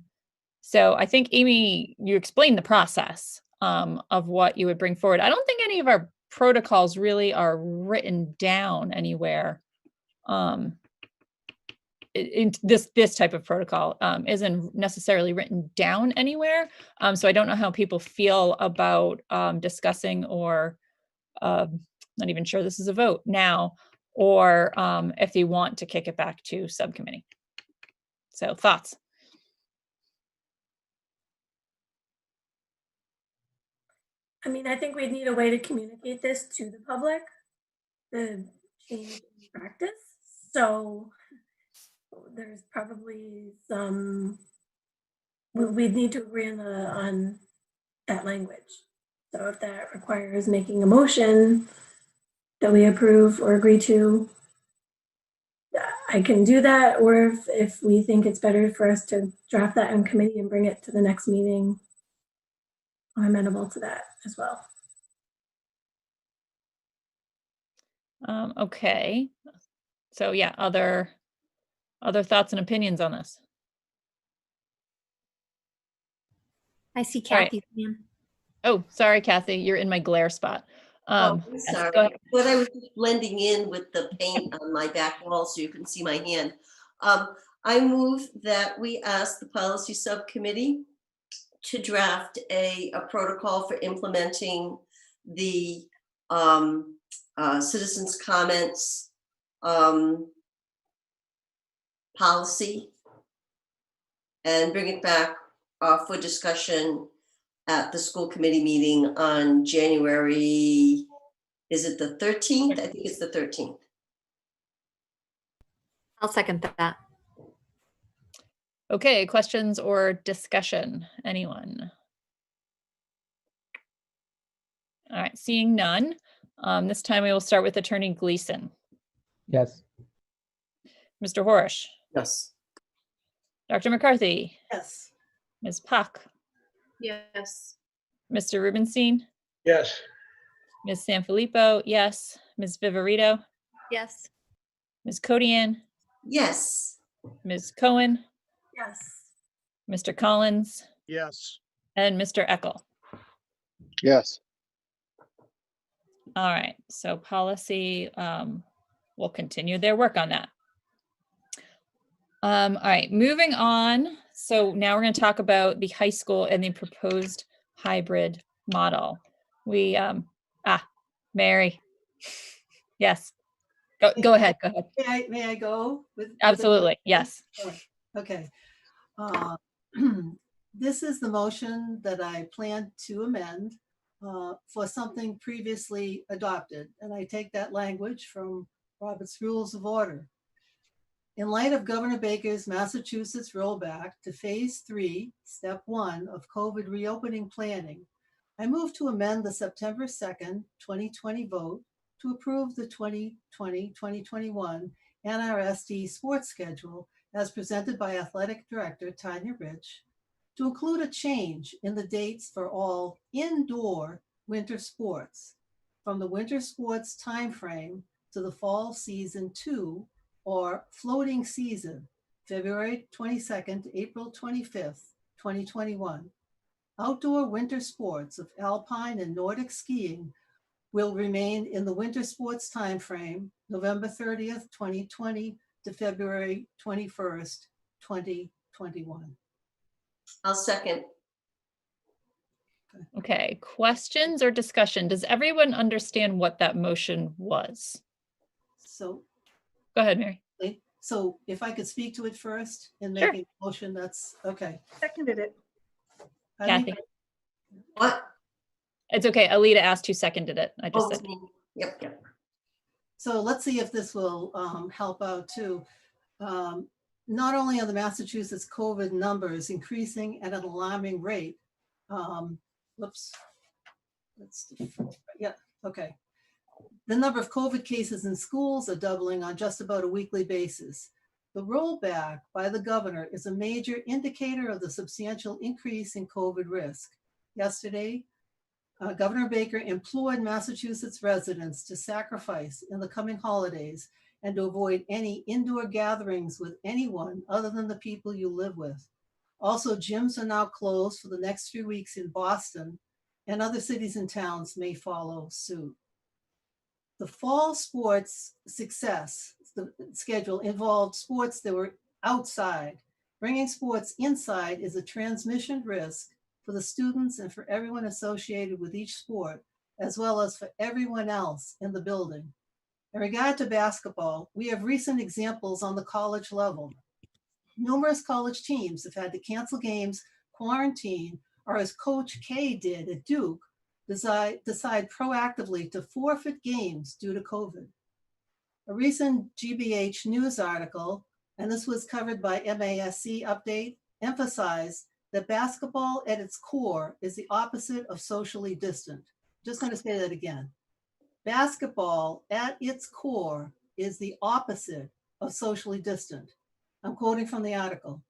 So I think, Amy, you explained the process of what you would bring forward. I don't think any of our protocols really are written down anywhere. This type of protocol isn't necessarily written down anywhere. So I don't know how people feel about discussing, or not even sure this is a vote now, or if they want to kick it back to subcommittee. So thoughts? I mean, I think we'd need a way to communicate this to the public, the change in practice. So there's probably some, we'd need to agree on that language. So if that requires making a motion that we approve or agree to, I can do that. Or if we think it's better for us to draft that in committee and bring it to the next meeting, I'm amenable to that as well. Okay. So yeah, other thoughts and opinions on this? I see All right. Kathy's hand. Oh, sorry, Kathy, you're in my glare spot. I'm Yes, sorry, go ahead. but I was just blending in with the paint on my back wall so you can see my hand. I move that we ask the policy subcommittee to draft a protocol for implementing the citizens' comments policy and bring it back for discussion at the school committee meeting on January, is it the 13th? I think it's the 13th. I'll second that. Okay, questions or discussion? Anyone? All right, seeing none. This time we will start with Attorney Gleason. Yes. Mr. Horish, Yes. Dr. McCarthy, Yes. Ms. Pak, Yes. Mr. Rubenstein, Yes. Ms. Sanfilippo, yes. Ms. Viverito, Yes. Ms. Codianne, Yes. Ms. Cohen, Yes. Mr. Collins, Yes. and Mr. Eckel. Yes. All right, so policy will continue their work on that. All right, moving on. So now we're going to talk about the high school and the proposed hybrid model. We, Mary. Yes, go ahead, go ahead. May I go? Absolutely, yes. Okay. This is the motion that I plan to amend for something previously adopted. And I take that language from Robert's Rules of Order. In light of Governor Baker's Massachusetts rollback to Phase 3, Step 1 of COVID reopening planning, I move to amend the September 2nd, 2020 vote to approve the 2020-2021 NRSD sports schedule as presented by Athletic Director Tanya Rich to include a change in the dates for all indoor winter sports from the winter sports timeframe to the fall season 2 or floating season, February 22nd to April 25th, 2021. Outdoor winter sports of alpine and Nordic skiing will remain in the winter sports timeframe, November 30th, 2020 to February 21st, 2021. I'll second. Okay, questions or discussion? Does everyone understand what that motion was? So go ahead, Mary. So if I could speak to it first and Sure. make a motion, that's okay. Seconded it. Kathy. What? It's okay. Alita asked who seconded it. I just Oh, said. it's me. Yep. So let's see if this will help out too. Not only are the Massachusetts COVID numbers increasing at an alarming rate. Okay. The number of COVID cases in schools are doubling on just about a weekly basis. The rollback by the governor is a major indicator of the substantial increase in COVID risk. Yesterday, Governor Baker implored Massachusetts residents to sacrifice in the coming holidays and to avoid any indoor gatherings with anyone other than the people you live with. Also, gyms are now closed for the next 3 weeks in Boston, and other cities and towns may follow suit. The fall sports success, the schedule involved sports that were outside. Bringing sports inside is a transmission risk for the students and for everyone associated with each sport, as well as for everyone else in the building. In regard to basketball, we have recent examples on the college level. Numerous college teams have had to cancel games, quarantine, or as Coach K did at Duke, decide proactively to forfeit games due to COVID. A recent GBH news article, and this was covered by MASC Update, emphasized that basketball at its core is the opposite of socially distant. Just going to say that again. Basketball at its core is the opposite of socially distant. I'm quoting from the article.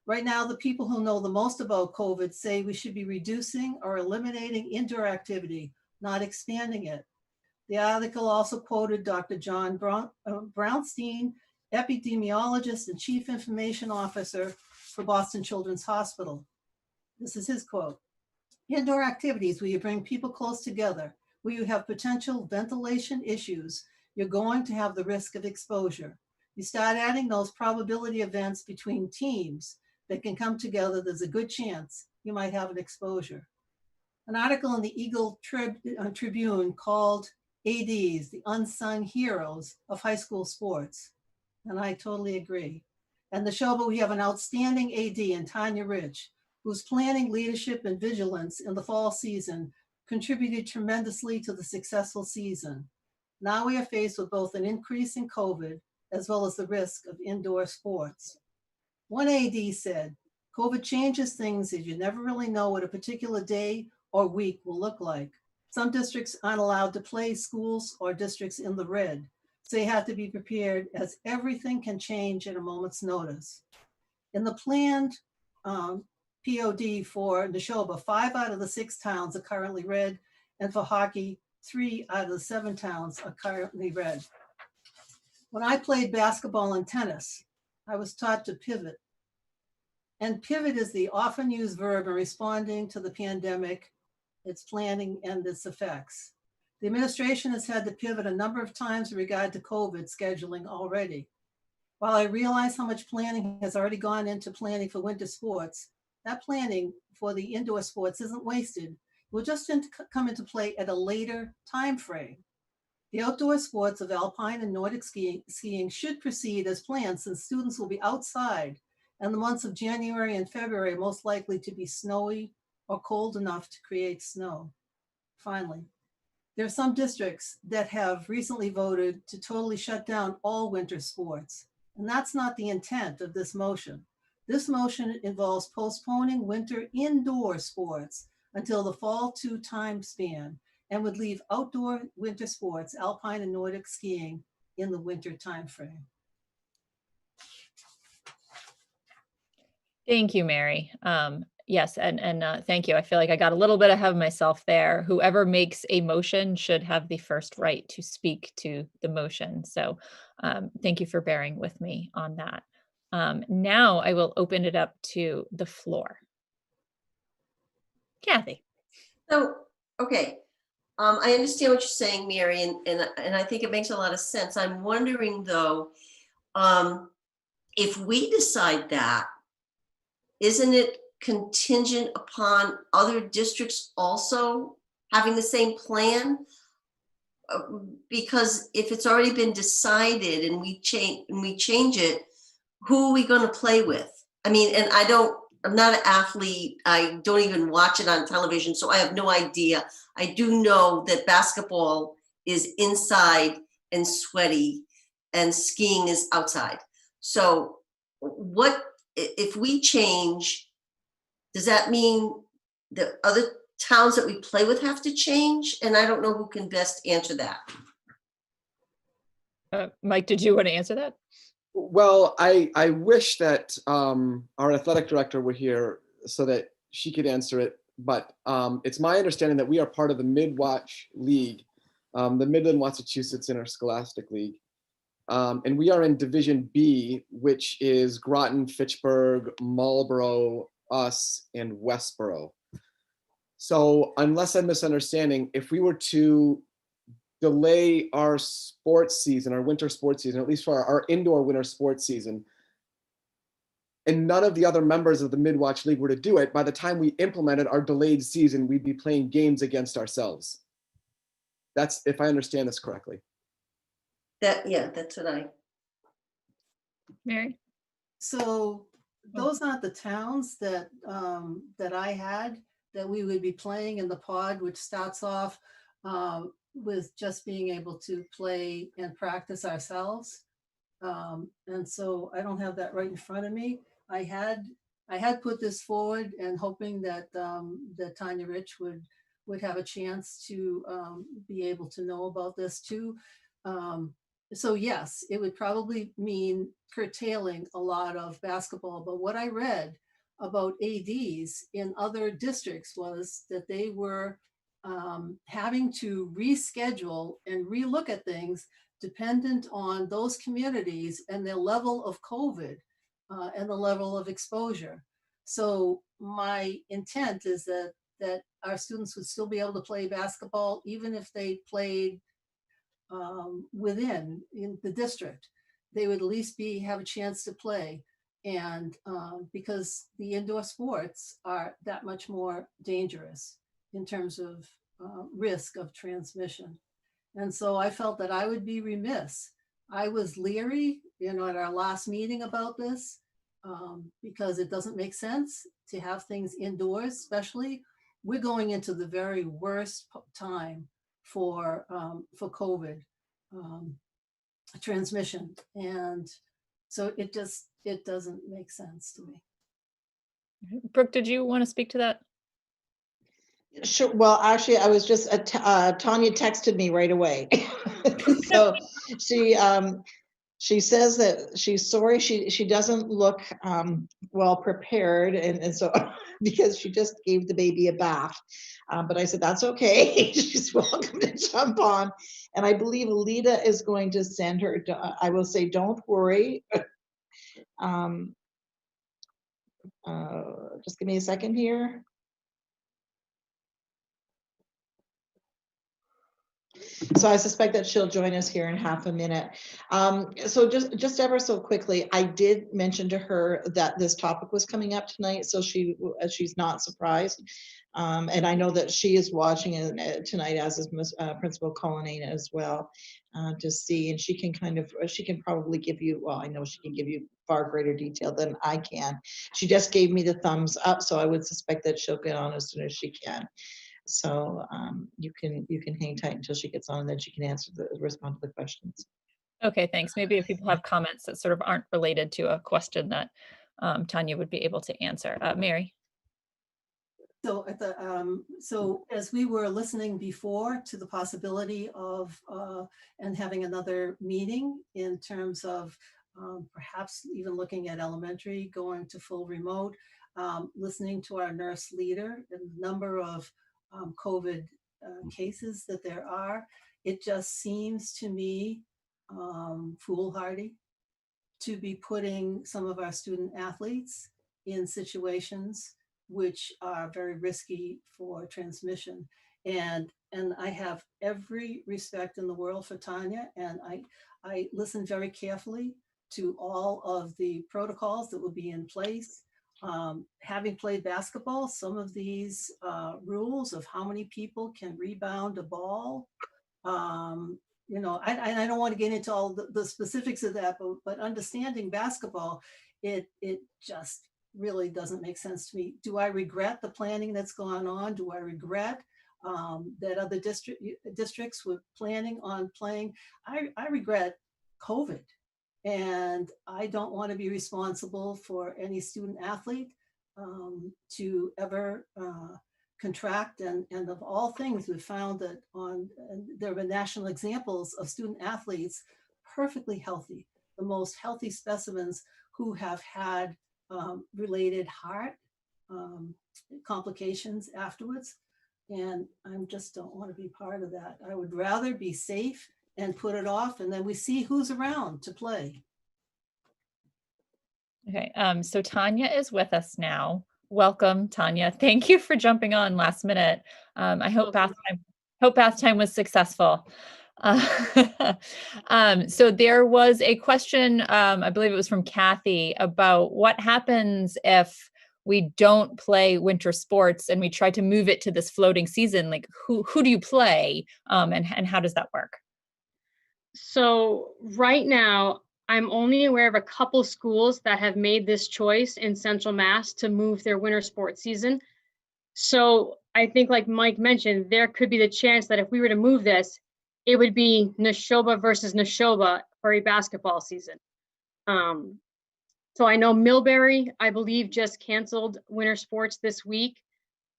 Right now, the people who know the most about COVID say we should be reducing or eliminating indoor activity, not expanding it. The article also quoted Dr. John Brownstein, epidemiologist and chief information officer for Boston Children's Hospital. This is his quote. Indoor activities where you bring people close together, where you have potential ventilation issues, you're going to have the risk of exposure. You start adding those probability events between teams that can come together, there's a good chance you might have an exposure. An article in the Eagle Tribune called ADs, the unsung heroes of high school sports. And I totally agree. And the show, but we have an outstanding AD in Tanya Rich, whose planning, leadership, and vigilance in the fall season contributed tremendously to the successful season. Now we are faced with both an increase in COVID as well as the risk of indoor sports. One AD said, COVID changes things as you never really know what a particular day or week will look like. Some districts aren't allowed to play schools or districts in the red, so you have to be prepared as everything can change at a moment's notice. In the planned POD for Neshoba, 5 out of the 6 towns are currently red, and for hockey, 3 out of the 7 towns are currently red. When I played basketball and tennis, I was taught to pivot. And pivot is the often used verb in responding to the pandemic, its planning, and its effects. The administration has had to pivot a number of times in regard to COVID scheduling already. While I realize how much planning has already gone into planning for winter sports, that planning for the indoor sports isn't wasted. It will just come into play at a later time frame. The outdoor sports of alpine and Nordic skiing should proceed as planned, since students will be outside, and the months of January and February are most likely to be snowy or cold enough to create snow. Finally, there are some districts that have recently voted to totally shut down all winter sports, and that's not the intent of this motion. This motion involves postponing winter indoor sports until the fall 2 time span, and would leave outdoor winter sports, alpine and Nordic skiing, in the winter timeframe. Thank you, Mary. Yes, and thank you. I feel like I got a little bit ahead of myself there. Whoever makes a motion should have the first right to speak to the motion. So thank you for bearing with me on that. Now I will open it up to the floor. Kathy. So, okay. I understand what you're saying, Mary, and I think it makes a lot of sense. I'm wondering though, if we decide that, isn't it contingent upon other districts also having the same plan? Because if it's already been decided and we change it, who are we going to play with? I mean, and I'm not an athlete. I don't even watch it on television, so I have no idea. I do know that basketball is inside and sweaty and skiing is outside. So what, if we change, does that mean the other towns that we play with have to change? And I don't know who can best answer that. Mike, did you want to answer that? Well, I wish that our athletic director were here so that she could answer it, but it's my understanding that we are part of the Mid-Watch League, the Midland Massachusetts Interscholastic League. And we are in Division B, which is Groton, Fitchburg, Marlborough, us, and Westboro. So unless I'm misunderstanding, if we were to delay our sports season, our winter sports season, at least for our indoor winter sports season, and none of the other members of the Mid-Watch League were to do it, by the time we implemented our delayed season, we'd be playing games against ourselves. That's, if I understand this correctly. Yeah, that's what I. Mary? So those aren't the towns that that I had that we would be playing in the pod, which starts off with just being able to play and practice ourselves. And so I don't have that right in front of me. I had put this forward and hoping that that Tanya Rich would have a chance to be able to know about this too. So yes, it would probably mean curtailing a lot of basketball. But what I read about ADs in other districts was that they were having to reschedule and relook at things dependent on those communities and their level of COVID and the level of exposure. So my intent is that our students would still be able to play basketball even if they played within in the district. they would at least have a chance to play. And because the indoor sports are that much more dangerous in terms of risk of transmission. And so I felt that I would be remiss. I was leery, at our last meeting about this, because it doesn't make sense to have things indoors, especially we're going into the very worst time for COVID transmission. And so it doesn't make sense to me. Brooke, did you want to speak to that? Sure. Well, actually, I was just Tanya texted me right away. So she says that she's sorry she doesn't look well prepared, and so because she just gave the baby a bath. But I said that's okay. She's welcome to jump on, and I believe Alita is going to send her. I will say, don't worry. Just give me a second here. So I suspect that she'll join us here in half a minute. So just ever so quickly, I did mention to her that this topic was coming up tonight, so she's not surprised. And I know that she is watching it tonight, as is Principal Codianne as well, to see, and she can probably give you, well, I know she can give you far greater detail than I can. She just gave me the thumbs up, so I would suspect that she'll get on as soon as she can. So you can hang tight until she gets on, and then she can respond to the questions. Okay, thanks. Maybe if people have comments that sort of aren't related to a question that Tanya would be able to answer. Mary. So so as we were listening before to the possibility of and having another meeting in terms of perhaps even looking at elementary going to full remote, listening to our nurse leader and the number of COVID cases that there are, it just seems to me foolhardy to be putting some of our student athletes in situations which are very risky for transmission. And I have every respect in the world for Tanya, and I listened very carefully to all of the protocols that will be in place. Having played basketball, some of these rules of how many people can rebound a ball, I don't want to get into all the specifics of that, but understanding basketball, it just really doesn't make sense to me. Do I regret the planning that's gone on? Do I regret that other districts were planning on playing? I regret COVID. And I don't want to be responsible for any student athlete to ever contract. And of all things, we've found that there have been national examples of student athletes perfectly healthy, the most healthy specimens who have had related heart complications afterwards. And I just don't want to be part of that. I would rather be safe and put it off, and then we see who's around to play. Okay, so Tanya is with us now. Welcome, Tanya. Thank you for jumping on last minute. I hope bath time was successful. So there was a question, I believe it was from Kathy, about what happens if we don't play winter sports and we try to move it to this floating season. Like who do you play, and how does that work? So right now, I'm only aware of a couple schools that have made this choice in Central Mass to move their winter sports season. So I think, like Mike mentioned, there could be the chance that if we were to move this, it would be Neshoba versus Neshoba for a basketball season. So I know Millbury, I believe, just canceled winter sports this week.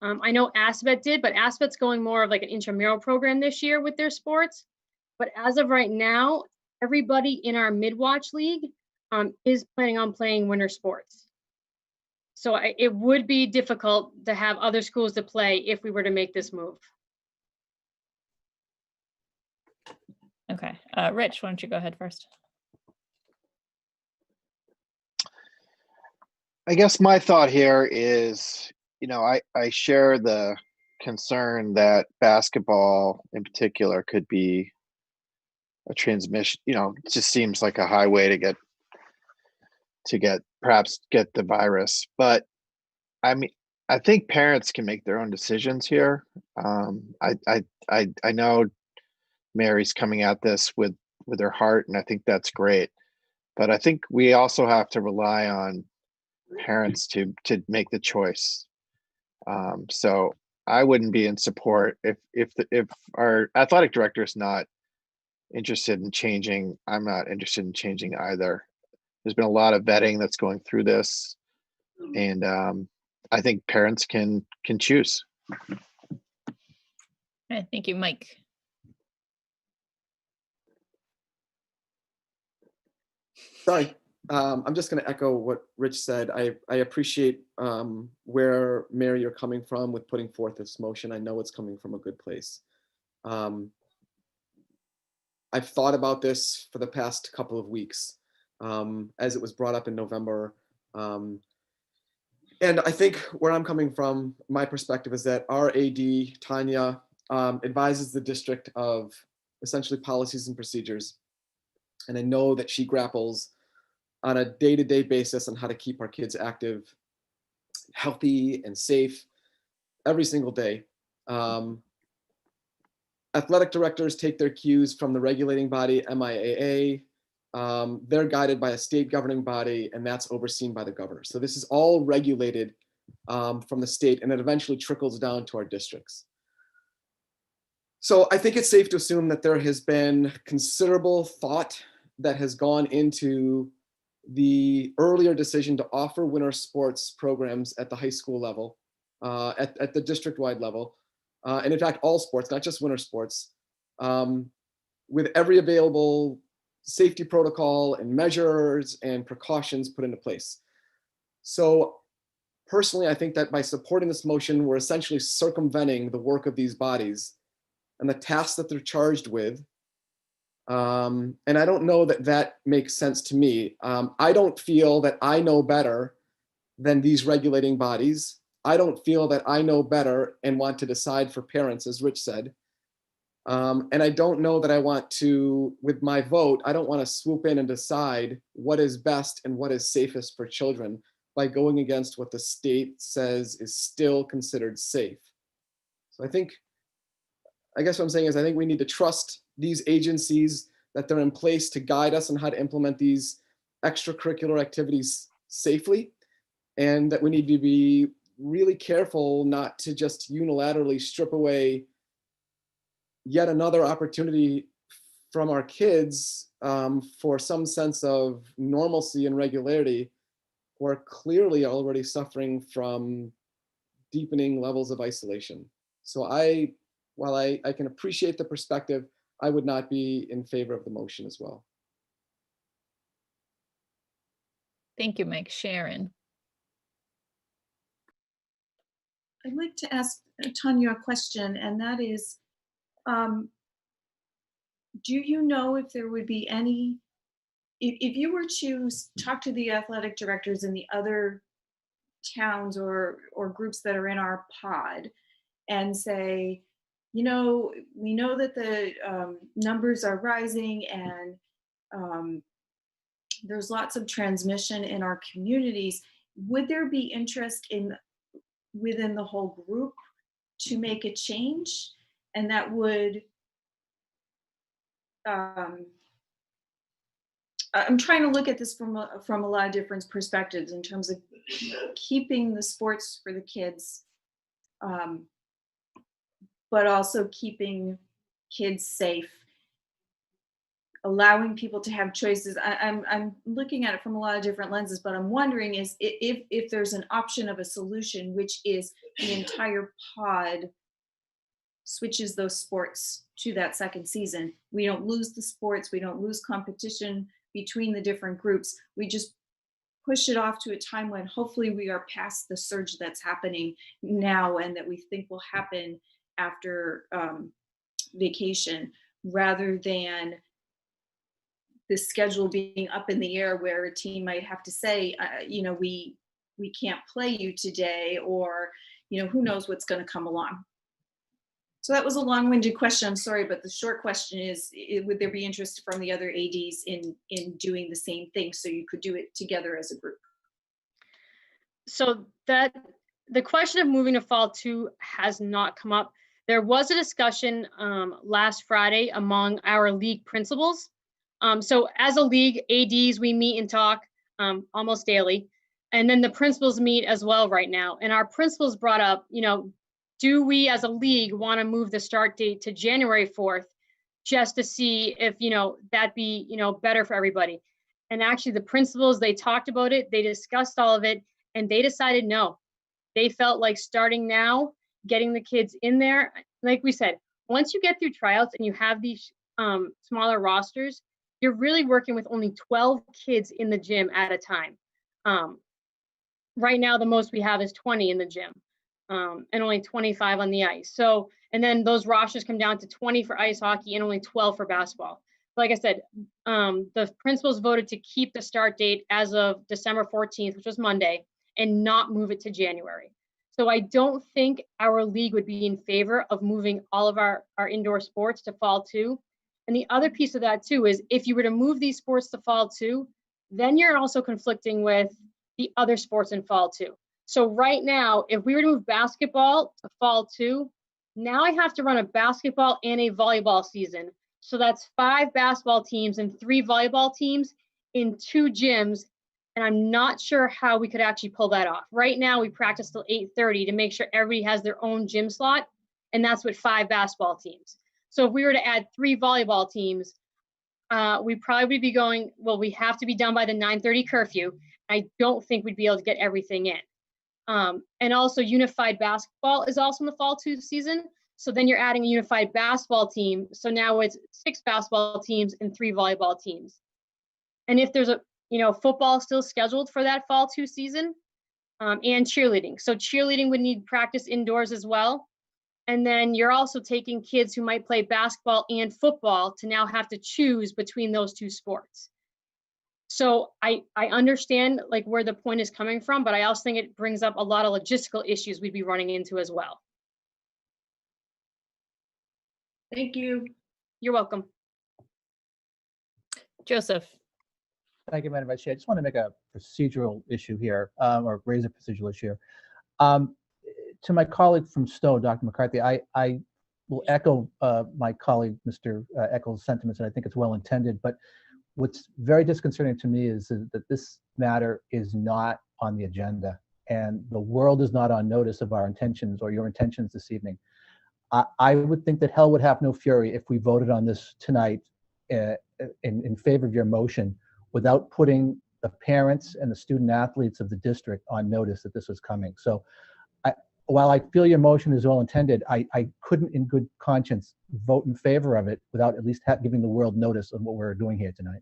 I know SPED did, but SPED's going more of like an intramural program this year with their sports. But as of right now, everybody in our mid-watch league is planning on playing winter sports. So it would be difficult to have other schools to play if we were to make this move. Okay, Rich, why don't you go ahead first? I guess my thought here is, I share the concern that basketball in particular could be a transmission, it just seems like a highway to perhaps get the virus. But I mean, I think parents can make their own decisions here. I know Mary's coming at this with her heart, and I think that's great. But I think we also have to rely on parents to make the choice. So I wouldn't be in support if our athletic director is not interested in changing. I'm not interested in changing either. There's been a lot of vetting that's going through this, and I think parents can choose. Okay, thank you, Mike. Sorry, I'm just going to echo what Rich said. I appreciate where, Mary, you're coming from with putting forth this motion. I know it's coming from a good place. I've thought about this for the past couple of weeks as it was brought up in November. And I think where I'm coming from, my perspective is that our AD, Tanya, advises the district of essentially policies and procedures. And I know that she grapples on a day-to-day basis on how to keep our kids active, healthy, and safe every single day. Athletic directors take their cues from the regulating body, MIAA. They're guided by a state governing body, and that's overseen by the governor. So this is all regulated from the state, and it eventually trickles down to our districts. So I think it's safe to assume that there has been considerable thought that has gone into the earlier decision to offer winter sports programs at the high school level, at the district-wide level, and in fact, all sports, not just winter sports, with every available safety protocol and measures and precautions put into place. So personally, I think that by supporting this motion, we're essentially circumventing the work of these bodies and the tasks that they're charged with. And I don't know that that makes sense to me. I don't feel that I know better than these regulating bodies. I don't feel that I know better and want to decide for parents, as Rich said. And I don't know that I want to, with my vote, I don't want to swoop in and decide what is best and what is safest for children by going against what the state says is still considered safe. So I guess what I'm saying is I think we need to trust these agencies, that they're in place to guide us on how to implement these extracurricular activities safely, and that we need to be really careful not to just unilaterally strip away yet another opportunity from our kids for some sense of normalcy and regularity, who are clearly already suffering from deepening levels of isolation. So while I can appreciate the perspective, I would not be in favor of the motion as well. Thank you, Mike. Sharon. I'd like to ask Tanya a question, and that is, do you know if there would be any, if you were to talk to the athletic directors in the other towns or groups that are in our pod and say, we know that the numbers are rising and there's lots of transmission in our communities, would there be interest within the whole group to make a change? And that would, I'm trying to look at this from a lot of different perspectives in terms of keeping the sports for the kids, but also keeping kids safe, allowing people to have choices. I'm looking at it from a lot of different lenses, but I'm wondering is if there's an option of a solution, which is the entire pod switches those sports to that second season. We don't lose the sports, we don't lose competition between the different groups. We just push it off to a time when hopefully we are past the surge that's happening now and that we think will happen after vacation, rather than the schedule being up in the air where a team might have to say, we can't play you today, or who knows what's going to come along. So that was a long-winded question, I'm sorry, but the short question is, would there be interest from the other ADs in doing the same thing so you could do it together as a group? So that the question of moving to fall 2 has not come up. There was a discussion last Friday among our league principals. So as a league, ADs, we meet and talk almost daily. And then the principals meet as well right now. And our principals brought up, do we as a league want to move the start date to January 4th just to see if, that'd be, better for everybody. And actually the principals, they talked about it, they discussed all of it, and they decided no. They felt like starting now, getting the kids in there, like we said, once you get through tryouts and you have these smaller rosters, you're really working with only 12 kids in the gym at a time. Right now, the most we have is 20 in the gym and only 25 on the ice. So, and then those rosters come down to 20 for ice hockey and only 12 for basketball. Like I said, the principals voted to keep the start date as of December 14th, which was Monday, and not move it to January. So I don't think our league would be in favor of moving all of our indoor sports to fall 2. And the other piece of that too is if you were to move these sports to fall 2, then you're also conflicting with the other sports in fall 2. So right now, if we were to move basketball to fall 2, now I have to run a basketball and a volleyball season. So that's 5 basketball teams and 3 volleyball teams in 2 gyms. And I'm not sure how we could actually pull that off. Right now, we practice till 8:30 to make sure everybody has their own gym slot. And that's with 5 basketball teams. So if we were to add 3 volleyball teams, we probably be going, well, we have to be done by the 9:30 curfew. I don't think we'd be able to get everything in. And also unified basketball is also in the fall 2 season. So then you're adding a unified basketball team. So now it's 6 basketball teams and 3 volleyball teams. And if there's football still scheduled for that fall 2 season, and cheerleading. So cheerleading would need practice indoors as well. And then you're also taking kids who might play basketball and football to now have to choose between those 2 sports. So I understand like where the point is coming from, but I also think it brings up a lot of logistical issues we'd be running into as well. Thank you. You're welcome. Joseph. Thank you, Madam Vice Chair. I just want to make a procedural issue here, or raise a procedural issue. To my colleague from Stow, Dr. McCarthy, I will echo my colleague, Mr. Eccles' sentiments, and I think it's well intended. But what's very disconcerting to me is that this matter is not on the agenda, and the world is not on notice of our intentions or your intentions this evening. I would think that hell would have no fury if we voted on this tonight in favor of your motion without putting the parents and the student athletes of the district on notice that this was coming. So while I feel your motion is well intended, I couldn't in good conscience vote in favor of it without at least giving the world notice of what we're doing here tonight.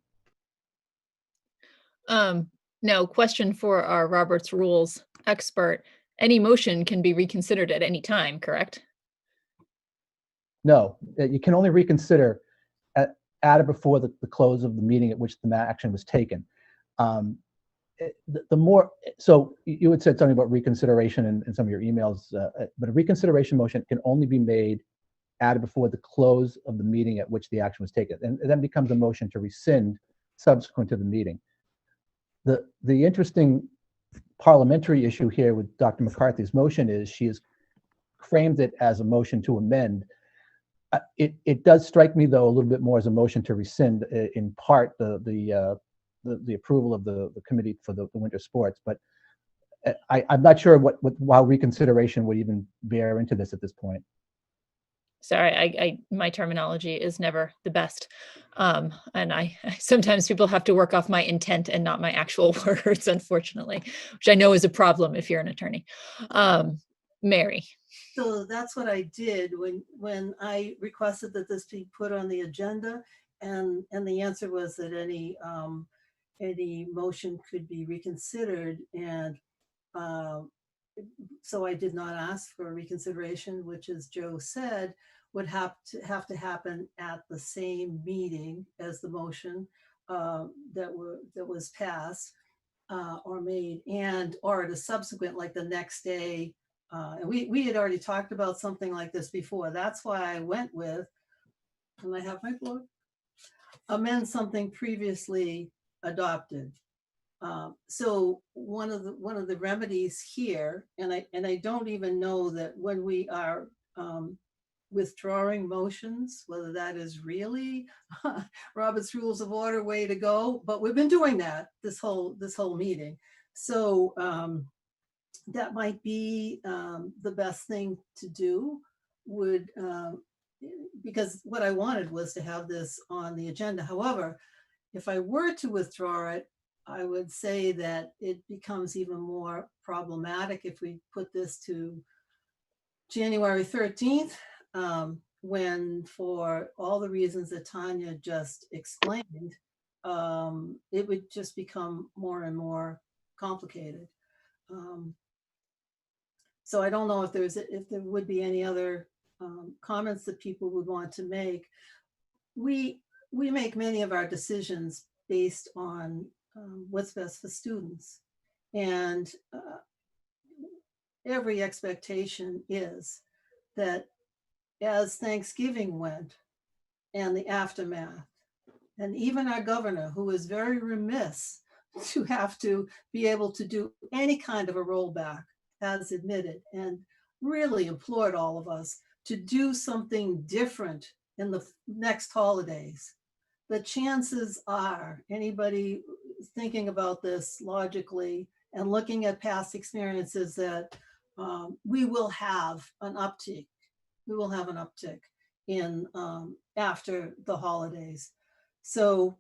No, question for our Robert's Rules expert. Any motion can be reconsidered at any time, correct? No, you can only reconsider at or before the close of the meeting at which the action was taken. The more, so you had said something about reconsideration in some of your emails, but a reconsideration motion can only be made at or before the close of the meeting at which the action was taken, and it then becomes a motion to rescind subsequent to the meeting. The interesting parliamentary issue here with Dr. McCarthy's motion is she has framed it as a motion to amend. It does strike me, though, a little bit more as a motion to rescind, in part the approval of the committee for the winter sports. But I'm not sure how reconsideration would even bear into this at this point. Sorry, my terminology is never the best. And sometimes people have to work off my intent and not my actual words, unfortunately, which I know is a problem if you're an attorney. Mary. So that's what I did when I requested that this be put on the agenda, and the answer was that any motion could be reconsidered, and so I did not ask for reconsideration, which, as Joe said, would have to happen at the same meeting as the motion that was passed or made, or at a subsequent, like the next day And we had already talked about something like this before. That's why I went with, and I have my book, amend something previously adopted. So one of the remedies here, and I don't even know that when we are withdrawing motions, whether that is really Robert's Rules of Order way to go, but we've been doing that this whole meeting. So that might be the best thing to do, would because what I wanted was to have this on the agenda. However, if I were to withdraw it, I would say that it becomes even more problematic if we put this to January 13th, when, for all the reasons that Tanya just explained, it would just become more and more complicated. So I don't know if there would be any other comments that people would want to make. We make many of our decisions based on what's best for students, and every expectation is that as Thanksgiving went and the aftermath, and even our governor, who is very remiss to have to be able to do any kind of a rollback, has admitted and really implored all of us to do something different in the next holidays. The chances are, anybody thinking about this logically and looking at past experiences, that we will have an uptick. We will have an uptick in after the holidays. So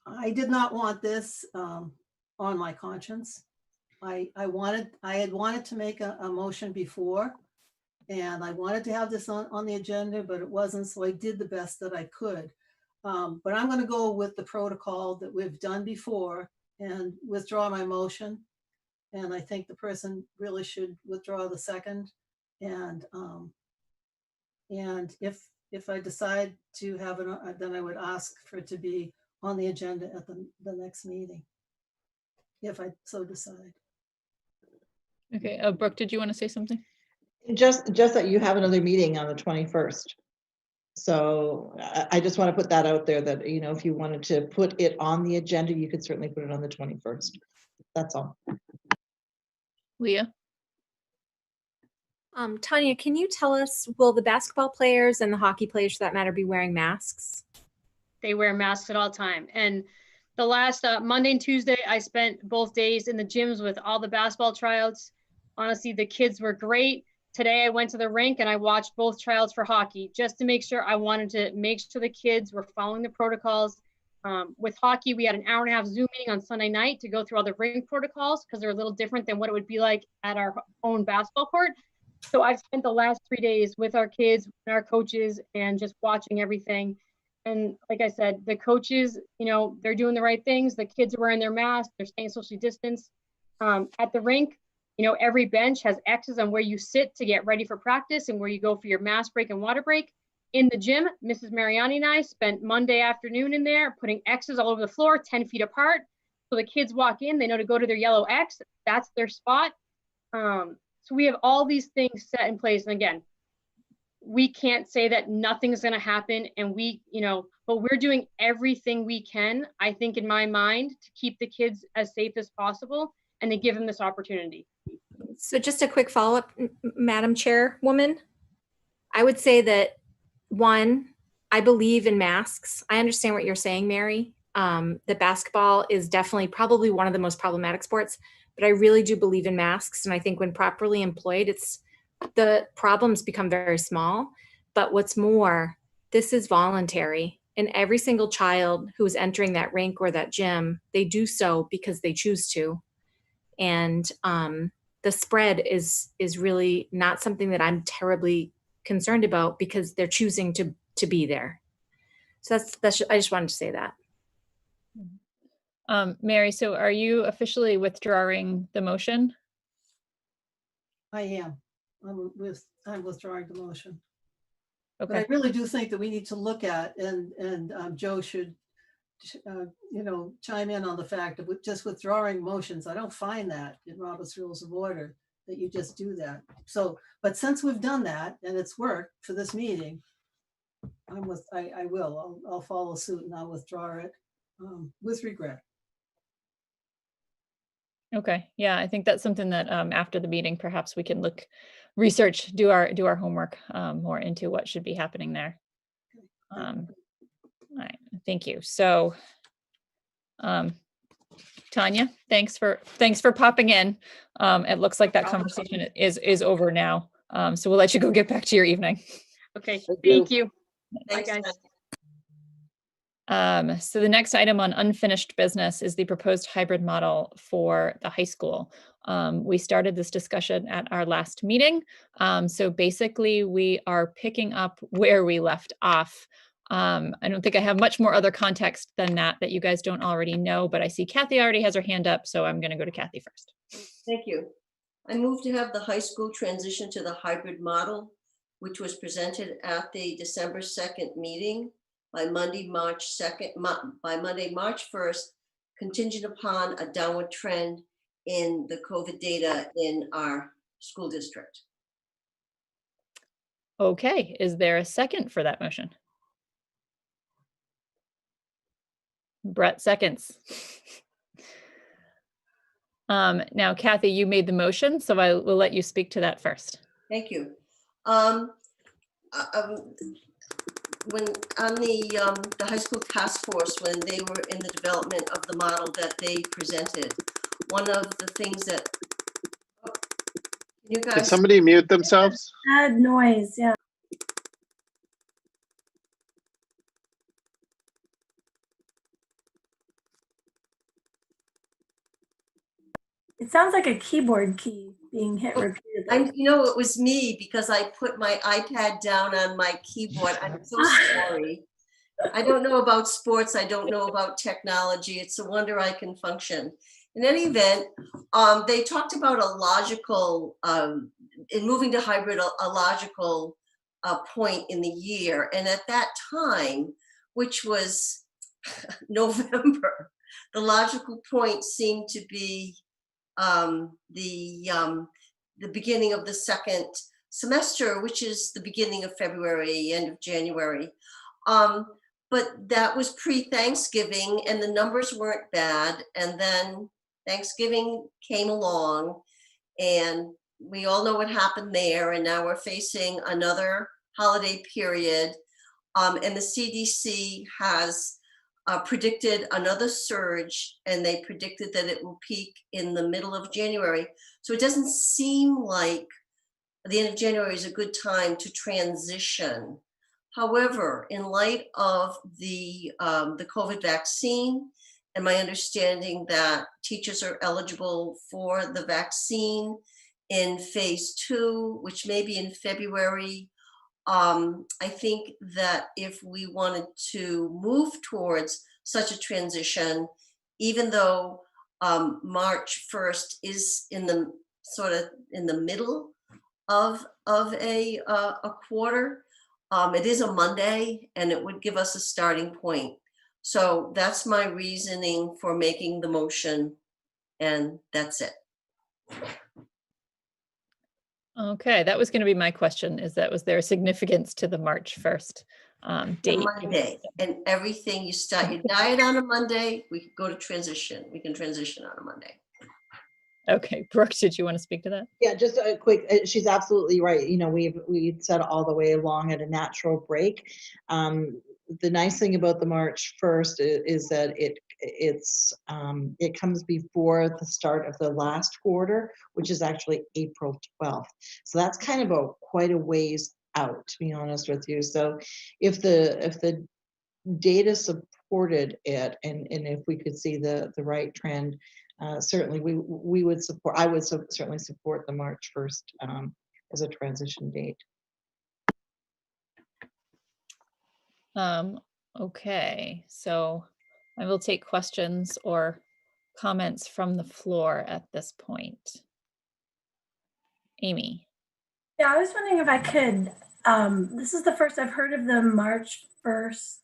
I did not want this on my conscience. I had wanted to make a motion before, and I wanted to have this on the agenda, but it wasn't, so I did the best that I could. But I'm going to go with the protocol that we've done before and withdraw my motion. And I think the person really should withdraw the second. And if I decide to have it, then I would ask for it to be on the agenda at the next meeting, if I so decide. Okay, Brooke, did you want to say something? Just that you have another meeting on the 21st. So I just want to put that out there, that, you know, if you wanted to put it on the agenda, you could certainly put it on the 21st. That's all. Leah? Tanya, can you tell us, will the basketball players and the hockey players, for that matter, be wearing masks? They wear masks at all time. And the last Monday and Tuesday, I spent both days in the gyms with all the basketball tryouts. Honestly, the kids were great. Today I went to the rink and I watched both tryouts for hockey, just to make sure. I wanted to make sure the kids were following the protocols. With hockey, we had an hour and a half Zoom meeting on Sunday night to go through all the rink protocols, because they're a little different than what it would be like at our own basketball court. So I've spent the last 3 days with our kids and our coaches and just watching everything. And like I said, the coaches, you know, they're doing the right things. The kids are wearing their masks. They're staying socially distanced. At the rink, you know, every bench has X's on where you sit to get ready for practice and where you go for your mask break and water break. In the gym, Mrs. Mariani and I spent Monday afternoon in there putting X's all over the floor, 10 feet apart. So the kids walk in, they know to go to their yellow X. That's their spot. So we have all these things set in place. And again, we can't say that nothing's going to happen, and we, you know, but we're doing everything we can, I think, in my mind, to keep the kids as safe as possible and to give them this opportunity. So just a quick follow-up, Madam Chairwoman. I would say that, one, I believe in masks. I understand what you're saying, Mary. The basketball is definitely probably one of the most problematic sports, but I really do believe in masks. And I think when properly employed, the problems become very small. But what's more, this is voluntary. And every single child who is entering that rink or that gym, they do so because they choose to. And the spread is really not something that I'm terribly concerned about, because they're choosing to be there. So that's I just wanted to say that. Mary, so are you officially withdrawing the motion? I am. I'm withdrawing the motion. Okay. But I really do think that we need to look at, and Joe should, you know, chime in on the fact of just withdrawing motions. I don't find that in Robert's Rules of Order. that you just do that. So, but since we've done that and it's worked for this meeting, I'll follow suit and I'll withdraw it with regret. Okay, yeah, I think that's something that after the meeting, perhaps we can research, do our homework more into what should be happening there. All right, thank you. So, Tanya, thanks for popping in. It looks like that conversation is over now. So we'll let you go get back to your evening. Okay, thank you. Bye, Thanks, guys. So the next item on unfinished business is the proposed hybrid model for the high school. We started this discussion at our last meeting. So basically we are picking up where we left off. I don't think I have much more other context than that you guys don't already know, but I see Kathy already has her hand up, so I'm going to go to Kathy first. Thank you. I move to have the high school transition to the hybrid model, which was presented at the December 2nd meeting by Monday, March 1st, contingent upon a downward trend in the COVID data in our school district. Okay, is there a second for that motion? Brett seconds. Now, Kathy, you made the motion, so I will let you speak to that first. Thank you. When on the high school task force, when they were in the development of the model that they presented, one of the things that you guys— Did somebody mute themselves? Bad noise, yeah. It sounds like a keyboard key being hit repeatedly. it was me because I put my iPad down on my keyboard. I'm so sorry. I don't know about sports. I don't know about technology. It's a wonder I can function. In any event, they talked about a logical, in moving to hybrid, a logical point in the year. And at that time, which was November, the logical point seemed to be the beginning of the second semester, which is the beginning of February, end of January. But that was pre-Thanksgiving and the numbers weren't bad. And then Thanksgiving came along and we all know what happened there. And now we're facing another holiday period. And the CDC has predicted another surge, and they predicted that it will peak in the middle of January. So it doesn't seem like the end of January is a good time to transition. However, in light of the COVID vaccine and my understanding that teachers are eligible for the vaccine in phase 2, which may be in February, I think that if we wanted to move towards such a transition, even though March 1st is in the middle of a quarter, it is a Monday and it would give us a starting point. So that's my reasoning for making the motion, and that's it. Okay, that was going to be my question, was there a significance to the March 1st date? Monday, and everything, you start your diet on a Monday, we could go to transition. We can transition on a Monday. Okay, Brooke, did you want to speak to that? Yeah, just a quick, she's absolutely right. We've said all the way along at a natural break. The nice thing about the March 1st is that it comes before the start of the last quarter, which is actually April 12th. So that's kind of quite a ways out, to be honest with you. So if the data supported it, and if we could see the right trend, certainly we would support. I would certainly support the March 1st as a transition date. Okay, so I will take questions or comments from the floor at this point. Amy. Yeah, I was wondering if I could, this is the first I've heard of the March 1st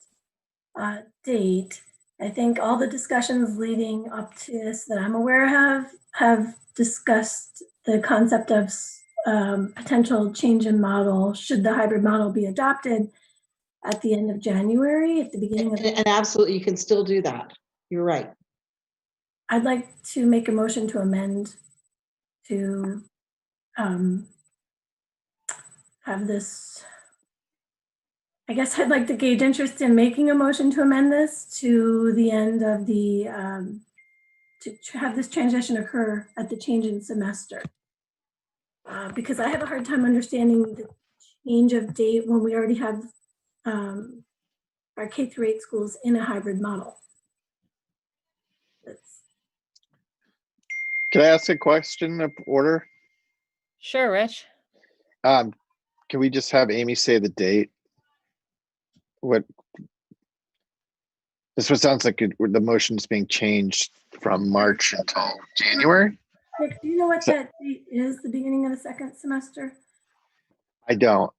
date. I think all the discussions leading up to this that I'm aware of have discussed the concept of potential change in model, should the hybrid model be adopted at the end of January, at the beginning of. And absolutely, you can still do that. You're right. I'd like to make a motion to amend to have this. I guess I'd like to gauge interest in making a motion to amend this to the end of the, to have this transition occur at the change in semester. Because I have a hard time understanding the change of date when we already have our K-8 schools in a hybrid model. Can I ask a question of order? Sure, Rich. Can we just have Amy say the date? What this one sounds like the motion is being changed from March until January. Rick, do you know what that date is, the beginning of the second semester? I don't,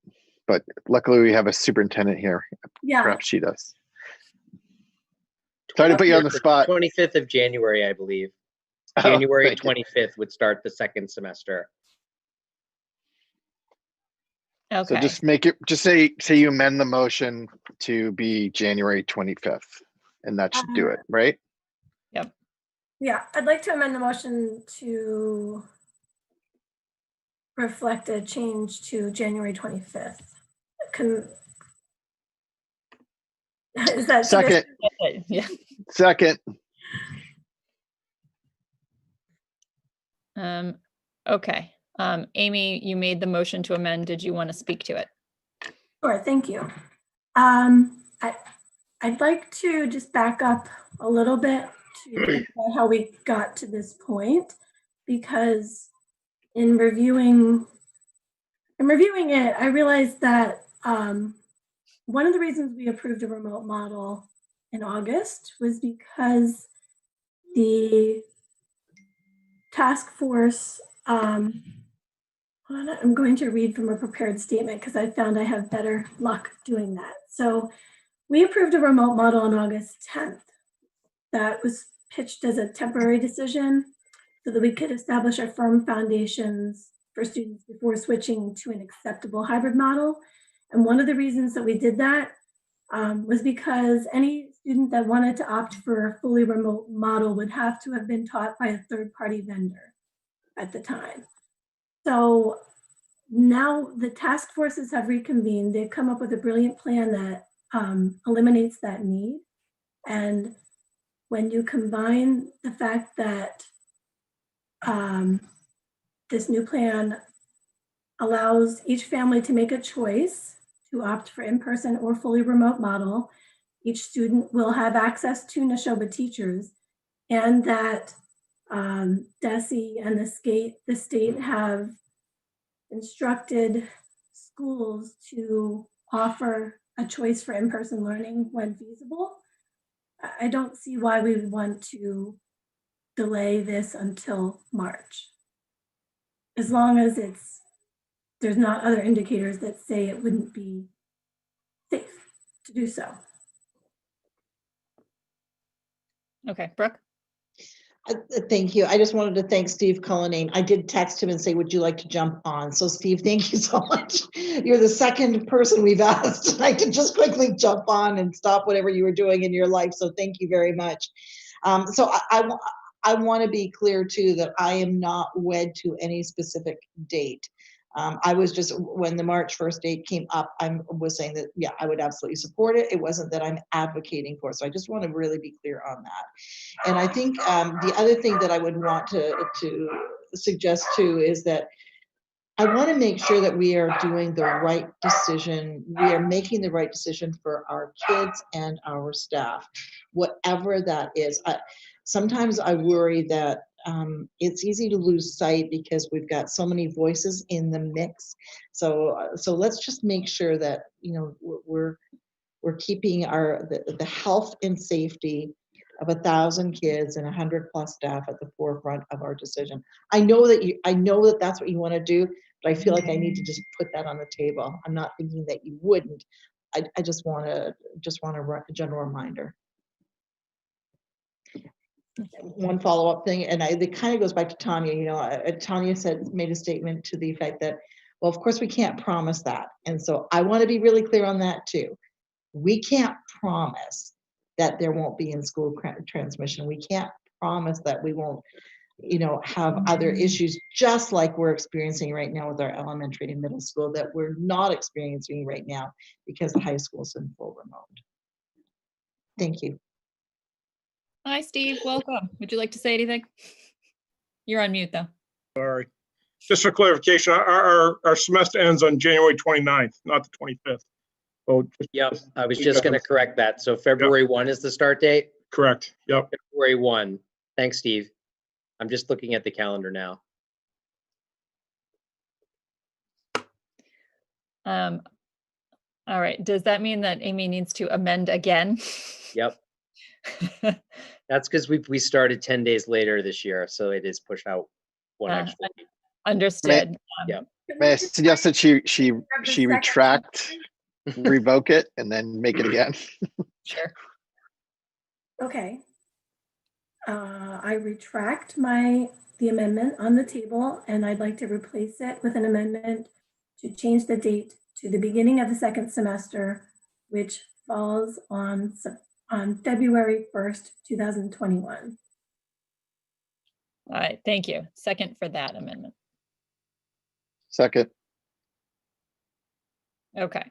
but luckily we have a superintendent here. Yeah. Perhaps she does. Sorry to put you on the spot. 25th of January, I believe. Oh, January thank you. 25th would start the second semester. Okay. So just make it, just say you amend the motion to be January 25th, and that should do it, right? Yep. Yeah, I'd like to amend the motion to reflect a change to January 25th. Is that second? Yeah. Second. Okay. Amy, you made the motion to amend. Did you want to speak to it? Sure, thank you. I'd like to just back up a little bit to how we got to this point, because in reviewing it, I realized that one of the reasons we approved a remote model in August was because the task force, I'm going to read from a prepared statement because I found I have better luck doing that. So we approved a remote model on August 10th that was pitched as a temporary decision so that we could establish our firm foundations for students before switching to an acceptable hybrid model. And one of the reasons that we did that was because any student that wanted to opt for a fully remote model would have to have been taught by a third-party vendor at the time. So now the task forces have reconvened. They've come up with a brilliant plan that eliminates that need. And when you combine the fact that this new plan allows each family to make a choice to opt for in-person or fully remote model, each student will have access to Neshoba teachers, and that DESE and the state have instructed schools to offer a choice for in-person learning when feasible. I don't see why we would want to delay this until March, as long as there's not other indicators that say it wouldn't be safe to do so. Okay, Brooke? Thank you. I just wanted to thank Steve Cullinane. I did text him and say, would you like to jump on? So Steve, thank you so much. You're the second person we've asked tonight to just quickly jump on and stop whatever you were doing in your life. So thank you very much. So I want to be clear too, that I am not wed to any specific date. I was just, when the March 1st date came up, I was saying that, yeah, I would absolutely support it. It wasn't that I'm advocating for it. So I just want to really be clear on that. And I think the other thing that I would want to suggest too is that I want to make sure that we are doing the right decision. We are making the right decision for our kids and our staff, whatever that is. Sometimes I worry that it's easy to lose sight because we've got so many voices in the mix. So let's just make sure that, you know, we're keeping the health and safety of 1,000 kids and 100+ staff at the forefront of our decision. I know that that's what you want to do, but I feel like I need to just put that on the table. I'm not thinking that you wouldn't. I just want a general reminder. one follow-up thing, and it kind of goes back to Tanya. You know, Tanya made a statement to the effect that, well, of course we can't promise that, and so I want to be really clear on that too. We can't promise that there won't be in-school transmission. We can't promise that we won't, you know, have other issues, just like we're experiencing right now with our elementary and middle school that we're not experiencing right now because the high school's in full remote. Thank you. Hi, Steve. Welcome. Would you like to say anything? You're on mute, though. Sorry. Just for clarification, our semester ends on January 29th, not the 25th. Oh, Yep, I was just going to correct that. So February 1 is the start date? Correct. Yep. February 1. Thanks, Steve. I'm just looking at the calendar now. All right. Does that mean that Amy needs to amend again? Yep. That's because we started 10 days later this year, so it is pushed out one extra week. Understood. Yeah. May I suggest that she retract, revoke it, and then make it again? Sure. Okay. I retract the amendment on the table, and I'd like to replace it with an amendment to change the date to the beginning of the second semester, which falls on February 1st, 2021. All right. Thank you. Second for that amendment. Second. Okay.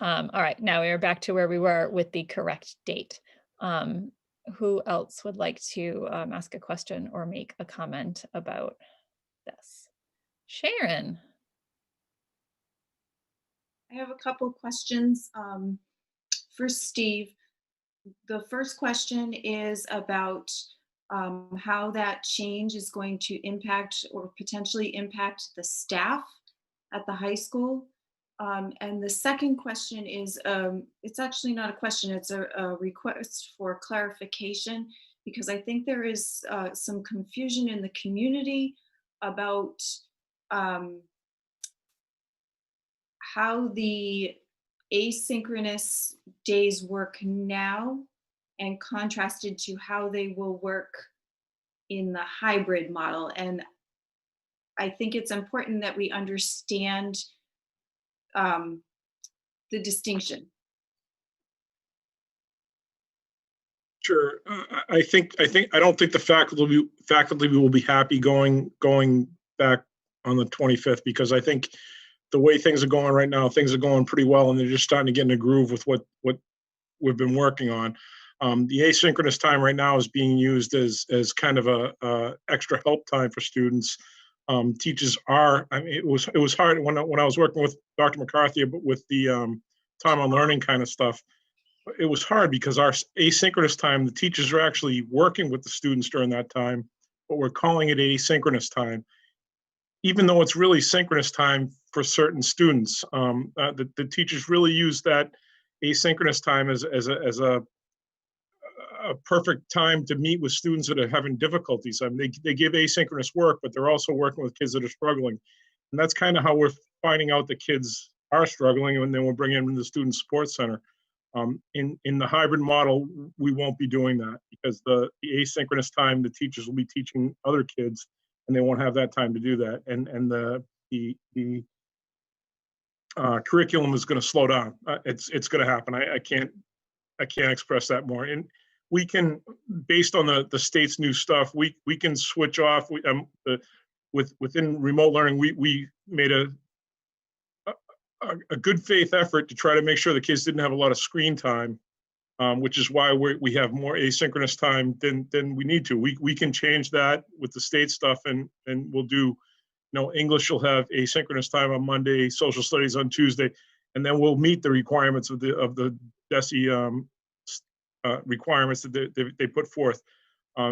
All right. Now we are back to where we were with the correct date. Who else would like to ask a question or make a comment about this? Sharon. I have a couple questions for Steve. The first question is about how that change is going to impact or potentially impact the staff at the high school. And the second question is, it's actually not a question, it's a request for clarification, because I think there is some confusion in the community about how the asynchronous days work now and contrasted to how they will work in the hybrid model. And I think it's important that we understand the distinction. Sure. I don't think the faculty will be happy going back on the 25th, because I think the way things are going right now, things are going pretty well, and they're just starting to get in a groove with what we've been working on. The asynchronous time right now is being used as kind of a extra help time for students. Teachers are, I mean, it was hard when I was working with Dr. McCarthy with the time on learning kind of stuff. It was hard because our asynchronous time, the teachers are actually working with the students during that time, but we're calling it asynchronous time, even though it's really synchronous time for certain students. The teachers really use that asynchronous time as a perfect time to meet with students that are having difficulties. I mean, they give asynchronous work, but they're also working with kids that are struggling. And that's kind of how we're finding out the kids are struggling, and then we'll bring them into the Student Support Center. In the hybrid model, we won't be doing that, because the asynchronous time, the teachers will be teaching other kids, and they won't have that time to do that. And the curriculum is going to slow down. It's going to happen. I can't express that more. And we can, based on the state's new stuff, we can switch off. Within remote learning, we made a good faith effort to try to make sure the kids didn't have a lot of screen time, which is why we have more asynchronous time than we need to. We can change that with the state stuff, and we'll do, English will have asynchronous time on Monday, social studies on Tuesday, and then we'll meet the requirements of the DESE requirements that they put forth.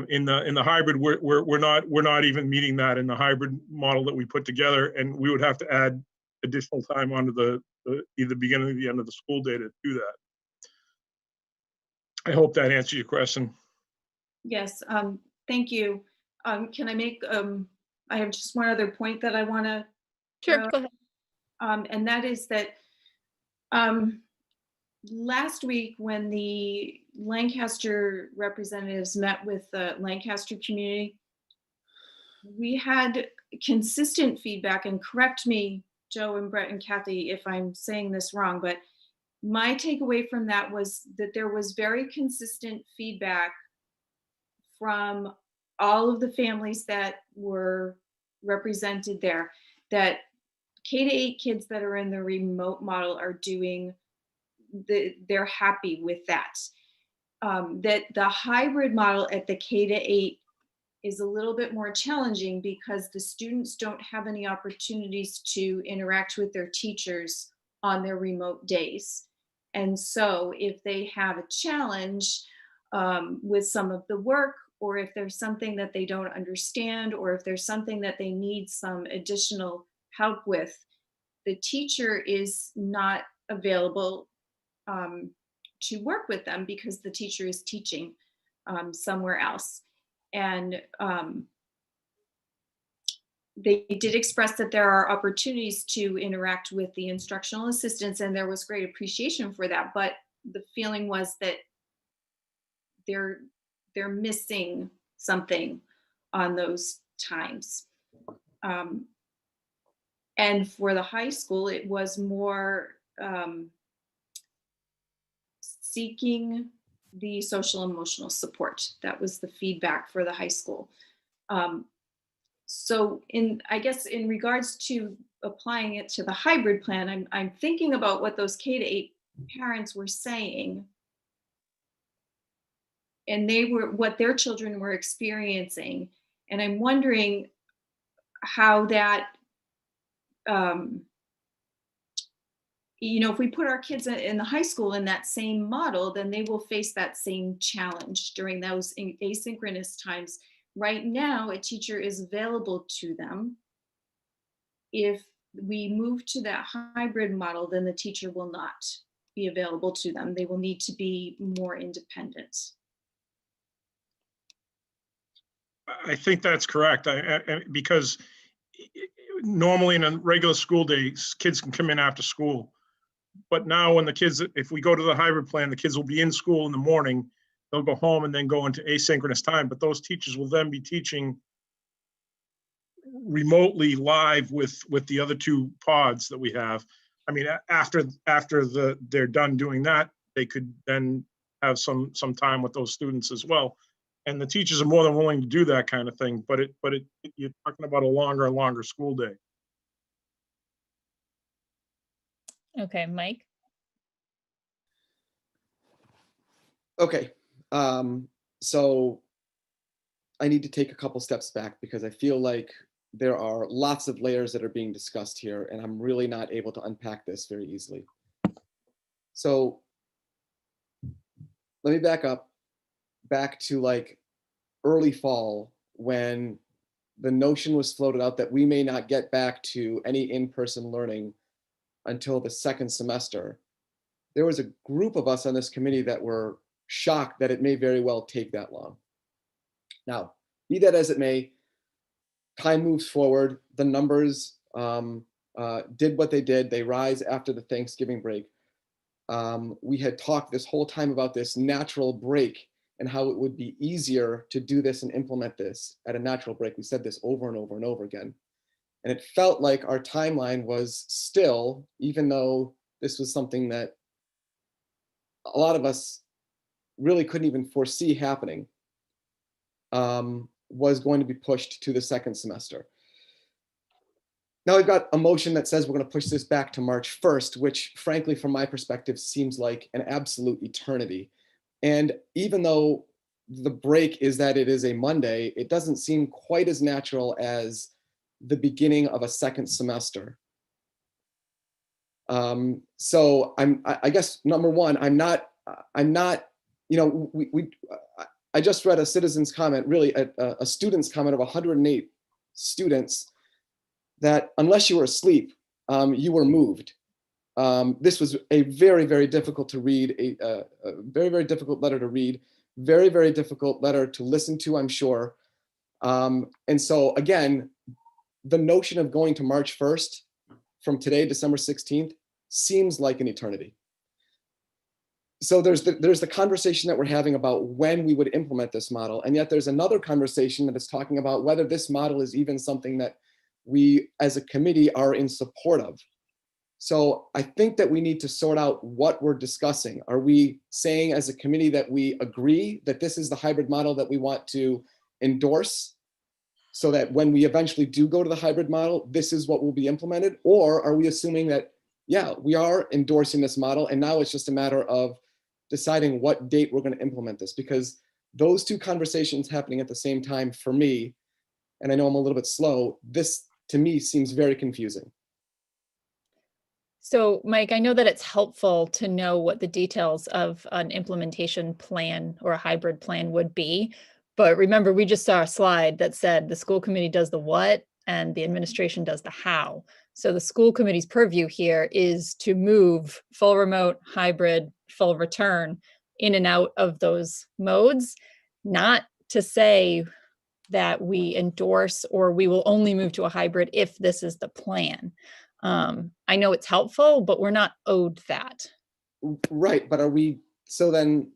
In the hybrid, we're not even meeting that in the hybrid model that we put together, and we would have to add additional time onto the either beginning or the end of the school day to do that. I hope that answers your question. Yes, thank you. Can I make, I have just one other point that I want to. Sure, go ahead. And that is that last week when the Lancaster representatives met with the Lancaster community, we had consistent feedback, and correct me, Joe and Brett and Kathy, if I'm saying this wrong, but my takeaway from that was that there was very consistent feedback from all of the families that were represented there, that K-8 kids that are in the remote model are doing, they're happy with that. That the hybrid model at the K-8 is a little bit more challenging because the students don't have any opportunities to interact with their teachers on their remote days. And so if they have a challenge with some of the work, or if there's something that they don't understand, or if there's something that they need some additional help with, the teacher is not available to work with them because the teacher is teaching somewhere else. And they did express that there are opportunities to interact with the instructional assistants, and there was great appreciation for that. But the feeling was that they're missing something on those times. And for the high school, it was more seeking the social emotional support. That was the feedback for the high school. So I guess in regards to applying it to the hybrid plan, I'm thinking about what those K-8 parents were saying, and what their children were experiencing. And I'm wondering how that, if we put our kids in the high school in that same model, then they will face that same challenge during those asynchronous times. Right now, a teacher is available to them. If we move to that hybrid model, then the teacher will not be available to them. They will need to be more independent. I think that's correct. Because normally in a regular school day, kids can come in after school. But now when the kids, if we go to the hybrid plan, the kids will be in school in the morning, they'll go home and then go into asynchronous time. But those teachers will then be teaching remotely live with the other two pods that we have. I mean, after they're done doing that, they could then have some time with those students as well. And the teachers are more than willing to do that kind of thing, but you're talking about a longer and longer school day. Okay, Mike. Okay, so I need to take a couple steps back because I feel like there are lots of layers that are being discussed here, and I'm really not able to unpack this very easily. So let me back to like early fall when the notion was floated out that we may not get back to any in-person learning until the second semester. There was a group of us on this committee that were shocked that it may very well take that long. Now, be that as it may, time moves forward. The numbers did what they did. They rise after the Thanksgiving break. We had talked this whole time about this natural break and how it would be easier to do this and implement this at a natural break. We said this over and over and over again. And it felt like our timeline was still, even though this was something that a lot of us really couldn't even foresee happening, was going to be pushed to the second semester. Now we've got a motion that says we're going to push this back to March 1st, which frankly, from my perspective, seems like an absolute eternity. And even though the break is that it is a Monday, it doesn't seem quite as natural as the beginning of a second semester. So I guess number one, I'm not, I just read a citizen's comment, really a student's comment of 108 students that unless you were asleep, you were moved. This was a very, very difficult to read, a very, very difficult letter to read, very, very difficult letter to listen to, I'm sure. And so again, the notion of going to March 1st from today, December 16th, seems like an eternity. so there's the conversation that we're having about when we would implement this model. And yet there's another conversation that is talking about whether this model is even something that we as a committee are in support of. So I think that we need to sort out what we're discussing. Are we saying as a committee that we agree that this is the hybrid model that we want to endorse, so that when we eventually do go to the hybrid model, this is what will be implemented? Or are we assuming that, yeah, we are endorsing this model and now it's just a matter of deciding what date we're going to implement this? Because those two conversations happening at the same time for me, and I know I'm a little bit slow, this to me seems very confusing. So Mike, I know that it's helpful to know what the details of an implementation plan or a hybrid plan would be. But remember, we just saw a slide that said the school committee does the what and the administration does the how. So the school committee's purview here is to move full remote, hybrid, full return in and out of those modes, not to say that we endorse or we will only move to a hybrid if this is the plan. I know it's helpful, but we're not owed that. Right, but are we, so then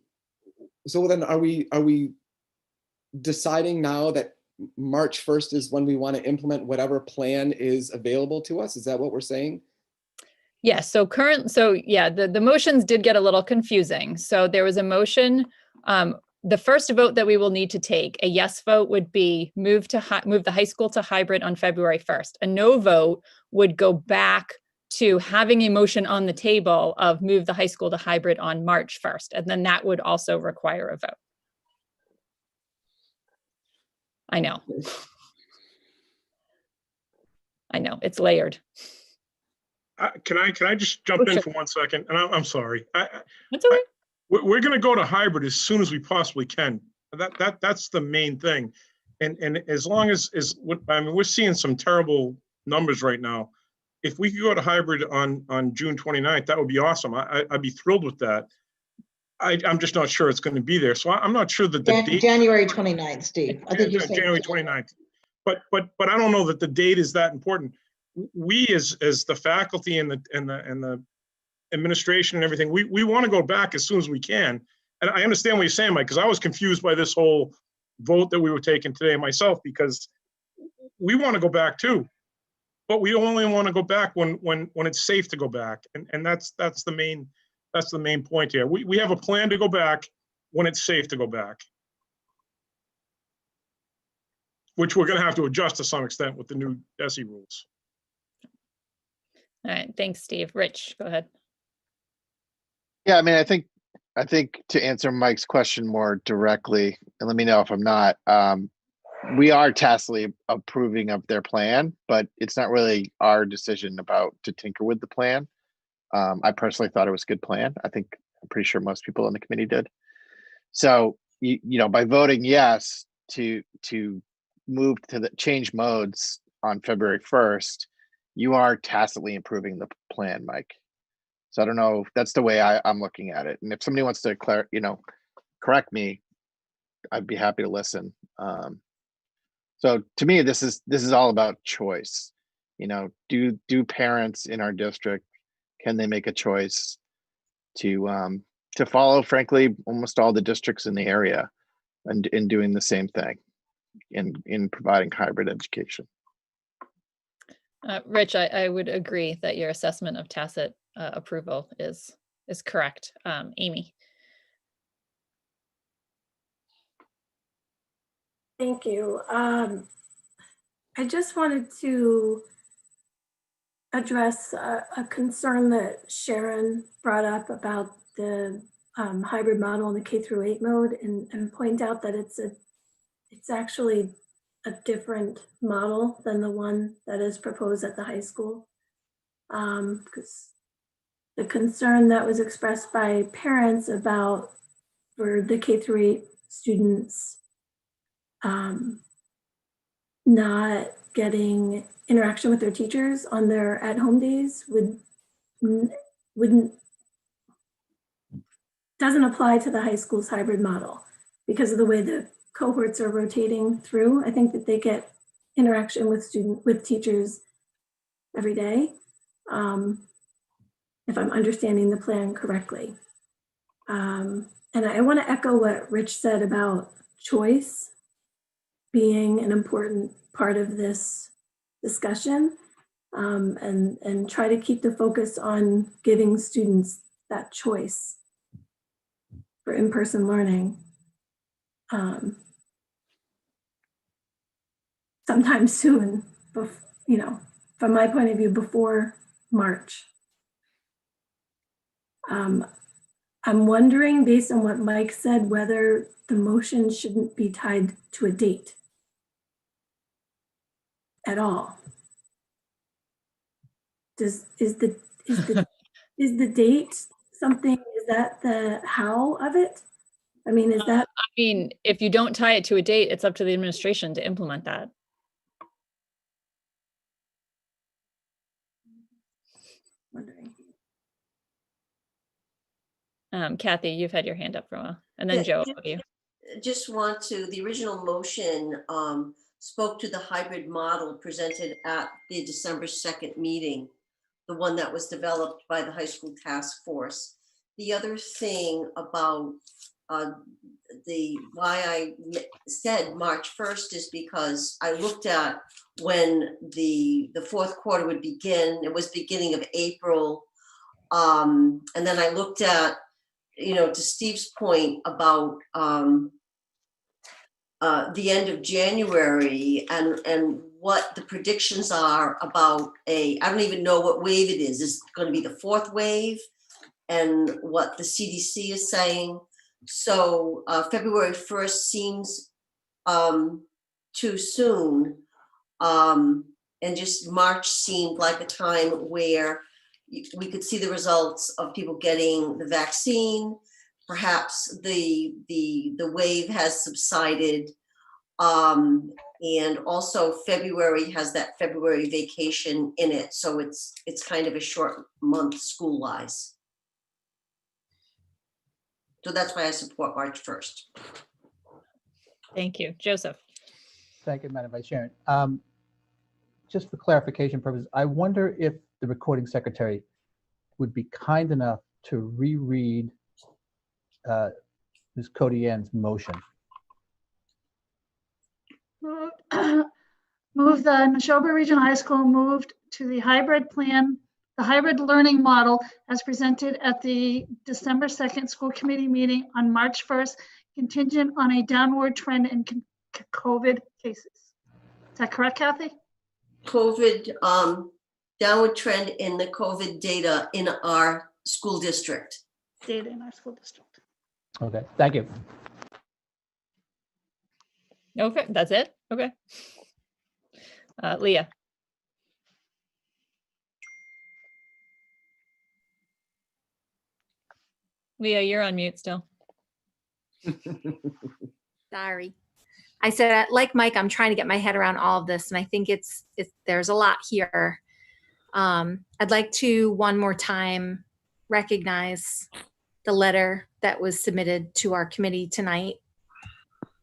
are we deciding now that March 1st is when we want to implement whatever plan is available to us? Is that what we're saying? Yes, the motions did get a little confusing. So there was a motion, the first vote that we will need to take, a yes vote would be move the high school to hybrid on February 1st. A no vote would go back to having a motion on the table of move the high school to hybrid on March 1st. And then that would also require a vote. I know. I know, it's layered. Can I just jump in for 1 second? And I'm sorry. That's all right. We're going to go to hybrid as soon as we possibly can. That's the main thing. And as long as I mean, we're seeing some terrible numbers right now. If we could go to hybrid on June 29th, that would be awesome. I'd be thrilled with that. I'm just not sure it's going to be there. So I'm not sure that the date. January 29th, Steve. I think you're saying January 29th. But I don't know that the date is that important. We as the faculty and the administration and everything, we want to go back as soon as we can. And I understand what you're saying, Mike, because I was confused by this whole vote that we were taking today myself, because we want to go back too, but we only want to go back when it's safe to go back. And that's the main point here. We have a plan to go back when it's safe to go back, which we're going to have to adjust to some extent with the new DESE rules. All right, thanks, Steve. Rich, go ahead. Yeah, I mean, I think to answer Mike's question more directly, and let me know if I'm not, we are tacitly approving of their plan, but it's not really our decision to tinker with the plan. I personally thought it was a good plan. I'm pretty sure most people on the committee did. So, by voting yes to move to the change modes on February 1st, you are tacitly improving the plan, Mike. So I don't know, that's the way I'm looking at it. And if somebody wants to correct me, I'd be happy to listen. So to me, this is all about choice. Do parents in our district, can they make a choice to follow, frankly, almost all the districts in the area and in doing the same thing in providing hybrid education? Rich, I would agree that your assessment of tacit approval is correct. Amy. Thank you. I just wanted to address a concern that Sharon brought up about the hybrid model in the K-8 mode, and point out that it's actually a different model than the one that is proposed at the high school. Because the concern that was expressed by parents about for the K-8 students not getting interaction with their teachers on their at-home days doesn't apply to the high school's hybrid model because of the way the cohorts are rotating through. I think that they get interaction with teachers every day, if I'm understanding the plan correctly. And I want to echo what Rich said about choice being an important part of this discussion, and try to keep the focus on giving students that choice for in-person learning. Sometime soon, from my point of view, before March. I'm wondering, based on what Mike said, whether the motion shouldn't be tied to a date at all. Is the date something? Is that the how of it? I mean, is that? I mean, if you don't tie it to a date, it's up to the administration to implement that. Wondering. Kathy, you've had your hand up for a while, and then Yeah, Joe, over to you. Just want to, the original motion spoke to the hybrid model presented at the December 2nd meeting, the one that was developed by the high school task force. The other thing about why I said March 1st is because I looked at when the fourth quarter would begin. It was beginning of April. And then I looked at, to Steve's point about the end of January and what the predictions are about I don't even know what wave it is. It's going to be the fourth wave and what the CDC is saying. So February 1st seems too soon. And just March seemed like a time where we could see the results of people getting the vaccine. Perhaps the wave has subsided. And also February has that February vacation in it. So it's kind of a short month school-wise. So that's why I support March 1st. Thank you. Joseph. Thank you, Madam Vice Chair. Just for clarification purposes, I wonder if the recording secretary would be kind enough to reread Ms. Codianne's motion. Move the Neshoba Regional High School moved to the hybrid plan, the hybrid learning model as presented at the December 2nd school committee meeting on March 1st, contingent on a downward trend in COVID cases. Is that correct, Kathy? COVID, downward trend in the COVID data in our school district. Data in our school district. Okay, thank you. Okay, that's it? Okay. Leah. Leah, you're on mute still. Sorry. I said, like Mike, I'm trying to get my head around all of this, and I think there's a lot here. I'd like to one more time recognize the letter that was submitted to our committee tonight.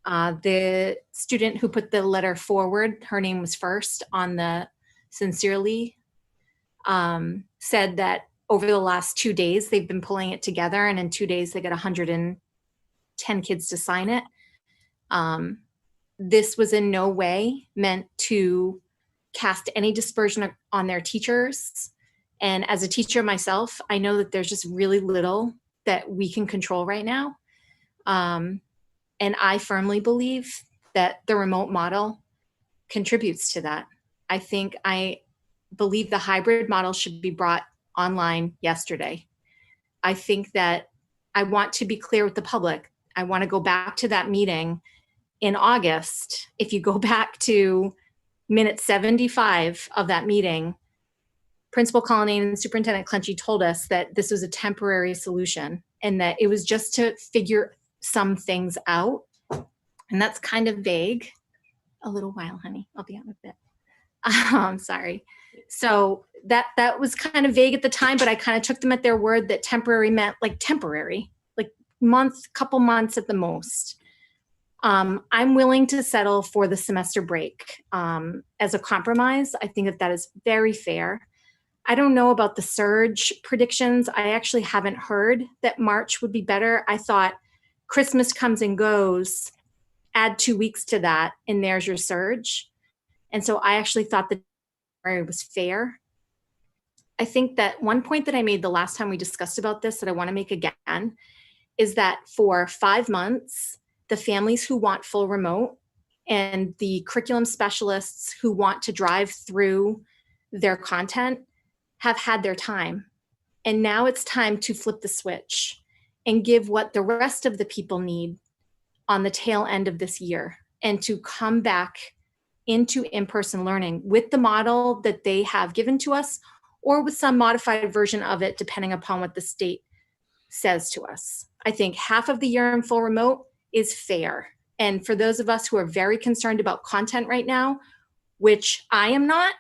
The student who put the letter forward, her name was first on the sincerely, said that over the last 2 days, they've been pulling it together, and in 2 days, they got 110 kids to sign it. This was in no way meant to cast any dispersion on their teachers. And as a teacher myself, I know that there's just really little that we can control right now. And I firmly believe that the remote model contributes to that. I believe the hybrid model should be brought online yesterday. I think that I want to be clear with the public. I want to go back to that meeting in August. If you go back to minute 75 of that meeting, Principal Codianne and Superintendent Clenchy told us that this was a temporary solution and that it was just to figure some things out. And that's kind of vague. A little while, honey. I'll be out in a bit. I'm sorry. So that was kind of vague at the time, but I kind of took them at their word that temporary meant like temporary, like couple months at the most. I'm willing to settle for the semester break as a compromise. I think that is very fair. I don't know about the surge predictions. I actually haven't heard that March would be better. I thought Christmas comes and goes, add 2 weeks to that, and there's your surge. And so I actually thought that January was fair. I think that one point that I made the last time we discussed about this that I want to make again is that for 5 months, the families who want full remote and the curriculum specialists who want to drive through their content have had their time. And now it's time to flip the switch and give what the rest of the people need on the tail end of this year, and to come back into in-person learning with the model that they have given to us, or with some modified version of it, depending upon what the state says to us. I think half of the year in full remote is fair. And for those of us who are very concerned about content right now, which I am not,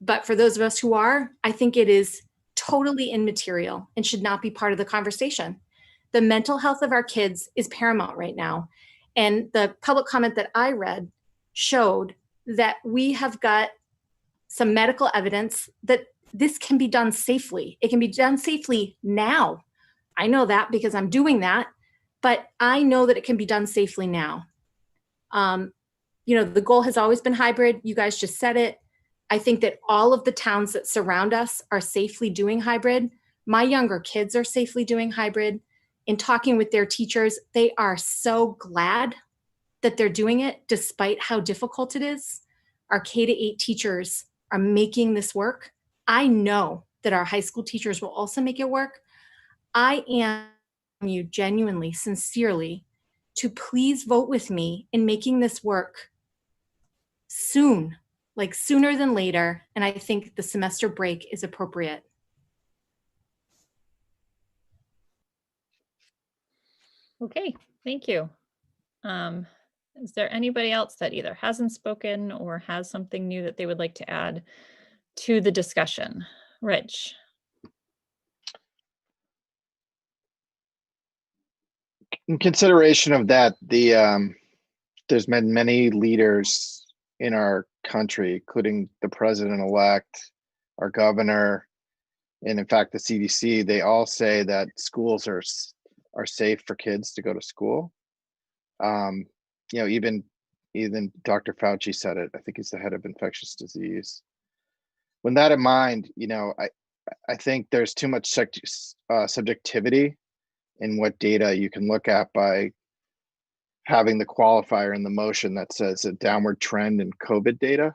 but for those of us who are, I think it is totally immaterial and should not be part of the conversation. The mental health of our kids is paramount right now. And the public comment that I read showed that we have got some medical evidence that this can be done safely. It can be done safely now. I know that because I'm doing that, but I know that it can be done safely now. The goal has always been hybrid. You guys just said it. I think that all of the towns that surround us are safely doing hybrid. My younger kids are safely doing hybrid. In talking with their teachers, they are so glad that they're doing it despite how difficult it is. Our K-8 teachers are making this work. I know that our high school teachers will also make it work. I am you genuinely, sincerely, to please vote with me in making this work soon, like sooner than later. And I think the semester break is appropriate. Okay, thank you. Is there anybody else that either hasn't spoken or has something new that they would like to add to the discussion? Rich. In consideration of that, there's been many leaders in our country, including the president-elect, our governor, and in fact, the CDC. They all say that schools are safe for kids to go to school. Even Dr. Fauci said it. I think he's the head of infectious disease. With that in mind, I think there's too much subjectivity in what data you can look at by having the qualifier in the motion that says a downward trend in COVID data.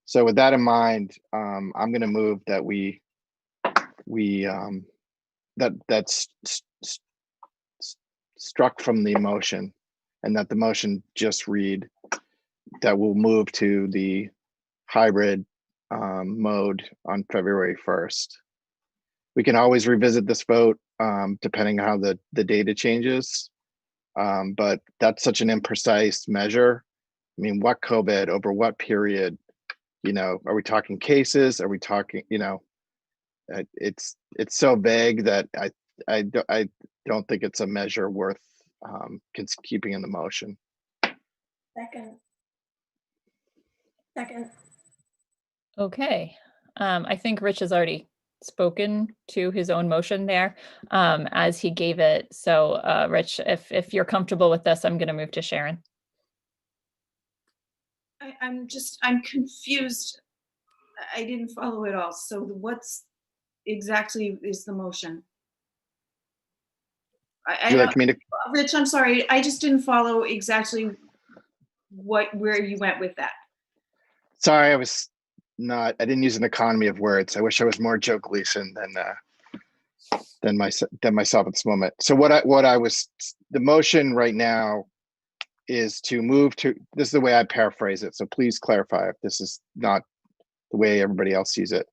So with that in mind, I'm going to move that that's struck from the motion, and that the motion just read that we'll move to the hybrid mode on February 1st. We can always revisit this vote depending on how the data changes, but that's such an imprecise measure. I mean, what COVID over what period? Are we talking cases? Are we talking? It's so vague that I don't think it's a measure worth keeping in the motion. Second. Okay. I think Rich has already spoken to his own motion there as he gave it. So Rich, if you're comfortable with this, I'm going to move to Sharon. I'm confused. I didn't follow it all. So what's exactly is the motion? Rich, I'm sorry. I just didn't follow exactly where you went with that. Sorry, I didn't use an economy of words. I wish I was more Joe Gleason than myself at this moment. So the motion right now is to move to, this is the way I paraphrase it, so please clarify if this is not the way everybody else sees it,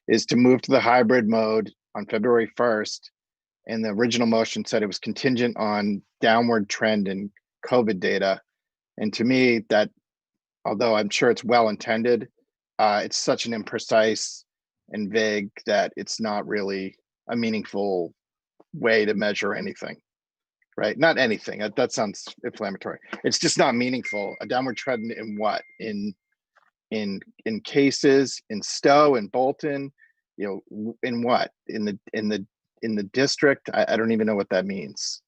is to move to the hybrid mode on February 1st. And the original motion said it was contingent on downward trend in COVID data. And to me, that, although I'm sure it's well intended, it's such an imprecise and vague that it's not really a meaningful way to measure anything, right? Not anything, that sounds inflammatory. It's just not meaningful. A downward trend in what? In in cases in Stow and Bolton, in what, in the district? I don't even know what that means.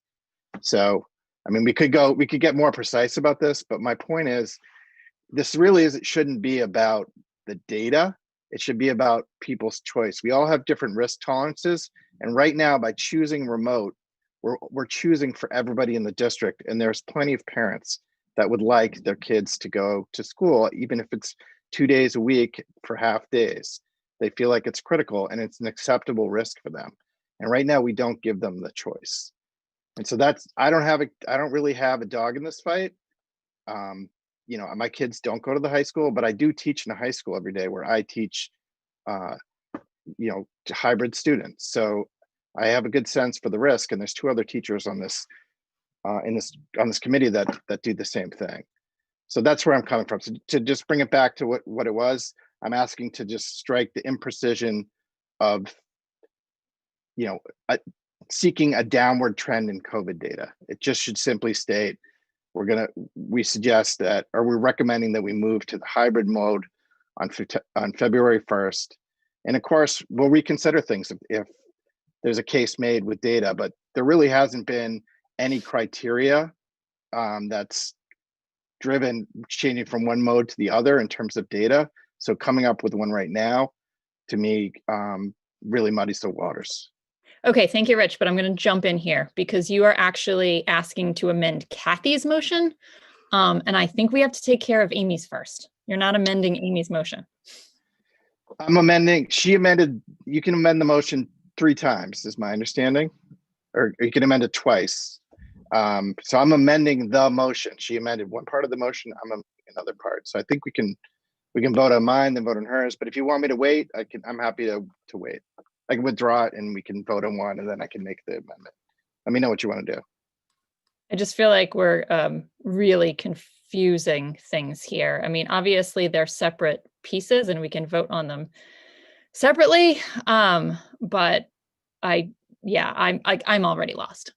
So, I mean, we could get more precise about this, but my point is, this really it shouldn't be about the data. It should be about people's choice. We all have different risk tolerances. And right now, by choosing remote, we're choosing for everybody in the district. And there's plenty of parents that would like their kids to go to school, even if it's 2 days a week for half days. They feel like it's critical and it's an acceptable risk for them. And right now we don't give them the choice. And so I don't really have a dog in this fight. My kids don't go to the high school, but I do teach in a high school every day where I teach, to hybrid students. So I have a good sense for the risk, and there's 2 other teachers on this on this committee that do the same thing. So that's where I'm coming from. So to just bring it back to what it was, I'm asking to just strike the imprecision of, seeking a downward trend in COVID data. It just should simply state, we suggest that, or we're recommending that we move to the hybrid mode on February 1st. And of course, we'll reconsider things if there's a case made with data, but there really hasn't been any criteria that's driven changing from one mode to the other in terms of data. So coming up with one right now, to me, really muddies the waters. Okay, thank you, Rich, but I'm going to jump in here because you are actually asking to amend Kathy's motion. And I think we have to take care of Amy's first. You're not amending Amy's motion. I'm amending, you can amend the motion 3 times, is my understanding, or you can amend it twice. So I'm amending the motion. She amended one part of the motion, I'm amending another part. So I think we can vote on mine, then vote on hers. But if you want me to wait, I'm happy to wait. I can withdraw it and we can vote on one, and then I can make the amendment. Let me know what you want to do. I just feel like we're really confusing things here. I mean, obviously they're separate pieces and we can vote on them separately. But I'm already lost.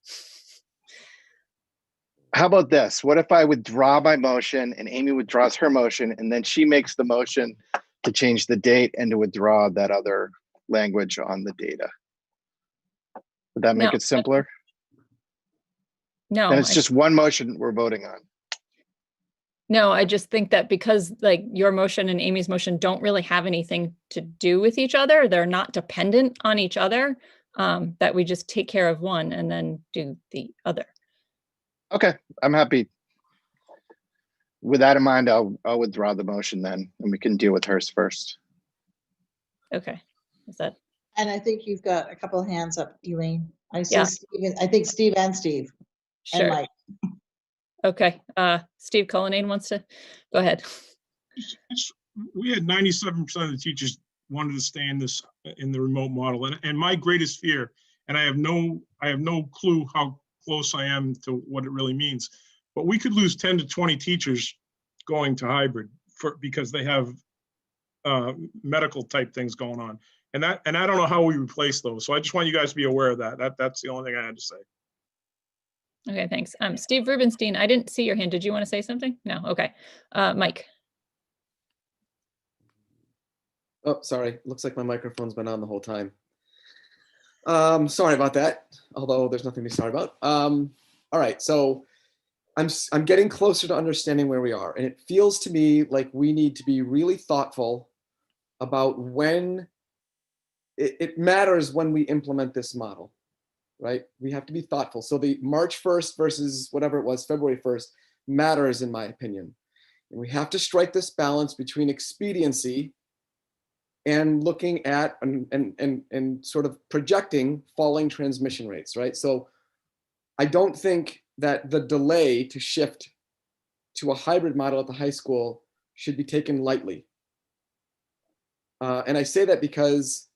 How about this? What if I withdraw my motion and Amy withdraws her motion, and then she makes the motion to change the date and to withdraw that other language on the data? Would that make it simpler? No. And it's just one motion we're voting on. No, I just think that because like your motion and Amy's motion don't really have anything to do with each other, they're not dependent on each other, that we just take care of one and then do the other. Okay, I'm happy. With that in mind, I'll withdraw the motion then, and we can deal with hers first. Okay, is that? And I think you've got a couple of hands up, Elaine. I see Yeah. Steve, I think Steve and Steve. Sure. And Mike. Okay, Steve Cullinane wants to go ahead. We had 97% of the teachers wanted to stay in the remote model, and my greatest fear, and I have no clue how close I am to what it really means, but we could lose 10 to 20 teachers going to hybrid because they have medical type things going on, and I don't know how we replace those. So I just want you guys to be aware of that. That's the only thing I had to say. Okay, thanks. Steve Rubenstein, I didn't see your hand. Did you want to say something? No. Okay. Mike. Oh, sorry. Looks like my microphone's been on the whole time. Sorry about that, although there's nothing to be sorry about. All right, so I'm getting closer to understanding where we are, and it feels to me like we need to be really thoughtful about when it matters when we implement this model, right? We have to be thoughtful. So the March 1st versus whatever it was, February 1st, matters in my opinion. And we have to strike this balance between expediency and looking at and sort of projecting falling transmission rates, right? So I don't think that the delay to shift to a hybrid model at the high school should be taken lightly. And I say that because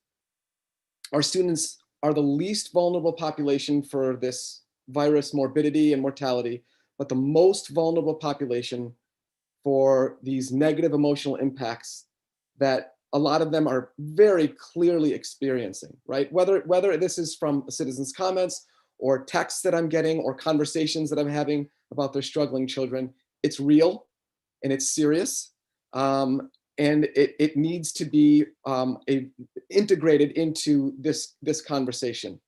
our students are the least vulnerable population for this virus morbidity and mortality, but the most vulnerable population for these negative emotional impacts that a lot of them are very clearly experiencing, right? Whether this is from citizens' comments or texts that I'm getting or conversations that I'm having about their struggling children, it's real and it's serious. and it needs to be integrated into this conversation.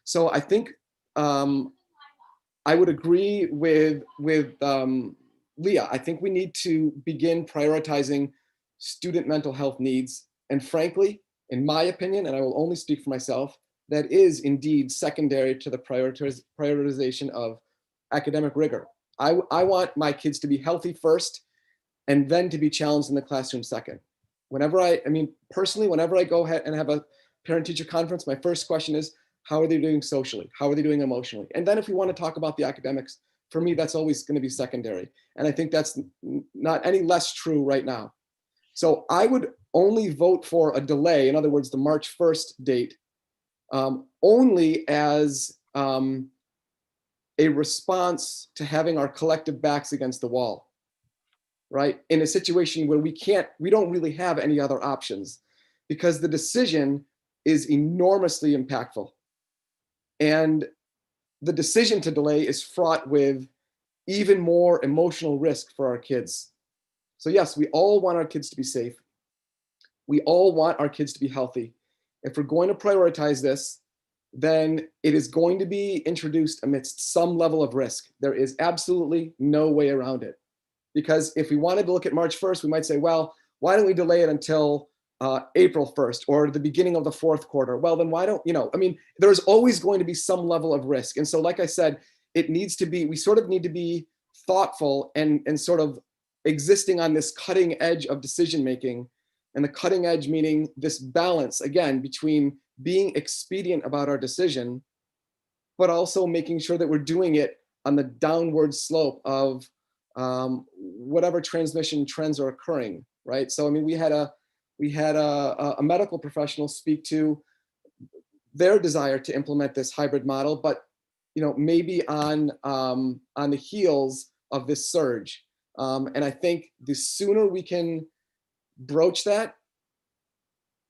So I think I would agree with Leah. I think we need to begin prioritizing student mental health needs. And frankly, in my opinion, and I will only speak for myself, that is indeed secondary to the prioritization of academic rigor. I want my kids to be healthy first and then to be challenged in the classroom second. Whenever personally, whenever I go ahead and have a parent-teacher conference, my first question is, how are they doing socially? How are they doing emotionally? And then if we want to talk about the academics, for me, that's always going to be secondary. And I think that's not any less true right now. So I would only vote for a delay, in other words, the March 1st date, only as a response to having our collective backs against the wall, right? In a situation where we don't really have any other options, because the decision is enormously impactful. And the decision to delay is fraught with even more emotional risk for our kids. So yes, we all want our kids to be safe. We all want our kids to be healthy. If we're going to prioritize this, then it is going to be introduced amidst some level of risk. There is absolutely no way around it. Because if we wanted to look at March 1st, we might say, well, why don't we delay it until April 1st or the beginning of the fourth quarter? Well, then why don't, there's always going to be some level of risk. And so, like I said, we sort of need to be thoughtful and sort of existing on this cutting edge of decision-making. And the cutting edge meaning this balance, again, between being expedient about our decision, but also making sure that we're doing it on the downward slope of whatever transmission trends are occurring, right? So, we had a medical professional speak to their desire to implement this hybrid model, but maybe on the heels of this surge. And I think the sooner we can broach that,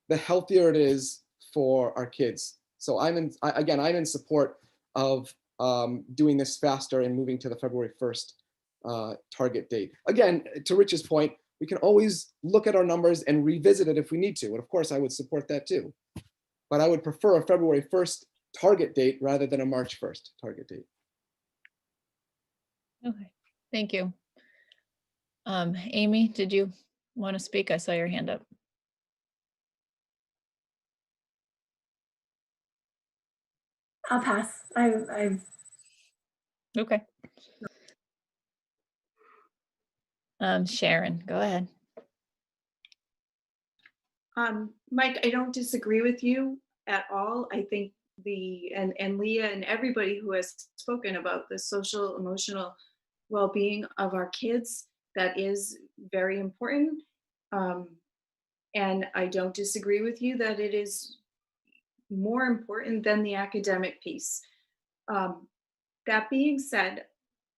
the healthier it is for our kids. So I'm in support of doing this faster and moving to the February 1st target date. Again, to Rich's point, we can always look at our numbers and revisit it if we need to. And of course, I would support that too. But I would prefer a February 1st target date rather than a March 1st target date. Okay, thank you. Amy, did you want to speak? I saw your hand up. I'll pass. I've Okay. Sharon, go ahead. Mike, I don't disagree with you at all. I think and Leah and everybody who has spoken about the social, emotional well-being of our kids, that is very important. And I don't disagree with you that it is more important than the academic piece. That being said,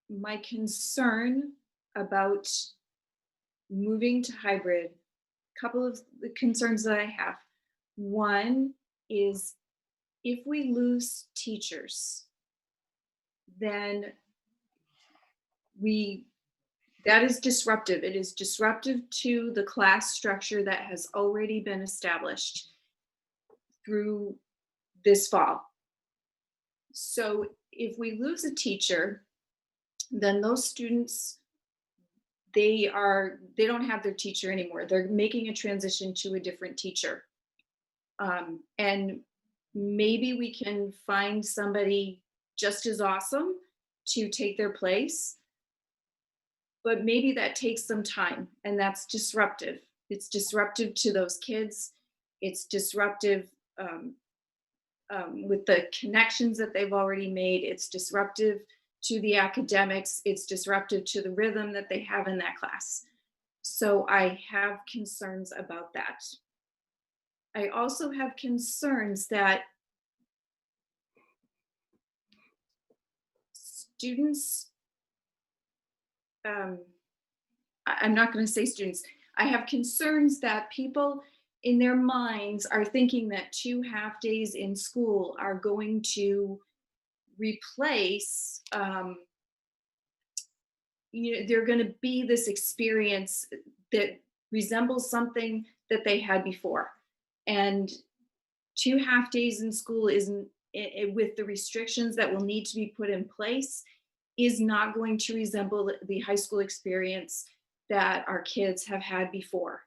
my concern about moving to hybrid, couple of the concerns that I have. One is if we lose teachers, then that is disruptive. It is disruptive to the class structure that has already been established through this fall. So if we lose a teacher, then those students, they don't have their teacher anymore. They're making a transition to a different teacher. And maybe we can find somebody just as awesome to take their place, but maybe that takes some time, and that's disruptive. It's disruptive to those kids. It's disruptive with the connections that they've already made. It's disruptive to the academics. It's disruptive to the rhythm that they have in that class. So I have concerns about that. I also have concerns that students, I'm not going to say students, I have concerns that people in their minds are thinking that 2 half days in school are going to replace, they're going to be this experience that resembles something that they had before. And 2 half days in school isn't, with the restrictions that will need to be put in place, is not going to resemble the high school experience that our kids have had before.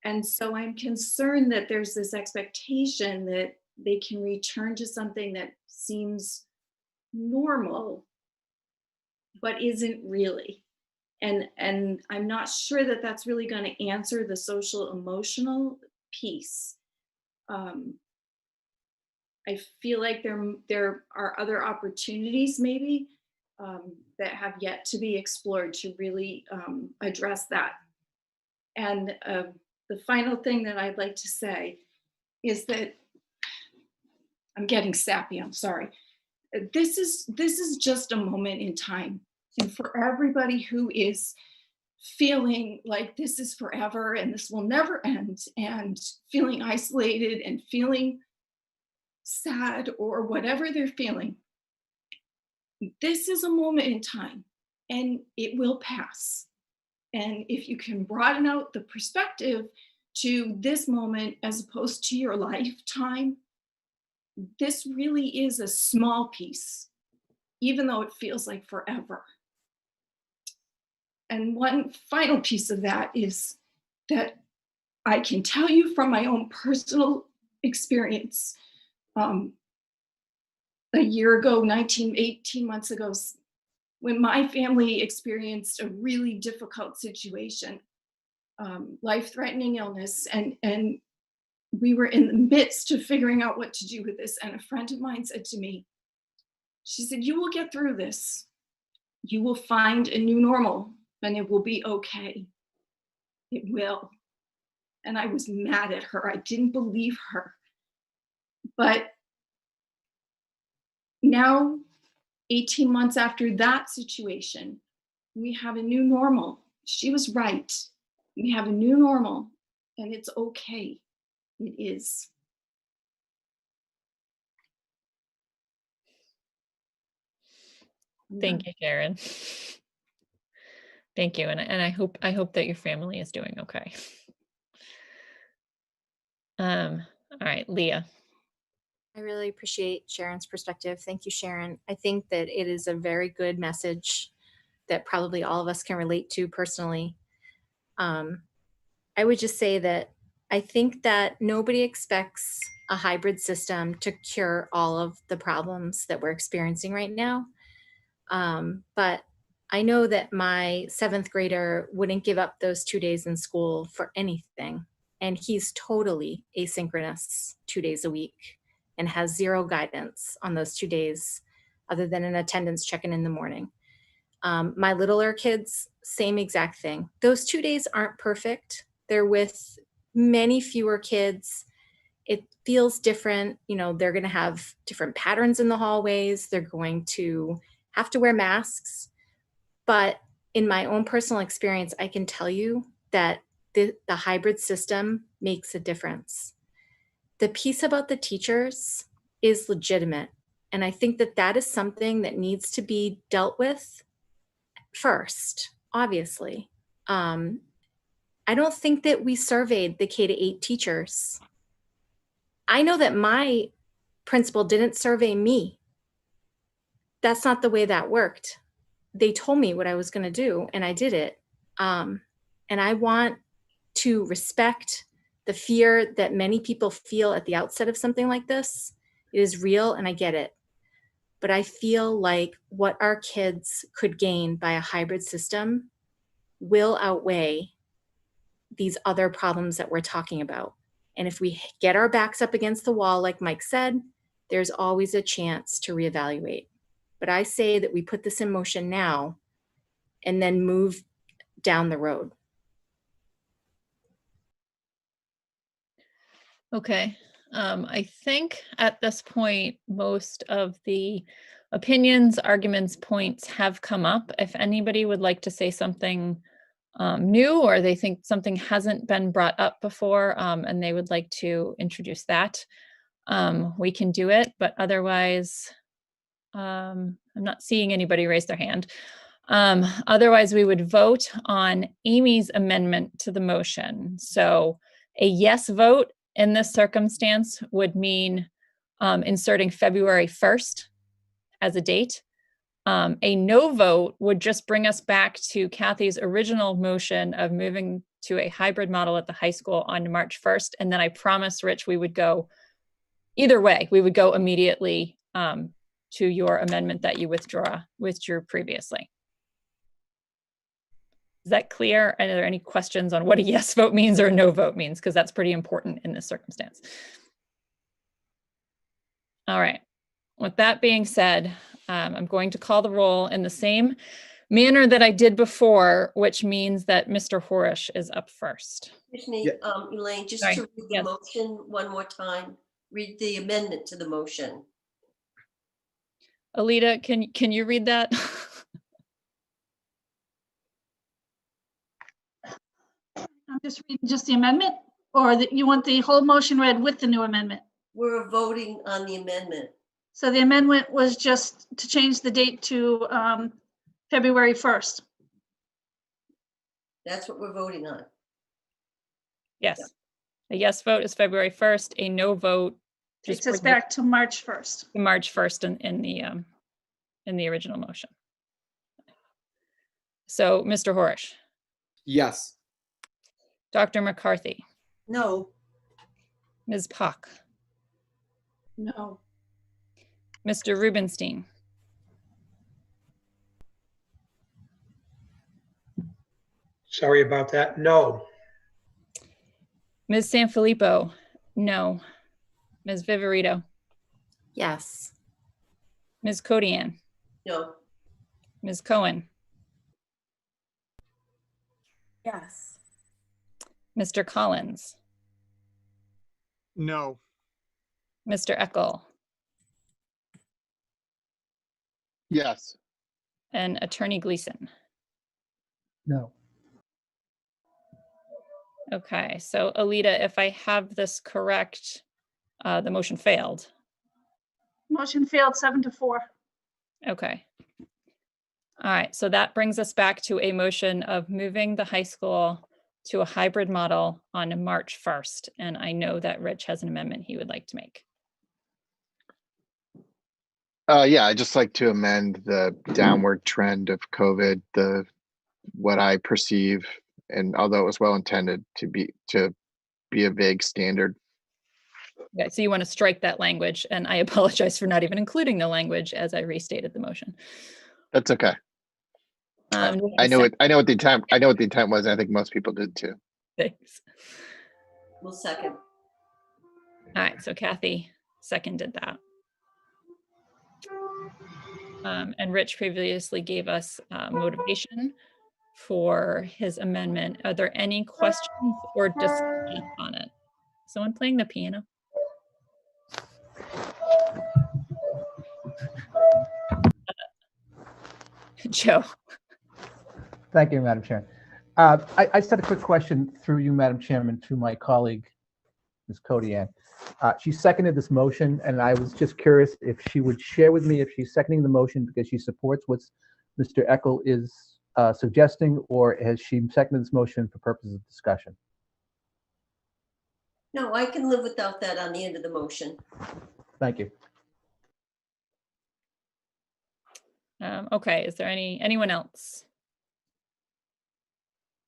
And so I'm concerned that there's this expectation that they can return to something that seems normal, but isn't really. And I'm not sure that that's really going to answer the social emotional piece. I feel like there are other opportunities maybe that have yet to be explored to really address that. And the final thing that I'd like to say is that I'm getting sappy, I'm sorry. This is just a moment in time. And for everybody who is feeling like this is forever and this will never end, and feeling isolated and feeling sad or whatever they're feeling, this is a moment in time and it will pass. And if you can broaden out the perspective to this moment as opposed to your lifetime, this really is a small piece, even though it feels like forever. And one final piece of that is that I can tell you from my own personal experience, a year ago, 18 months ago, when my family experienced a really difficult situation, life-threatening illness, and we were in the midst of figuring out what to do with this. And a friend of mine said to me, she said, "You will get through this. You will find a new normal and it will be okay. It will." And I was mad at her. I didn't believe her. But now, 18 months after that situation, we have a new normal. She was right. We have a new normal and it's okay. It is. Thank you, Sharon. Thank you, and I hope that your family is doing okay. All right, Leah. I really appreciate Sharon's perspective. Thank you, Sharon. I think that it is a very good message that probably all of us can relate to personally. I would just say that I think that nobody expects a hybrid system to cure all of the problems that we're experiencing right now. But I know that my 7th grader wouldn't give up those 2 days in school for anything. And he's totally asynchronous 2 days a week and has zero guidance on those 2 days other than an attendance check-in in the morning. My littler kids, same exact thing. Those 2 days aren't perfect. They're with many fewer kids. It feels different. You know, they're going to have different patterns in the hallways. They're going to have to wear masks. But in my own personal experience, I can tell you that the hybrid system makes a difference. The piece about the teachers is legitimate. And I think that that is something that needs to be dealt with first, obviously. I don't think that we surveyed the K-8 teachers. I know that my principal didn't survey me. That's not the way that worked. They told me what I was going to do and I did it. And I want to respect the fear that many people feel at the outset of something like this. It is real and I get it. But I feel like what our kids could gain by a hybrid system will outweigh these other problems that we're talking about. And if we get our backs up against the wall, like Mike said, there's always a chance to reevaluate. But I say that we put this in motion now and then move down the road. Okay. I think at this point, most of the opinions, arguments, points have come up. If anybody would like to say something new, or they think something hasn't been brought up before and they would like to introduce that, we can do it. But otherwise, I'm not seeing anybody raise their hand. Otherwise, we would vote on Amy's amendment to the motion. So a yes vote in this circumstance would mean inserting February 1st as a date. A no vote would just bring us back to Kathy's original motion of moving to a hybrid model at the high school on March 1st. And then I promised Rich we would go either way. We would go immediately to your amendment that you withdrew previously. Is that clear? Are there any questions on what a yes vote means or a no vote means? Because that's pretty important in this circumstance. All right. With that being said, I'm going to call the roll in the same manner that I did before, which means that Mr. Horish is up first. Excuse me, Elaine, just to read the motion one more time. Read the amendment to the motion. Alita, can you read that? I'm just reading just the amendment, or that you want the whole motion read with the new amendment? We're voting on the amendment. So the amendment was just to change the date to February 1st. That's what we're voting on. Yes. A yes vote is February 1st. A no vote Takes us back to March 1st. March 1st in the original motion. So, Mr. Horish. Yes. Dr. McCarthy. No. Ms. Pock. No. Mr. Rubenstein. Sorry about that. No. Ms. Sanfilippo. No. Ms. Viverito. Yes. Ms. Codianne. No. Ms. Cohen. Yes. Mr. Collins. No. Mr. Eckel. Yes. And Attorney Gleason. No. Okay, so Alita, if I have this correct, the motion failed. Motion failed 7-4. Okay. All right, so that brings us back to a motion of moving the high school to a hybrid model on March 1st. And I know that Rich has an amendment he would like to make. Yeah, I'd just like to amend the downward trend of COVID, what I perceive, and although it was well intended to be a vague standard. Okay, so you want to strike that language, and I apologize for not even including the language as I restated the motion. That's okay. I know what the intent was. And I think most people did too. Thanks. We'll second. All right, so Kathy seconded that. And Rich previously gave us motivation for his amendment. Are there any questions or discussion on it? Someone playing the piano? Joe. Thank you, Madam Chair. I just had a quick question through you, Madam Chairman, to my colleague, Ms. Codianne. She seconded this motion, and I was just curious if she would share with me if she's seconding the motion because she supports what Mr. Eckel is suggesting, or has she seconded this motion for purposes of discussion? No, I can live without that on the end of the motion. Thank you. Okay, is there anyone else?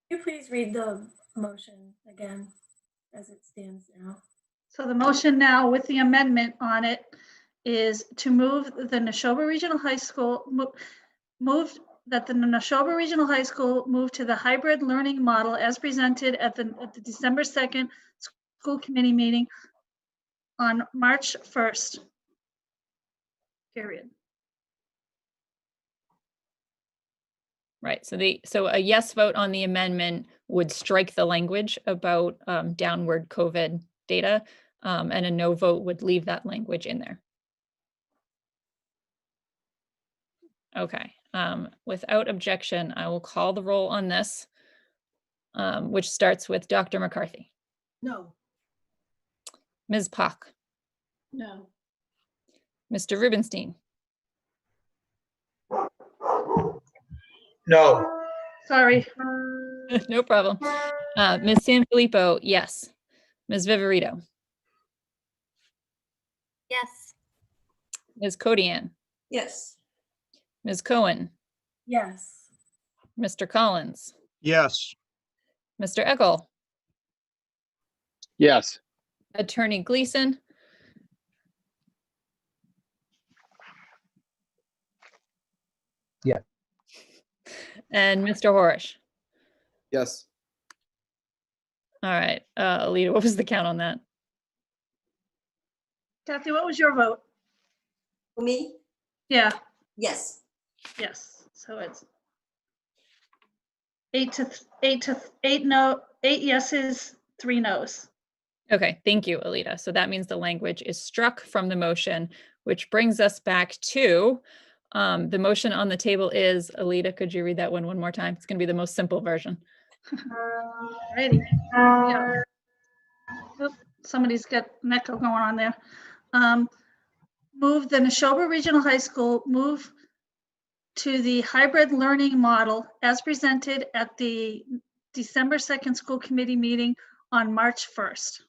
Can you please read the motion again as it stands now? So the motion now with the amendment on it is to move the Neshoba Regional High School, move that the Neshoba Regional High School move to the hybrid learning model as presented at the December 2nd school committee meeting on March 1st, period. Right, so a yes vote on the amendment would strike the language about downward COVID data, and a no vote would leave that language in there. Okay, without objection, I will call the roll on this, which starts with Dr. McCarthy. No. Ms. Pock. No. Mr. Rubenstein. No. Sorry. No problem. Ms. Sanfilippo, yes. Ms. Viverito, Yes. Ms. Codianne, Yes. Ms. Cohen, Yes. Mr. Collins, Yes. Mr. Eckel, Yes. Attorney Gleason, Yeah. and Mr. Horish. Yes. All right, Alita, what was the count on that? Kathy, what was your vote? Me? Yeah, Yes. yes. So it's 8 yeses, 3 nos. Okay, thank you, Alita. So that means the language is struck from the motion, which brings us back to the motion on the table is, Alita, could you read that one more time? It's going to be the most simple version. Ready? Yeah. Oop, somebody's got an echo going on there. Move the Neshoba Regional High School move to the hybrid learning model as presented at the December 2nd school committee meeting on March 1st.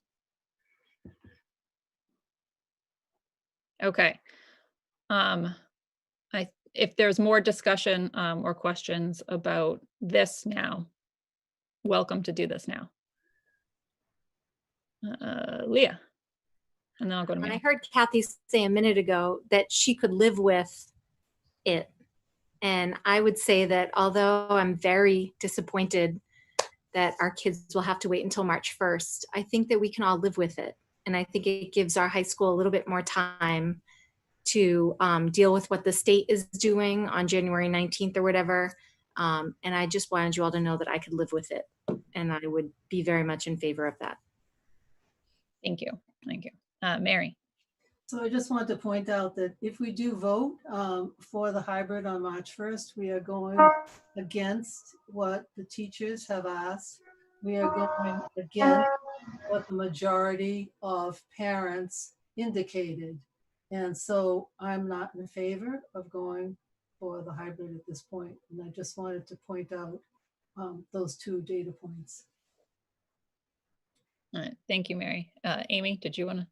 Okay. If there's more discussion or questions about this now, welcome to do this now. Leah, and then I'll go to And I Mary. heard Kathy say a minute ago that she could live with it. And I would say that although I'm very disappointed that our kids will have to wait until March 1st, I think that we can all live with it. And I think it gives our high school a little bit more time to deal with what the state is doing on January 19th or whatever. And I just wanted you all to know that I could live with it. And I would be very much in favor of that. Thank you. Thank you. Mary. So I just want to point out that if we do vote for the hybrid on March 1st, we are going against what the teachers have asked. We are going against what the majority of parents indicated. And so I'm not in favor of going for the hybrid at this point. And I just wanted to point out those 2 data points. All right. Thank you, Mary. Amy, did you want to?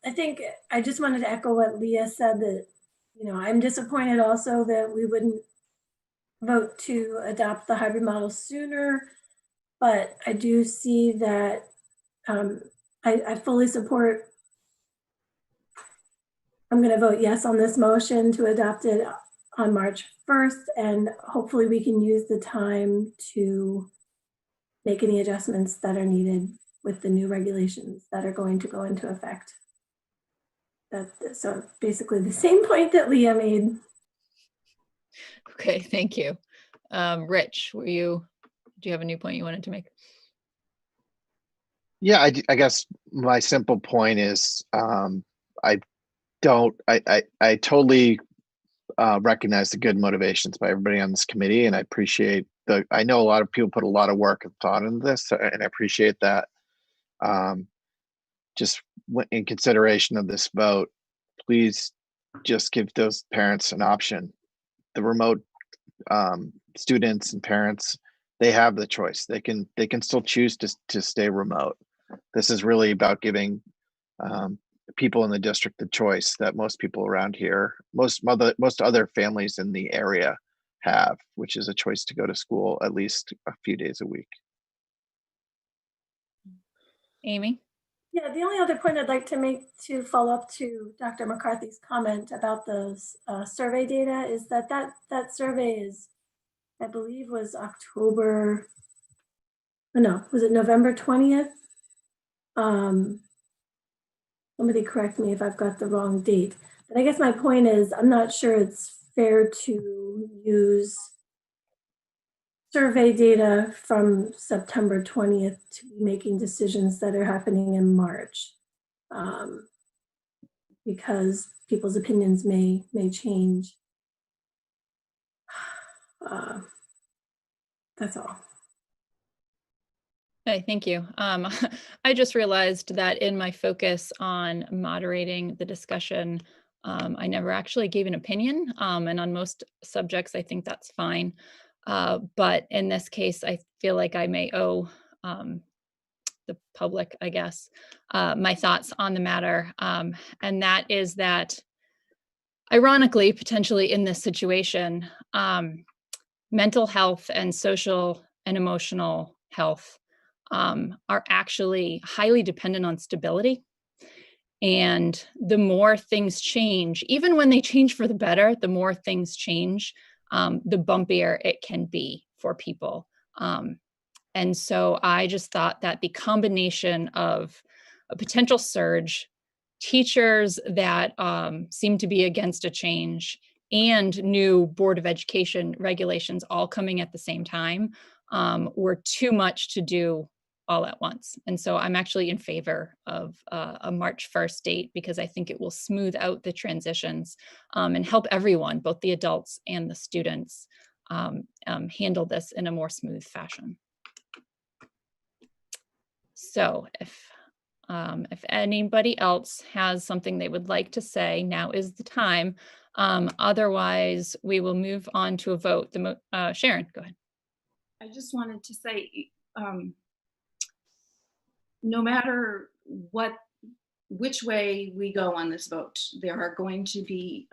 I think I just wanted to echo what Leah said, that, you know, I'm disappointed also that we wouldn't vote to adopt the hybrid model sooner, but I do see that I fully support. I'm going to vote yes on this motion to adopt it on March 1st, and hopefully we can use the time to make any adjustments that are needed with the new regulations that are going to go into effect. So basically the same point that Leah made. Okay, thank you. Rich, do you have a new point you wanted to make? Yeah, I guess my simple point is I totally recognize the good motivations by everybody on this committee, and I appreciate I know a lot of people put a lot of work and thought into this, and I appreciate that. Just in consideration of this vote, please just give those parents an option. The remote students and parents, they have the choice. They can still choose to stay remote. This is really about giving people in the district the choice that most people around here, most other families in the area have, which is a choice to go to school at least a few days a week. Amy? Yeah, the only other point I'd like to make to follow up to Dr. McCarthy's comment about the survey data is that survey is, I believe, was October, no, was it November 20th? Somebody correct me if I've got the wrong date. But I guess my point is, I'm not sure it's fair to use survey data from September 20th to be making decisions that are happening in March, because people's opinions may change. That's all. Okay, thank you. I just realized that in my focus on moderating the discussion I never actually gave an opinion, and on most subjects, I think that's fine. But in this case, I feel like I may owe the public, I guess, my thoughts on the matter. And that is that, ironically, potentially in this situation, mental health and social and emotional health are actually highly dependent on stability. And the more things change, even when they change for the better, the more things change, the bumpier it can be for people. And so I just thought that the combination of a potential surge, teachers that seem to be against a change, and new Board of Education regulations all coming at the same time were too much to do all at once. And so I'm actually in favor of a March 1st date, because I think it will smooth out the transitions and help everyone, both the adults and the students, handle this in a more smooth fashion. So if anybody else has something they would like to say, now is the time. Otherwise, we will move on to a vote. Sharon, go ahead. I just wanted to say, no matter which way we go on this vote, there are going to be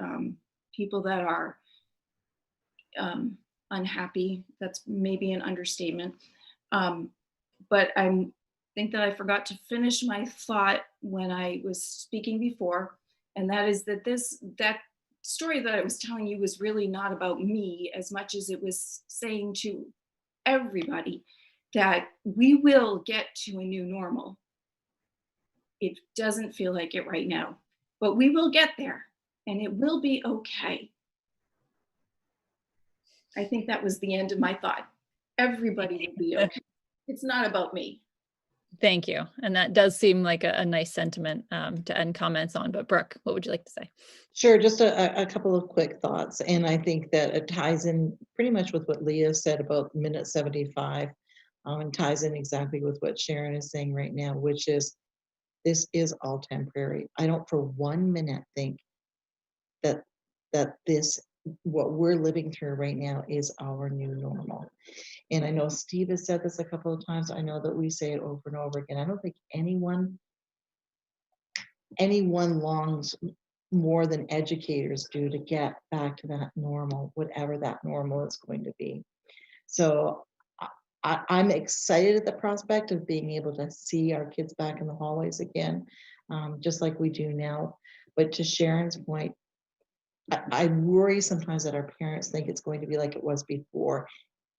people that are unhappy. That's maybe an understatement. But I think that I forgot to finish my thought when I was speaking before, and that is that that story that I was telling you was really not about me as much as it was saying to everybody that we will get to a new normal. It doesn't feel like it right now, but we will get there and it will be okay. I think that was the end of my thought. Everybody will be okay. It's not about me. Thank you. And that does seem like a nice sentiment to end comments on. But Brooke, what would you like to say? Sure, just a couple of quick thoughts. And I think that it ties in pretty much with what Leah said about minute 75, and ties in exactly with what Sharon is saying right now, which is this is all temporary. I don't for 1 minute think that this, what we're living through right now, is our new normal. And I know Steve has said this a couple of times. I know that we say it over and over again. I don't think anyone longs more than educators do to get back to that normal, whatever that normal is going to be. So I'm excited at the prospect of being able to see our kids back in the hallways again, just like we do now. But to Sharon's point, I worry sometimes that our parents think it's going to be like it was before,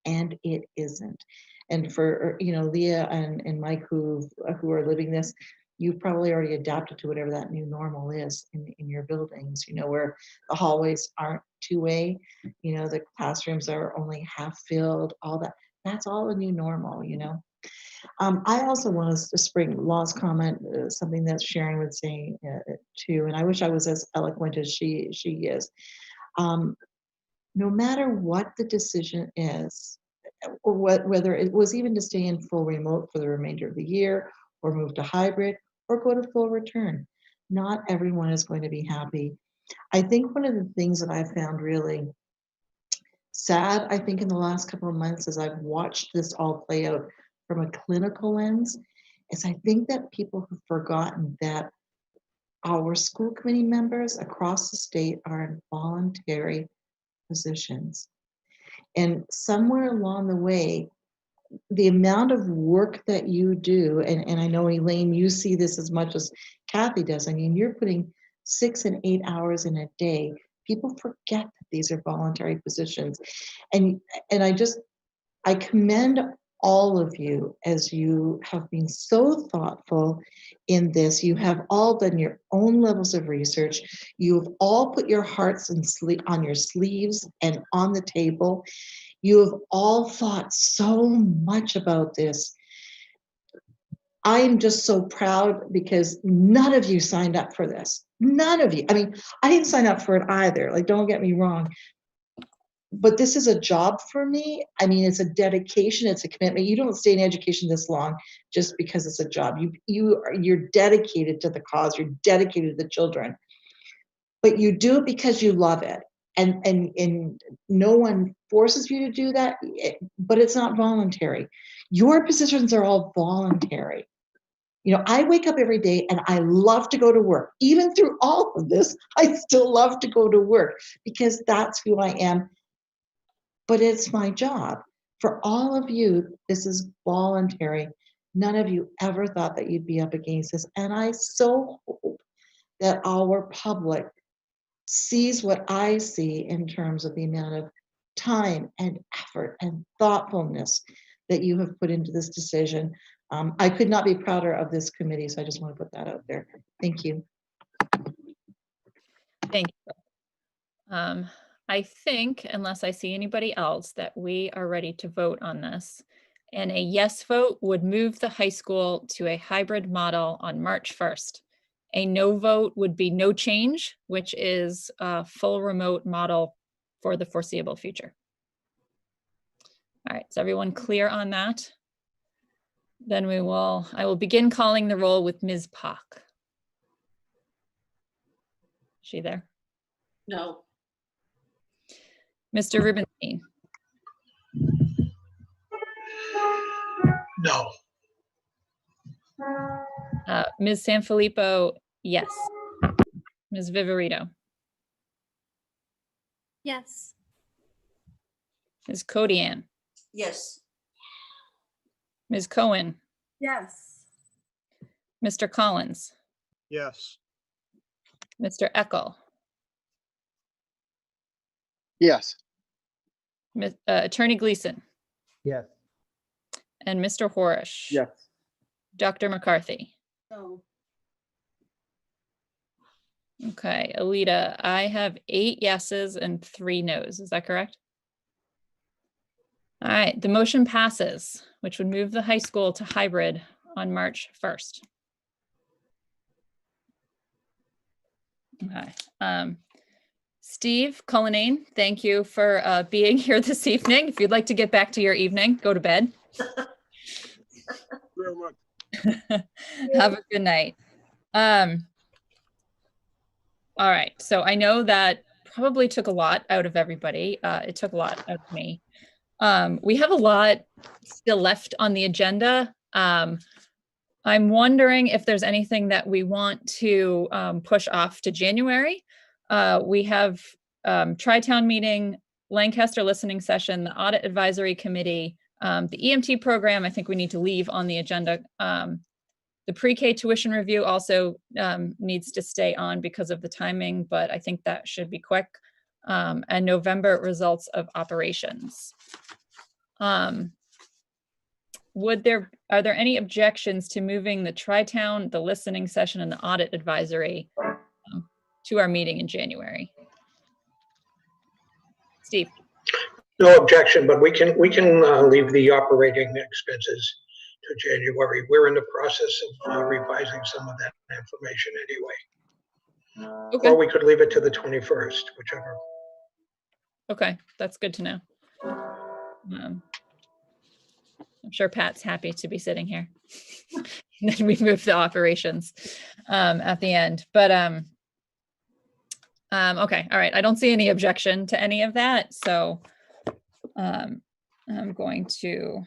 and it isn't. And for Leah and Mike who are living this, you've probably already adapted to whatever that new normal is in your buildings, where the hallways aren't two-way, the classrooms are only half filled, all that. That's all a new normal, I also want to spring Law's comment, something that Sharon would say too, and I wish I was as eloquent as she is. No matter what the decision is, or whether it was even to stay in full remote for the remainder of the year, or move to hybrid, or go to full return, not everyone is going to be happy. I think one of the things that I've found really sad, I think in the last couple of months, as I've watched this all play out from a clinical lens, is I think that people have forgotten that our school committee members across the state are in voluntary positions. And somewhere along the way, the amount of work that you do, and I know, Elaine, you see this as much as Kathy does. I mean, you're putting 6 and 8 hours in a day. People forget that these are voluntary positions. And I commend all of you, as you have been so thoughtful in this. You have all done your own levels of research. You've all put your hearts on your sleeves and on the table. You have all thought so much about this. I am just so proud, because none of you signed up for this. None of you. I mean, I didn't sign up for it either. Like, don't get me wrong. But this is a job for me. I mean, it's a dedication. It's a commitment. You don't stay in education this long just because it's a job. You're dedicated to the cause. You're dedicated to the children. but you do it because you love it. And no one forces you to do that, but it's not voluntary. Your positions are all voluntary. You know, I wake up every day and I love to go to work. Even through all of this, I still love to go to work because that's who I am. But it's my job. For all of you, this is voluntary. None of you ever thought that you'd be up against this. And I so hope that our public sees what I see in terms of the amount of time and effort and thoughtfulness that you have put into this decision. I could not be prouder of this committee, so I just want to put that out there. Thank you. Thank you. I think, unless I see anybody else, that we are ready to vote on this. And a yes vote would move the high school to a hybrid model on March 1st. A no vote would be no change, which is a full remote model for the foreseeable future. All right, is everyone clear on that? Then I will begin calling the roll with Ms. Pak. Is she there? No. Mr. Rubenstein. No. Ms. Sanfilippo, yes. Ms. Viverito. Yes. Ms. Codianne. Yes. Ms. Cohen. Yes. Mr. Collins. Yes. Mr. Eckel. Yes. Attorney Gleason. Yes. And Mr. Horish. Yes. Dr. McCarthy. No. Okay, Alita, I have 8 yeses and 3 nos. Is that correct? All right, the motion passes, which would move the high school to hybrid on March 1st. Okay. Steve, Cullinane, thank you for being here this evening. If you'd like to get back to your evening, go to bed. Very much. Have a good night. All right, so I know that probably took a lot out of everybody. It took a lot out of me. We have a lot still left on the agenda. I'm wondering if there's anything that we want to push off to January. We have Tri-Town meeting, Lancaster listening session, the Audit Advisory Committee, the EMT program, I think we need to leave on the agenda. The pre-K tuition review also needs to stay on because of the timing, but I think that should be quick. And November results of operations. Are there any objections to moving the Tri-Town, the listening session, and the Audit Advisory to our meeting in January? Steve? No objection, but we can leave the operating expenses to January. We're in the process of revising some of that information anyway. Okay. Or we could leave it to the 21st, whichever. Okay, that's good to know. I'm sure Pat's happy to be sitting here. And then we move the operations at the end. But okay, all right. I don't see any objection to any of that. So I'm going to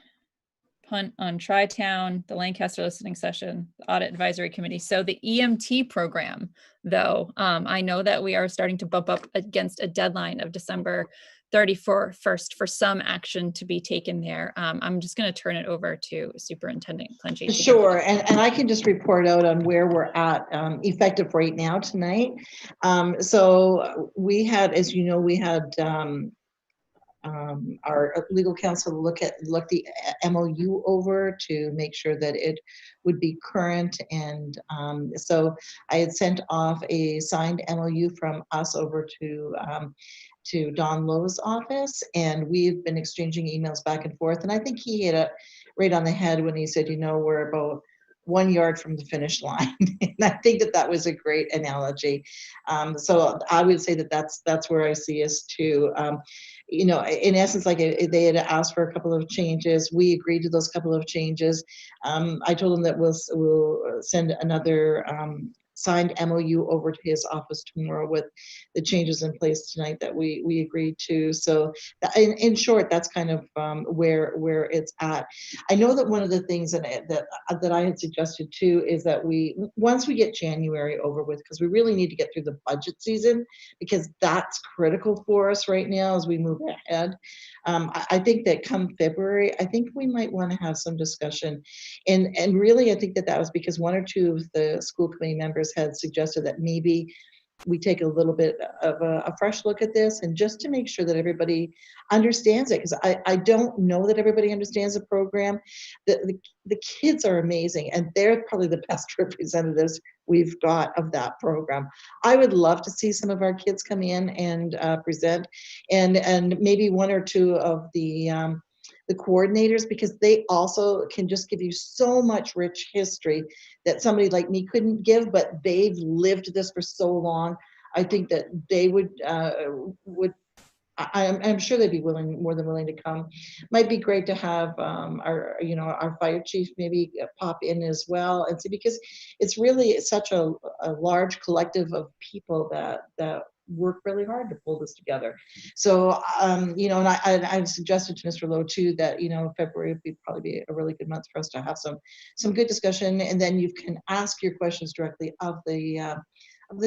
punt on Tri-Town, the Lancaster listening session, the Audit Advisory Committee. So the EMT program, though, I know that we are starting to bump up against a deadline of December 31st for some action to be taken there. I'm just going to turn it over to Superintendent Clenchey. Sure, and I can just report out on where we're at, effective right now tonight. So we had, as you know, we had our legal counsel look the MOU over to make sure that it would be current, and so I had sent off a signed MOU from us over to Don Lowe's office, and we've been exchanging emails back and forth, and I think he hit it right on the head when he said, you know, we're about 1 yard from the finish line. And I think that was a great analogy. So I would say that that's where I see us too. You know, in essence, like they had asked for a couple of changes. We agreed to those couple of changes. I told them that we'll send another signed MOU over to his office tomorrow with the changes in place tonight that we agreed to. So in short, that's kind of where it's at. I know that one of the things that I had suggested too is that once we get January over with, because we really need to get through the budget season, because that's critical for us right now as we move ahead. I think that come February, I think we might want to have some discussion. And really, I think that was because one or two of the school committee members had suggested that maybe we take a little bit of a fresh look at this, and just to make sure that everybody understands it, because I don't know that everybody understands the program. The kids are amazing, and they're probably the best representatives we've got of that program. I would love to see some of our kids come in and present, and maybe one or two of the coordinators, because they also can just give you so much rich history that somebody like me couldn't give, but they've lived this for so long. I think that they would I'm sure they'd be more than willing to come. Might be great to have our fire chief maybe pop in as well, and see, because it's really such a large collective of people that work really hard to pull this together. So and I suggested to Mr. Lowe too that February would probably be a really good month for us to have some good discussion, and then you can ask your questions directly of the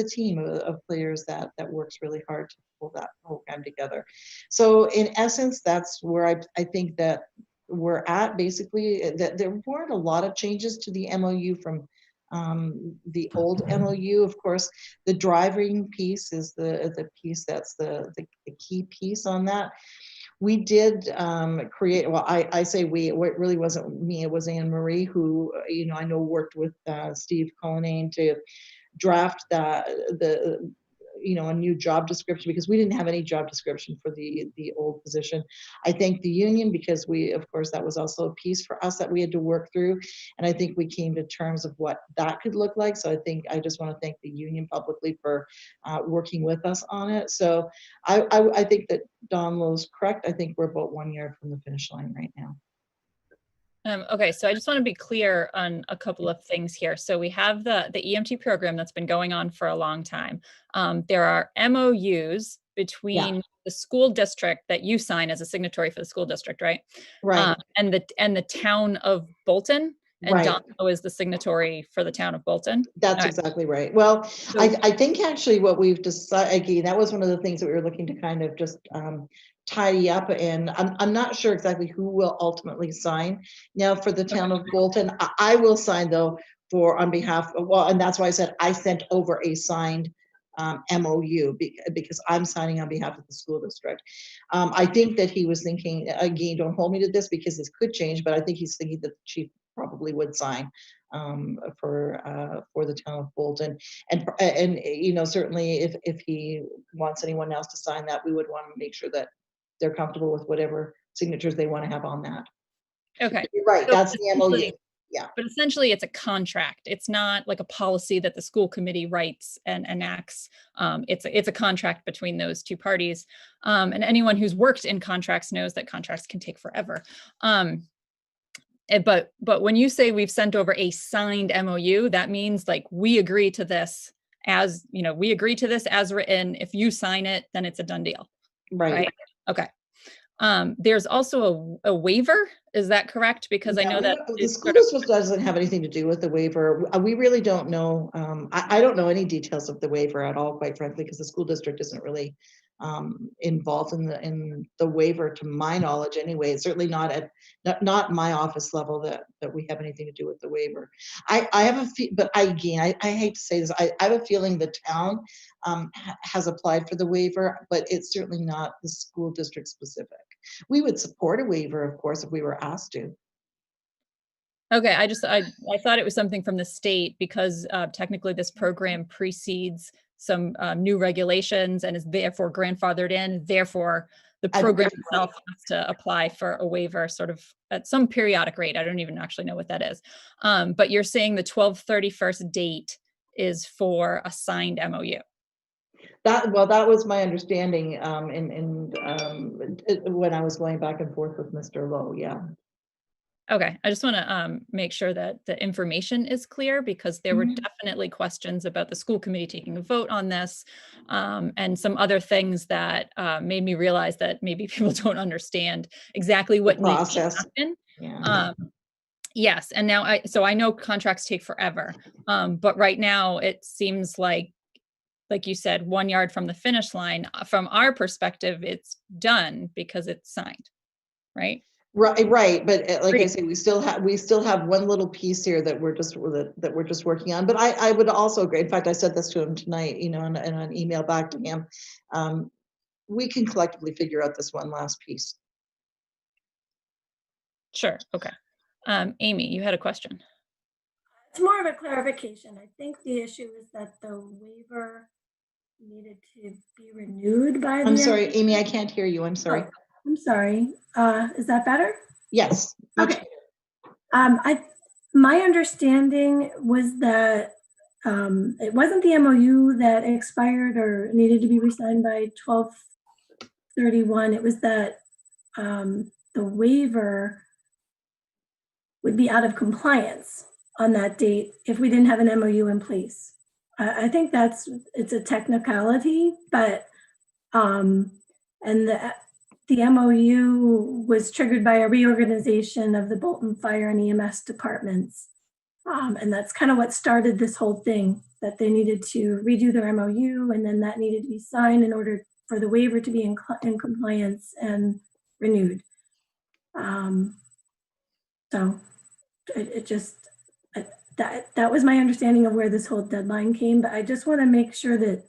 team of players that works really hard to pull that program together. So in essence, that's where I think that we're at. Basically, that there weren't a lot of changes to the MOU from the old MOU. Of course, the driving piece is the piece that's the key piece on that. We did create, well, I say we, it really wasn't me, it was Anne Marie, who, I know worked with Steve Codianne to draft a new job description, because we didn't have any job description for the old position. I thank the union, because of course, that was also a piece for us that we had to work through. And I think we came to terms of what that could look like. So I just want to thank the union publicly for working with us on it. So I think that Don Lowe's correct. I think we're about 1 year from the finish line right now. Okay, so I just want to be clear on a couple of things here. So we have the EMT program that's been going on for a long time. There are MOUs between the school district that you sign as a signatory for the school district, right? Right. And the town of Bolton, and Right. Don Lowe is the signatory for the town of Bolton. That's exactly right. Well, So- I think actually what we've decided, again, that was one of the things that we were looking to kind of just tidy up, and I'm not sure exactly who will ultimately sign. Now for the town of Bolton, I will sign though on behalf of, well, and that's why I said I sent over a signed MOU because I'm signing on behalf of the school district. I think that he was thinking, again, don't hold me to this because this could change, but I think he's thinking that the chief probably would sign for the town of Bolton, and certainly if he wants anyone else to sign that, we would want to make sure that they're comfortable with whatever signatures they want to have on that. Okay. You're right, So that's the MOU. Yeah. But essentially it's a contract. It's not like a policy that the school committee writes and enacts. It's a contract between those two parties. And anyone who's worked in contracts knows that contracts can take forever. But when you say we've sent over a signed MOU, that means like we agree to this as written. If you sign it, then it's a done deal. Right. Okay. There's also a waiver. Is that correct? Because I know that the school district doesn't have anything to do with the waiver. We really don't know. I don't know any details of the waiver at all, quite frankly, because the school district isn't really involved in the waiver, to my knowledge. Anyway, it's certainly not my office level that we have anything to do with the waiver. I have but I hate to say this. I have a feeling the town has applied for the waiver, but it's certainly not the school district specific. We would support a waiver, of course, if we were asked to. Okay, I thought it was something from the state, because technically this program precedes some new regulations and is therefore grandfathered in. Therefore, the program itself has to apply for a waiver sort of at some periodic rate. I don't even actually know what that is. But you're saying the 12/31 date is for a signed MOU. That was my understanding when I was going back and forth with Mr. Lowe. Yeah. Okay, I just want to make sure that the information is clear, because there were definitely questions about the school committee taking a vote on this, and some other things that made me realize that maybe people don't understand exactly what needs to happen. Yeah. Yes, and now I know contracts take forever, but right now it seems like you said, 1 yard from the finish line. From our perspective, it's done because it's signed, right? Right. But like I say, we still have one little piece here that we're just working on. But I would also agree. In fact, I said this to him tonight, in an email back to him. We can collectively figure out this one last piece. Sure. Okay. Amy, you had a question. It's more of a clarification. I think the issue is that the waiver needed to be renewed by the. I'm sorry, Amy, I can't hear you. I'm sorry. Oh, I'm sorry. Is that better? Yes. Okay. My understanding was that it wasn't the MOU that expired or needed to be re-signed by 12/31. It was that the waiver would be out of compliance on that date if we didn't have an MOU in place. I think it's a technicality, but and the MOU was triggered by a reorganization of the Bolton Fire and EMS departments. And that's kind of what started this whole thing, that they needed to redo their MOU, and then that needed to be signed in order for the waiver to be in compliance and renewed. So that was my understanding of where this whole deadline came, but I just want to make sure that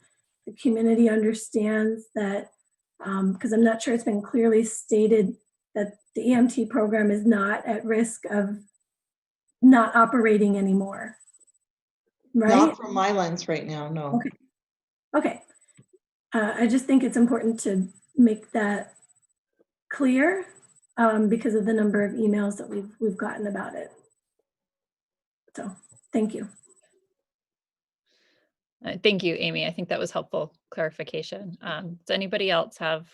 the community understands that, because I'm not sure it's been clearly stated that the EMT program is not at risk of not operating anymore. Right? Not from my lens right now, no. Okay. I just think it's important to make that clear because of the number of emails that we've gotten about it. So, thank you. Thank you, Amy. I think that was helpful clarification. Does anybody else have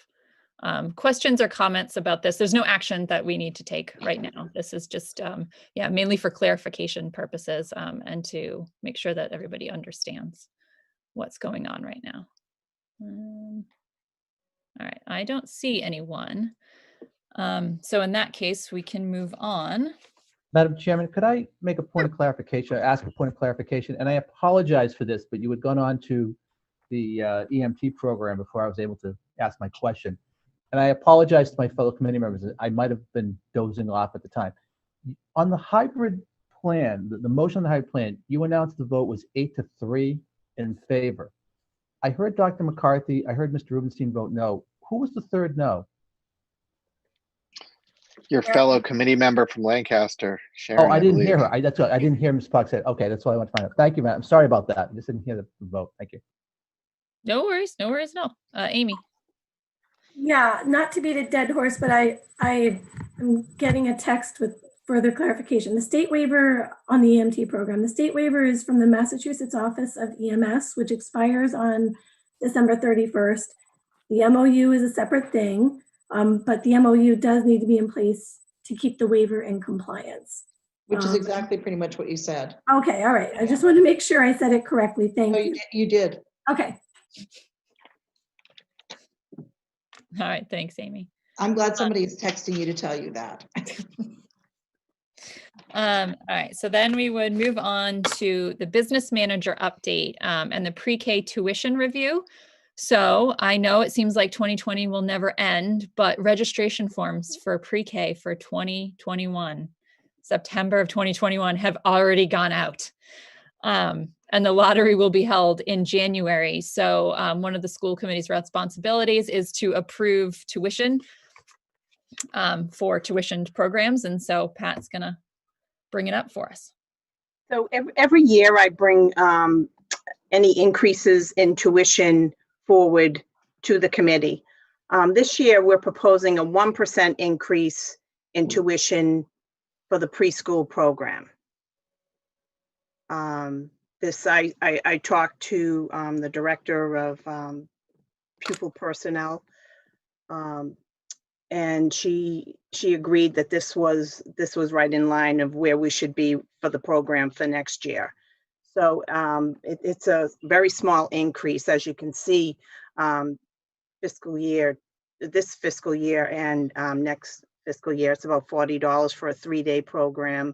questions or comments about this? There's no action that we need to take right now. This is just, mainly for clarification purposes and to make sure that everybody understands what's going on right now. All right, I don't see anyone. So in that case, we can move on. Madam Chairman, could I make a point of clarification, ask a point of clarification? And I apologize for this, but you had gone on to the EMT program before I was able to ask my question. And I apologize to my fellow committee members. I might have been dozing off at the time. On the hybrid plan, the motion on the hybrid plan, you announced the vote was 8-3 in favor. I heard Dr. McCarthy, I heard Mr. Rubenstein vote no. Who was the third no? Your fellow committee member from Lancaster, Sharon. Oh, I didn't believe. hear her. That's what I didn't hear Ms. Spock said. Okay, that's what I want to find out. Thank you, Matt. I'm sorry about that. I just didn't hear the vote. Thank you. No worries, no worries, no. Amy. Yeah, not to beat a dead horse, but I am getting a text with further clarification. The state waiver on the EMT program, the state waiver is from the Massachusetts Office of EMS, which expires on December 31st. The MOU is a separate thing, but the MOU does need to be in place to keep the waiver in compliance. Which is exactly pretty much what you said. Okay, all right. I just want to make sure I said it correctly. Thank you. You did. Okay. All right, thanks, Amy. I'm glad somebody is texting you to tell you that. All right, so then we would move on to the business manager update and the pre-K tuition review. So I know it seems like 2020 will never end, but registration forms for pre-K for 2021, September of 2021 have already gone out. And the lottery will be held in January. So one of the school committee's responsibilities is to approve tuition for tuitioned programs. And so Pat's gonna bring it up for us. So every year I bring any increases in tuition forward to the committee. This year we're proposing a 1% increase in tuition for the preschool program. I talked to the director of pupil personnel, and and she agreed that this was right in line of where we should be for the program for next year. So it's a very small increase, as you can see, this fiscal year and next fiscal year. It's about $40 for a 3-day program,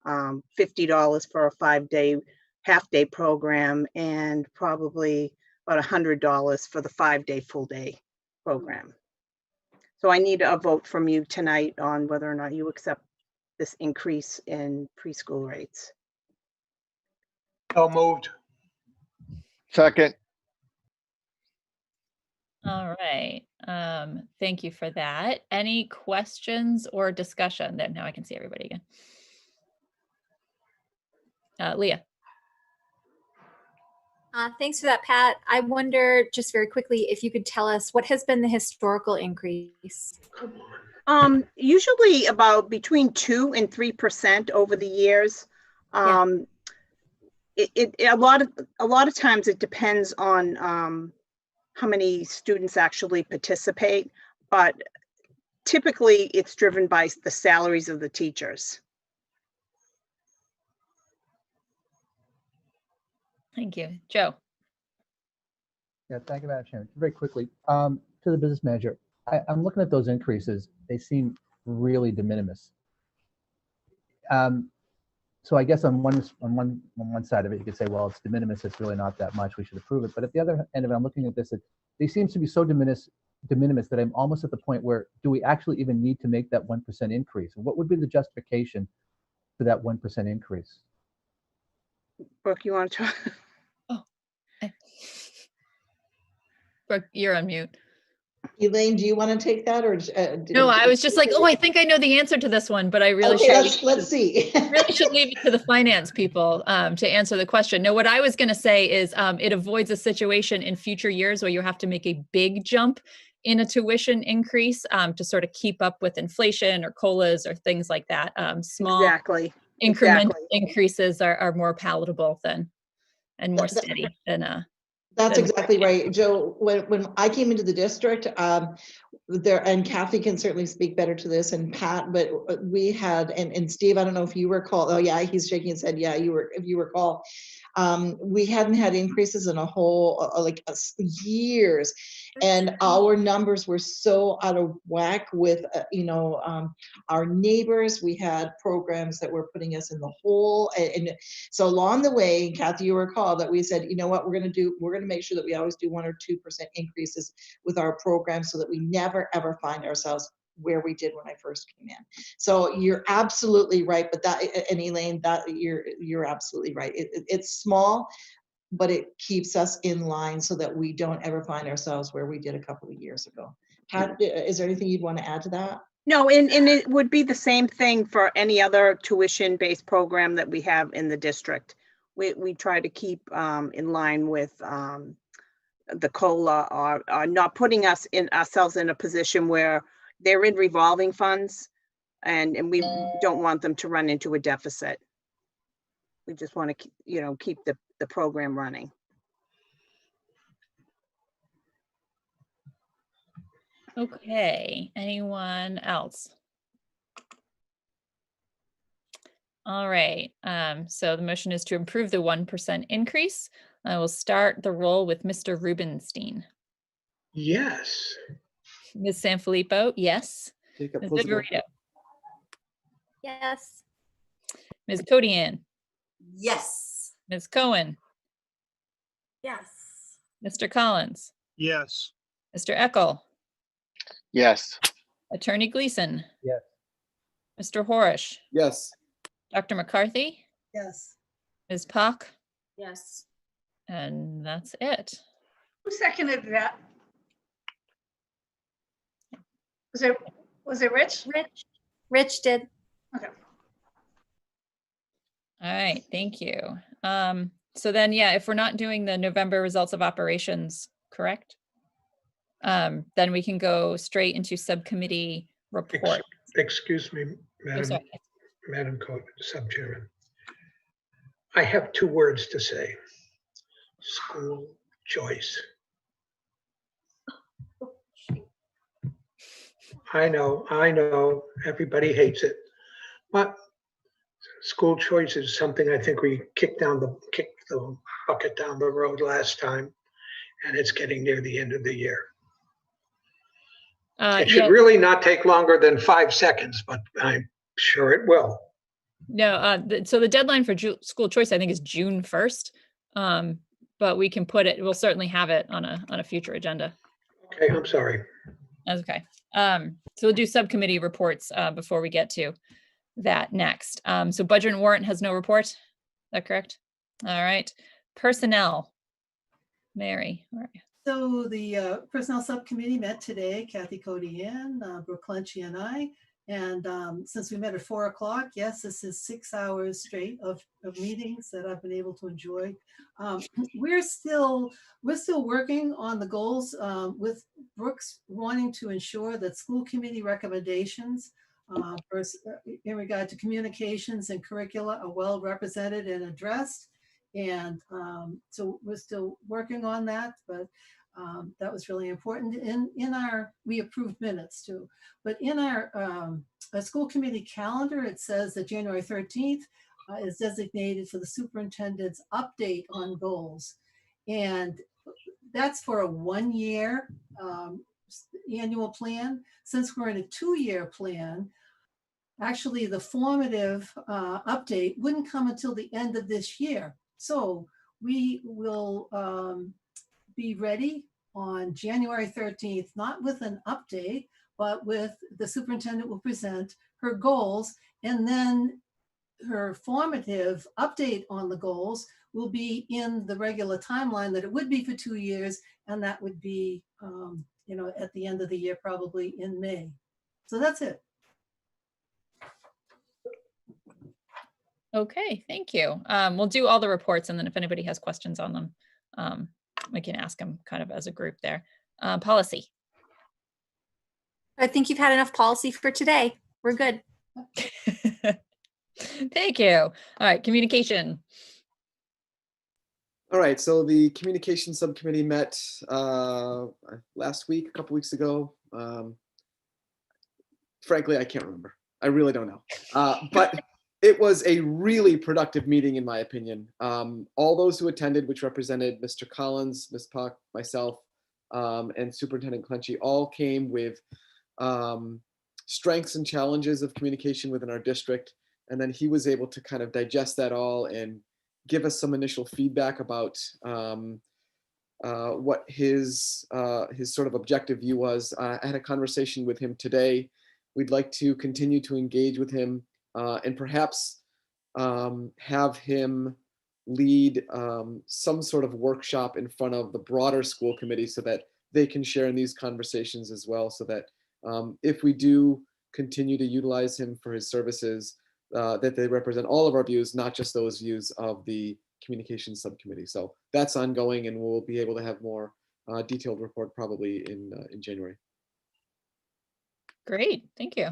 $50 for a 5-day half-day program, and probably about $100 for the 5-day full-day program. So I need a vote from you tonight on whether or not you accept this increase in preschool rates. So moved. Second. All right. Thank you for that. Any questions or discussion? Then now I can see everybody again. Leah. Thanks for that, Pat. I wonder, just very quickly, if you could tell us what has been the historical increase? Usually about between 2 and 3% over the years. A lot of times it depends on how many students actually participate, but typically it's driven by the salaries of the teachers. Thank you. Joe. Yeah, thank you, Madam Chairman. Very quickly, to the business manager, I'm looking at those increases. They seem really de minimis. So I guess on one side of it, you could say, well, it's de minimis. It's really not that much. We should approve it. But at the other end of it, I'm looking at this. They seem to be so de minimis that I'm almost at the point where, do we actually even need to make that 1% increase? What would be the justification for that 1% increase? Brooke, you want to? Brooke, you're on mute. Elaine, do you want to take that, or no? I was just like, oh, I think I know the answer to this one, but I really should. Let's see. Really should leave it to the finance people to answer the question. No, what I was going to say is it avoids a situation in future years where you have to make a big jump in a tuition increase to sort of keep up with inflation or COLAs or things like that. Small incremental increases are more palatable than and more steady than That's exactly right, Joe. When I came into the district, and Kathy can certainly speak better to this, and Pat, but we had, and Steve, I don't know if you recall. Oh yeah, he's shaking his head. Yeah, if you recall, we hadn't had increases in a whole years, and our numbers were so out of whack with our neighbors. We had programs that were putting us in the hole, and so along the way, Kathy, you recall that we said, you know what, we're going to make sure that we always do 1 or 2% increases with our programs, so that we never ever find ourselves where we did when I first came in. So you're absolutely right, but and Elaine, you're absolutely right. It's small, but it keeps us in line so that we don't ever find ourselves where we did a couple of years ago. Pat, is there anything you'd want to add to that? No, and it would be the same thing for any other tuition-based program that we have in the district. We try to keep in line with the COLA, or not putting ourselves in a position where they're in revolving funds, and we don't want them to run into a deficit. We just want to keep the program running. Okay, anyone else? All right, so the motion is to approve the 1% increase. I will start the roll with Mr. Rubenstein. Yes. Ms. Sanfilippo, yes. Ms. Viverito. Yes. Ms. Codianne. Yes. Ms. Cohen. Yes. Mr. Collins. Yes. Mr. Eckel. Yes. Attorney Gleason. Yes. Mr. Horish. Yes. Dr. McCarthy. Yes. Ms. Pock. Yes. And that's it. Who seconded that? Was it Rich? Rich did. Okay. All right, thank you. So then, yeah, if we're not doing the November results of operations, correct? Then we can go straight into subcommittee report. Excuse me, Madam Sub-Chairman. I have 2 words to say. School choice. I know, everybody hates it. But school choice is something I think we kicked the bucket down the road last time, and it's getting near the end of the year. It should really not take longer than 5 seconds, but I'm sure it will. No, so the deadline for school choice, I think, is June 1st. But we can put it, we'll certainly have it on a future agenda. Okay, I'm sorry. That's okay. So we'll do subcommittee reports before we get to that next. So budget and warrant has no report. Is that correct? All right. Personnel. Mary, where are you? So the Personnel Subcommittee met today, Kathy, Codianne, Brooke Clunchy, and I. And since we met at 4 o'clock, yes, this is 6 hours straight of meetings that I've been able to enjoy. We're still working on the goals with Brooks wanting to ensure that school committee recommendations in regard to communications and curricula are well represented and addressed. And so we're still working on that, but that was really important. We approved minutes too, but in our school committee calendar, it says that January 13th is designated for the superintendent's update on goals. And that's for a 1-year annual plan. Since we're in a 2-year plan, actually the formative update wouldn't come until the end of this year. So we will be ready on January 13th, not with an update, but with the superintendent will present her goals, and then her formative update on the goals will be in the regular timeline that it would be for 2 years, and that would be at the end of the year, probably in May. So that's it. Okay, thank you. We'll do all the reports, and then if anybody has questions on them, we can ask them kind of as a group there. Policy. I think you've had enough policy for today. We're good. Thank you. All right, communication. All right, so the communication subcommittee met last week, a couple weeks ago. Frankly, I can't remember. I really don't know. But it was a really productive meeting, in my opinion. All those who attended, which represented Mr. Collins, Ms. Puck, myself, and Superintendent Clunchy, all came with strengths and challenges of communication within our district. And then he was able to kind of digest that all and give us some initial feedback about what his sort of objective view was. I had a conversation with him today. We'd like to continue to engage with him and perhaps have him lead some sort of workshop in front of the broader school committee so that they can share in these conversations as well, so that if we do continue to utilize him for his services, that they represent all of our views, not just those views of the communications subcommittee. So that's ongoing, and we'll be able to have more detailed report probably in January. Great, thank you.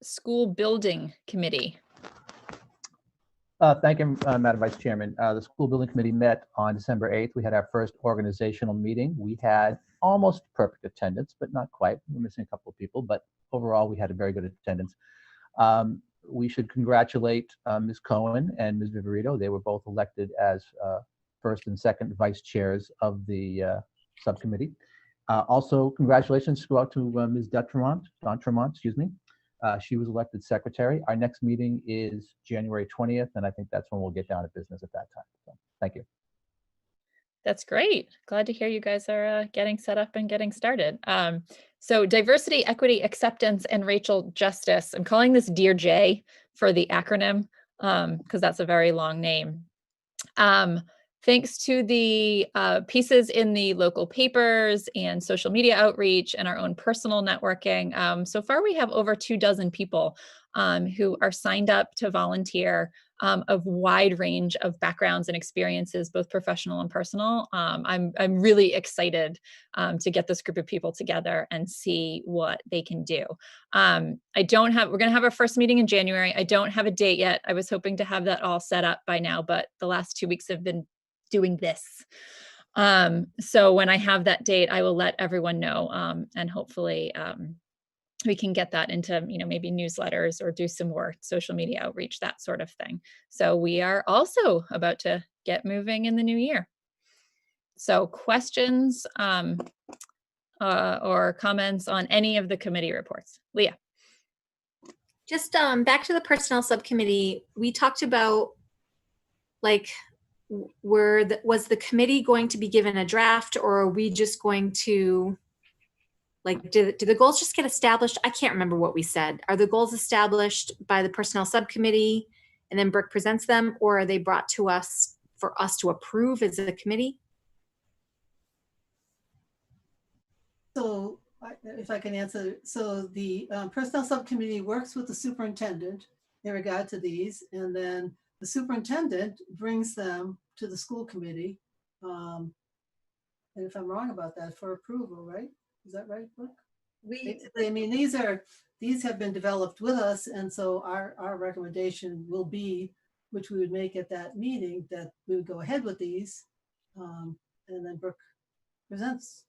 School building committee. Thank you, Madam Vice Chairman. The school building committee met on December 8th. We had our first organizational meeting. We had almost perfect attendance, but not quite. We're missing a couple of people, but overall we had a very good attendance. We should congratulate Ms. Cohen and Ms. Viverito. They were both elected as first and second vice chairs of the subcommittee. Also, congratulations go out to Ms. Dontremont, excuse me. She was elected secretary. Our next meeting is January 20th, and I think that's when we'll get down to business at that time. So, thank you. That's great. Glad to hear you guys are getting set up and getting started. So diversity, equity, acceptance, and racial justice. I'm calling this Dear J for the acronym because that's a very long name. Thanks to the pieces in the local papers and social media outreach and our own personal networking, so far we have over 24 people who are signed up to volunteer, of wide range of backgrounds and experiences, both professional and personal. I'm really excited to get this group of people together and see what they can do. We're going to have our first meeting in January. I don't have a date yet. I was hoping to have that all set up by now, but the last 2 weeks have been doing this. So when I have that date, I will let everyone know, and hopefully we can get that into, maybe newsletters or do some more social media outreach, that sort of thing. So we are also about to get moving in the new year. So questions or comments on any of the committee reports? Leah. Just back to the personnel subcommittee, we talked about was the committee going to be given a draft, or are we just going to do the goals just get established? I can't remember what we said. Are the goals established by the personnel subcommittee and then Brooke presents them, or are they brought to us for us to approve as a committee? So if I can answer, so the personnel subcommittee works with the superintendent in regard to these, and then the superintendent brings them to the school committee. And if I'm wrong about that, for approval, right? Is that right, Brooke? I mean, these have been developed with us, and so our recommendation will be, which we would make at that meeting, that we would go ahead with these, and then Brooke presents.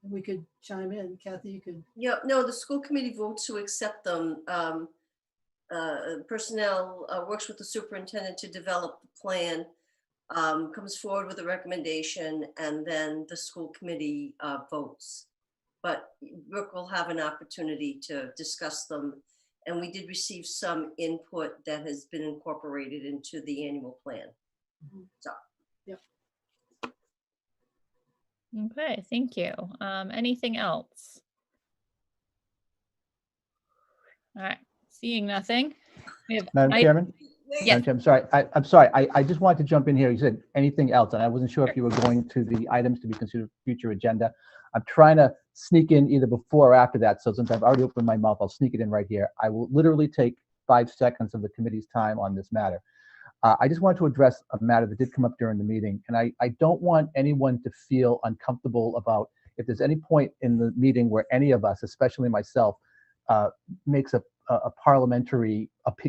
We could chime in. Kathy, you could. Yeah, no, the school committee votes to accept them. Personnel works with the superintendent to develop the plan, comes forward with a recommendation, and then the school committee votes. But Brooke will have an opportunity to discuss them. And we did receive some input that has been incorporated into the annual plan. So. Okay, thank you. Anything else? All right, seeing nothing. We have Madam Chairman? Yes. Madam Chair, I'm sorry. I just wanted to jump in here. You said anything else, and I wasn't sure if you were going to the items to be considered future agenda. I'm trying to sneak in either before or after that. So since I've already opened my mouth, I'll sneak it in right here. I will literally take 5 seconds of the committee's time on this matter. I just wanted to address a matter that did come up during the meeting, and I don't want anyone to feel uncomfortable about if there's any point in the meeting where any of us, especially myself, makes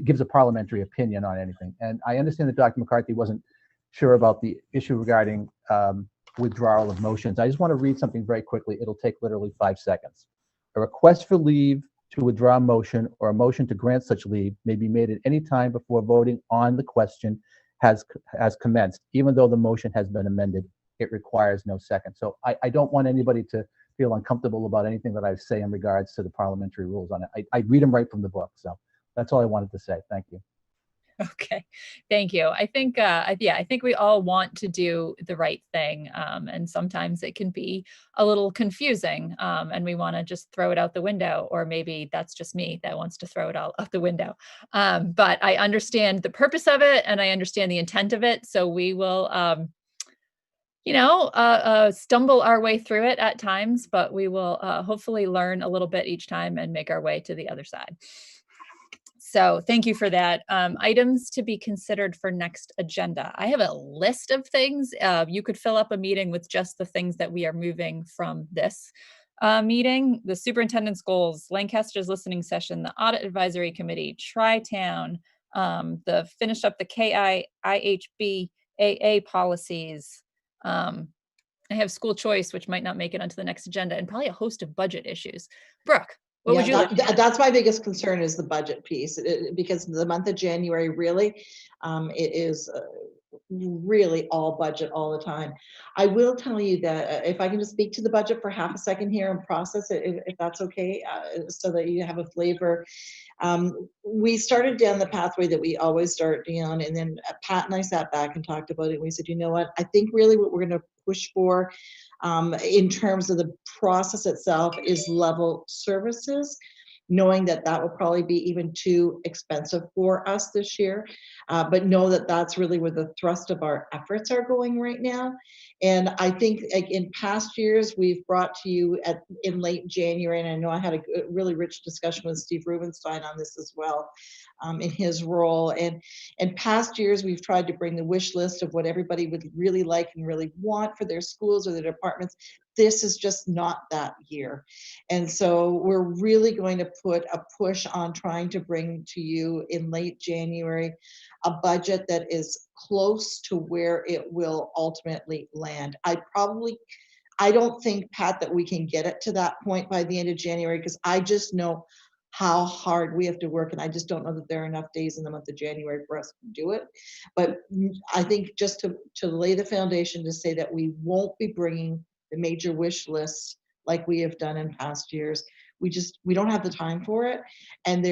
gives a parliamentary opinion on anything. And I understand that Dr. McCarthy wasn't sure about the issue regarding withdrawal of motions. I just want to read something very quickly. It'll take literally 5 seconds. A request for leave to withdraw a motion or a motion to grant such leave may be made at any time before voting on the question has commenced, even though the motion has been amended. It requires no second. So I don't want anybody to feel uncomfortable about anything that I say in regards to the parliamentary rules on it. I read them right from the book. So that's all I wanted to say. Thank you. Okay, thank you. I think, I think we all want to do the right thing, and sometimes it can be a little confusing, and we want to just throw it out the window, or maybe that's just me that wants to throw it all out the window. But I understand the purpose of it, and I understand the intent of it, so we will, stumble our way through it at times, but we will hopefully learn a little bit each time and make our way to the other side. So thank you for that. Items to be considered for next agenda. I have a list of things. You could fill up a meeting with just the things that we are moving from this meeting. The superintendent's goals, Lancaster's listening session, the Audit Advisory Committee, Tri-Town, the finish up the IHBAA policies. I have school choice, which might not make it onto the next agenda, and probably a host of budget issues. Brooke. What would you like? That's my biggest concern is the budget piece, because the month of January really, it is really all budget all the time. I will tell you that if I can just speak to the budget for half a second here and process it, if that's okay, so that you have a flavor. We started down the pathway that we always start down, and then Pat and I sat back and talked about it. And we said, you know what, I think really what we're going to push for in terms of the process itself is level services, knowing that that will probably be even too expensive for us this year, but know that that's really where the thrust of our efforts are going right now. And I think in past years, we've brought to you in late January, and I know I had a really rich discussion with Steve Rubenstein on this as well, in his role. And in past years, we've tried to bring the wish list of what everybody would really like and really want for their schools or their departments this is just not that year. And so we're really going to put a push on trying to bring to you in late January a budget that is close to where it will ultimately land. I don't think, Pat, that we can get it to that point by the end of January, because I just know how hard we have to work, and I just don't know that there are enough days in the month of January for us to do it. But I think just to lay the foundation to say that we won't be bringing the major wish lists like we have done in past years. We don't have the time for it, and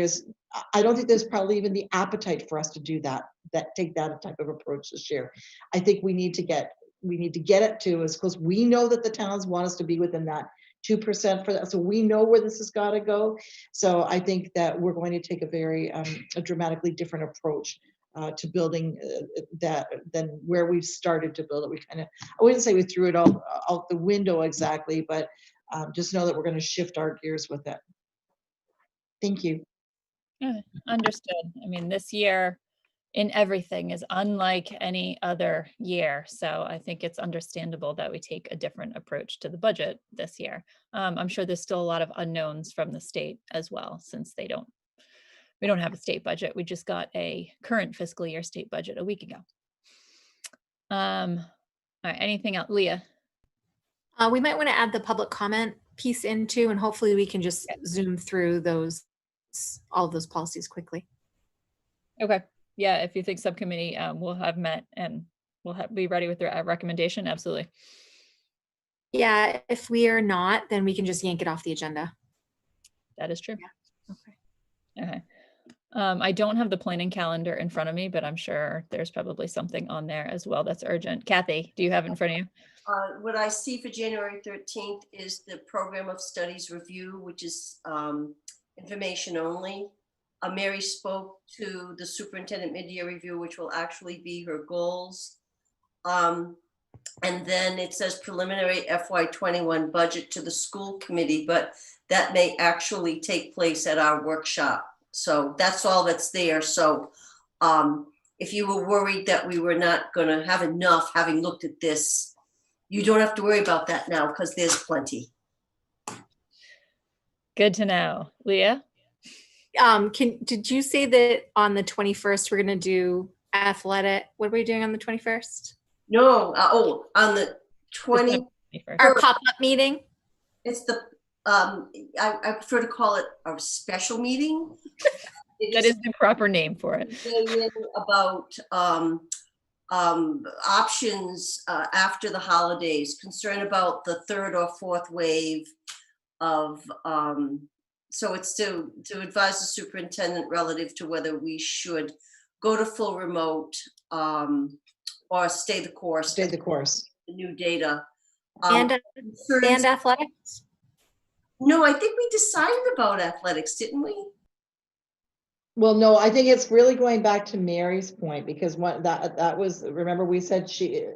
I don't think there's probably even the appetite for us to do that take that type of approach this year. I think we need to get it to as close. We know that the towns want us to be within that 2% for that, so we know where this has got to go. So I think that we're going to take a very a dramatically different approach to building that than where we've started to build it. I wouldn't say we threw it all out the window exactly, but just know that we're going to shift our gears with it. Thank you. Yeah, understood. I mean, this year in everything is unlike any other year. So I think it's understandable that we take a different approach to the budget this year. I'm sure there's still a lot of unknowns from the state as well, since we don't have a state budget. We just got a current fiscal year state budget a week ago. All right, anything else, Leah? We might want to add the public comment piece into, and hopefully we can just zoom through all of those policies quickly. Okay. Yeah, if you think subcommittee will have met and will be ready with their recommendation, absolutely. Yeah, if we are not, then we can just yank it off the agenda. That is true. Yeah. Okay. Okay. I don't have the planning calendar in front of me, but I'm sure there's probably something on there as well that's urgent. Kathy, do you have it in front of you? What I see for January 13th is the Program of Studies Review, which is information only. Mary spoke to the superintendent mid-year review, which will actually be her goals. And then it says preliminary FY21 budget to the school committee, but that may actually take place at our workshop. So that's all that's there. So if you were worried that we were not going to have enough, having looked at this, you don't have to worry about that now, because there's plenty. Good to know. Leah? Did you say that on the 21st we're going to do athletic? What are we doing on the 21st? No, on the 20th. Our pop-up meeting? It's the, I prefer to call it a special meeting. That is the proper name for it. About options after the holidays, concern about the third or fourth wave of, so it's to advise the superintendent relative to whether we should go to full remote or stay the course. Stay the course. The new data. And athletics? No, I think we decided about athletics, didn't we? Well, no, I think it's really going back to Mary's point, because that was, remember we said she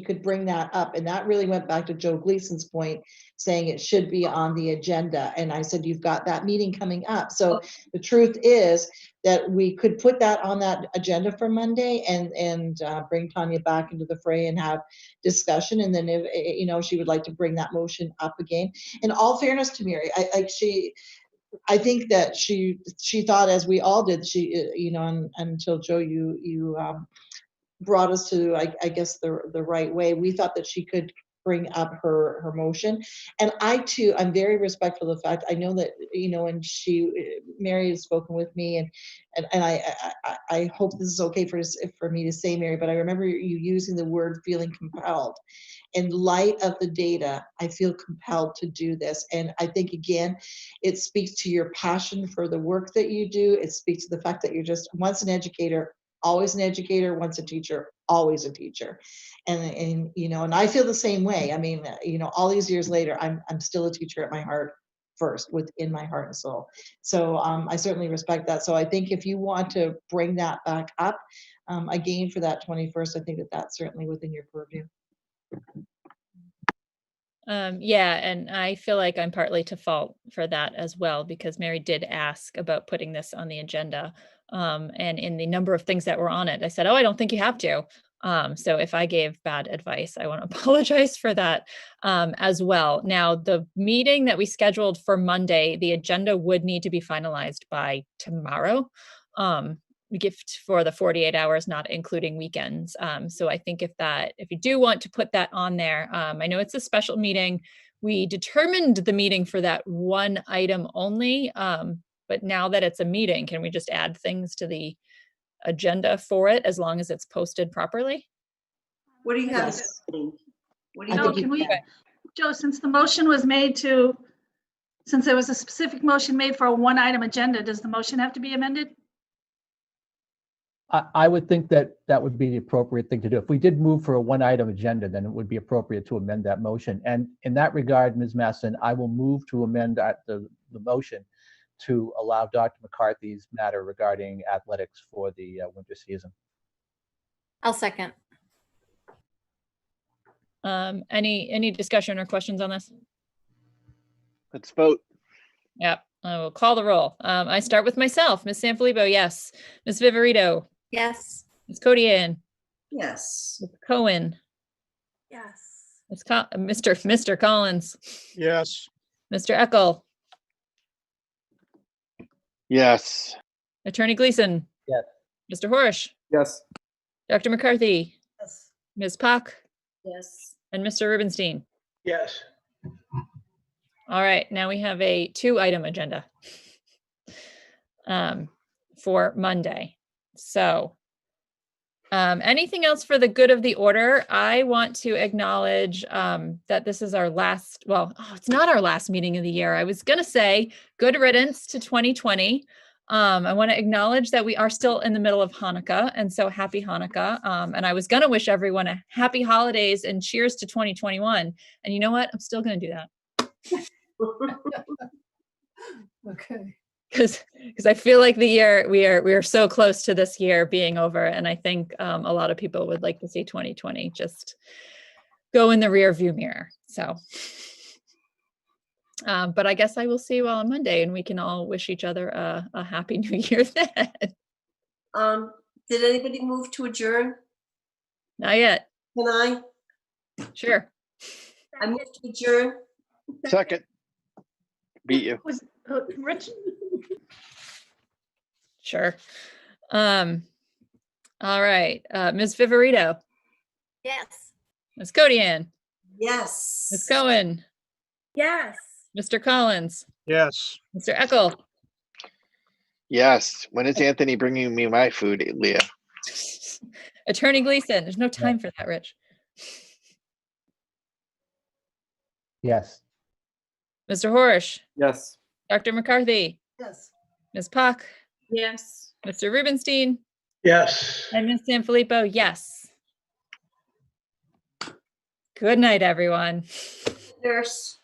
could bring that up, and that really went back to Joe Gleason's point, saying it should be on the agenda. And I said, you've got that meeting coming up. So the truth is that we could put that on that agenda for Monday and bring Tanya back into the fray and have discussion. And then if she would like to bring that motion up again. In all fairness to Mary, I think that she thought, as we all did, until Joe, you brought us to, I guess, the right way. We thought that she could bring up her motion. And I too, I'm very respectful of the fact, I know that, and Mary has spoken with me, and I hope this is okay for me to say, Mary, but I remember you using the word feeling compelled. In light of the data, I feel compelled to do this. And I think, again, it speaks to your passion for the work that you do. It speaks to the fact that you're just once an educator, always an educator, once a teacher, always a teacher. And I feel the same way. I mean, all these years later, I'm still a teacher at my heart first, within my heart and soul. So I certainly respect that. So I think if you want to bring that back up again for that 21st, I think that that's certainly within your purview. Yeah, and I feel like I'm partly to fault for that as well, because Mary did ask about putting this on the agenda. And in the number of things that were on it, I said, oh, I don't think you have to. So if I gave bad advice, I want to apologize for that as well. Now, the meeting that we scheduled for Monday, the agenda would need to be finalized by tomorrow. Gift for the 48 hours, not including weekends. So I think if you do want to put that on there, I know it's a special meeting. We determined the meeting for that one item only, but now that it's a meeting, can we just add things to the agenda for it as long as it's posted properly? What do you have? Yes. What do you Joe, think? can we, Joe, since the motion was made since there was a specific motion made for a one item agenda, does the motion have to be amended? I would think that that would be the appropriate thing to do. If we did move for a one item agenda, then it would be appropriate to amend that motion. And in that regard, Ms. Masson, I will move to amend the motion to allow Dr. McCarthy's matter regarding athletics for the winter season. I'll second. Any discussion or questions on this? Let's vote. Yep, I will call the roll. I start with myself. Ms. Sanfilippo, yes. Ms. Viverito, Yes. Ms. Codianne, Yes. Ms. Cohen, Yes. Mr. Collins, Yes. Mr. Eckel, Yes. Attorney Gleason. Yes. Mr. Horsch, Yes. Dr. McCarthy, Yes. Ms. Pock, Yes. and Mr. Rubenstein. Yes. All right, now we have a 2-item agenda for Monday. So anything else for the good of the order? I want to acknowledge that this is our last, it's not our last meeting of the year. I was going to say good riddance to 2020. I want to acknowledge that we are still in the middle of Hanukkah, and so happy Hanukkah. And I was going to wish everyone a happy holidays and cheers to 2021. And you know what? I'm still going to do that. Okay. Because I feel like the year we are so close to this year being over, and I think a lot of people would like to see 2020 just go in the rear view mirror. So, but I guess I will see you all on Monday, and we can all wish each other a happy New Year then. Did anybody move to adjourn? Not yet. Can I? Sure. I move to adjourn. Second. Beat you. Was Rich? Sure. All right. Ms. Viverito, Yes. Ms. Codianne, Yes. Ms. Cohen, Yes. Mr. Collins, Yes. Mr. Eckel, Yes. When is Anthony bringing me my food, Leah? Attorney Gleason. There's no time for that, Rich. Yes. Mr. Horsch, Yes. Dr. McCarthy, Yes. Ms. Pock, Yes. Mr. Rubenstein, Yes. and Ms. Sanfilippo. Yes. Good night, everyone. Nurse.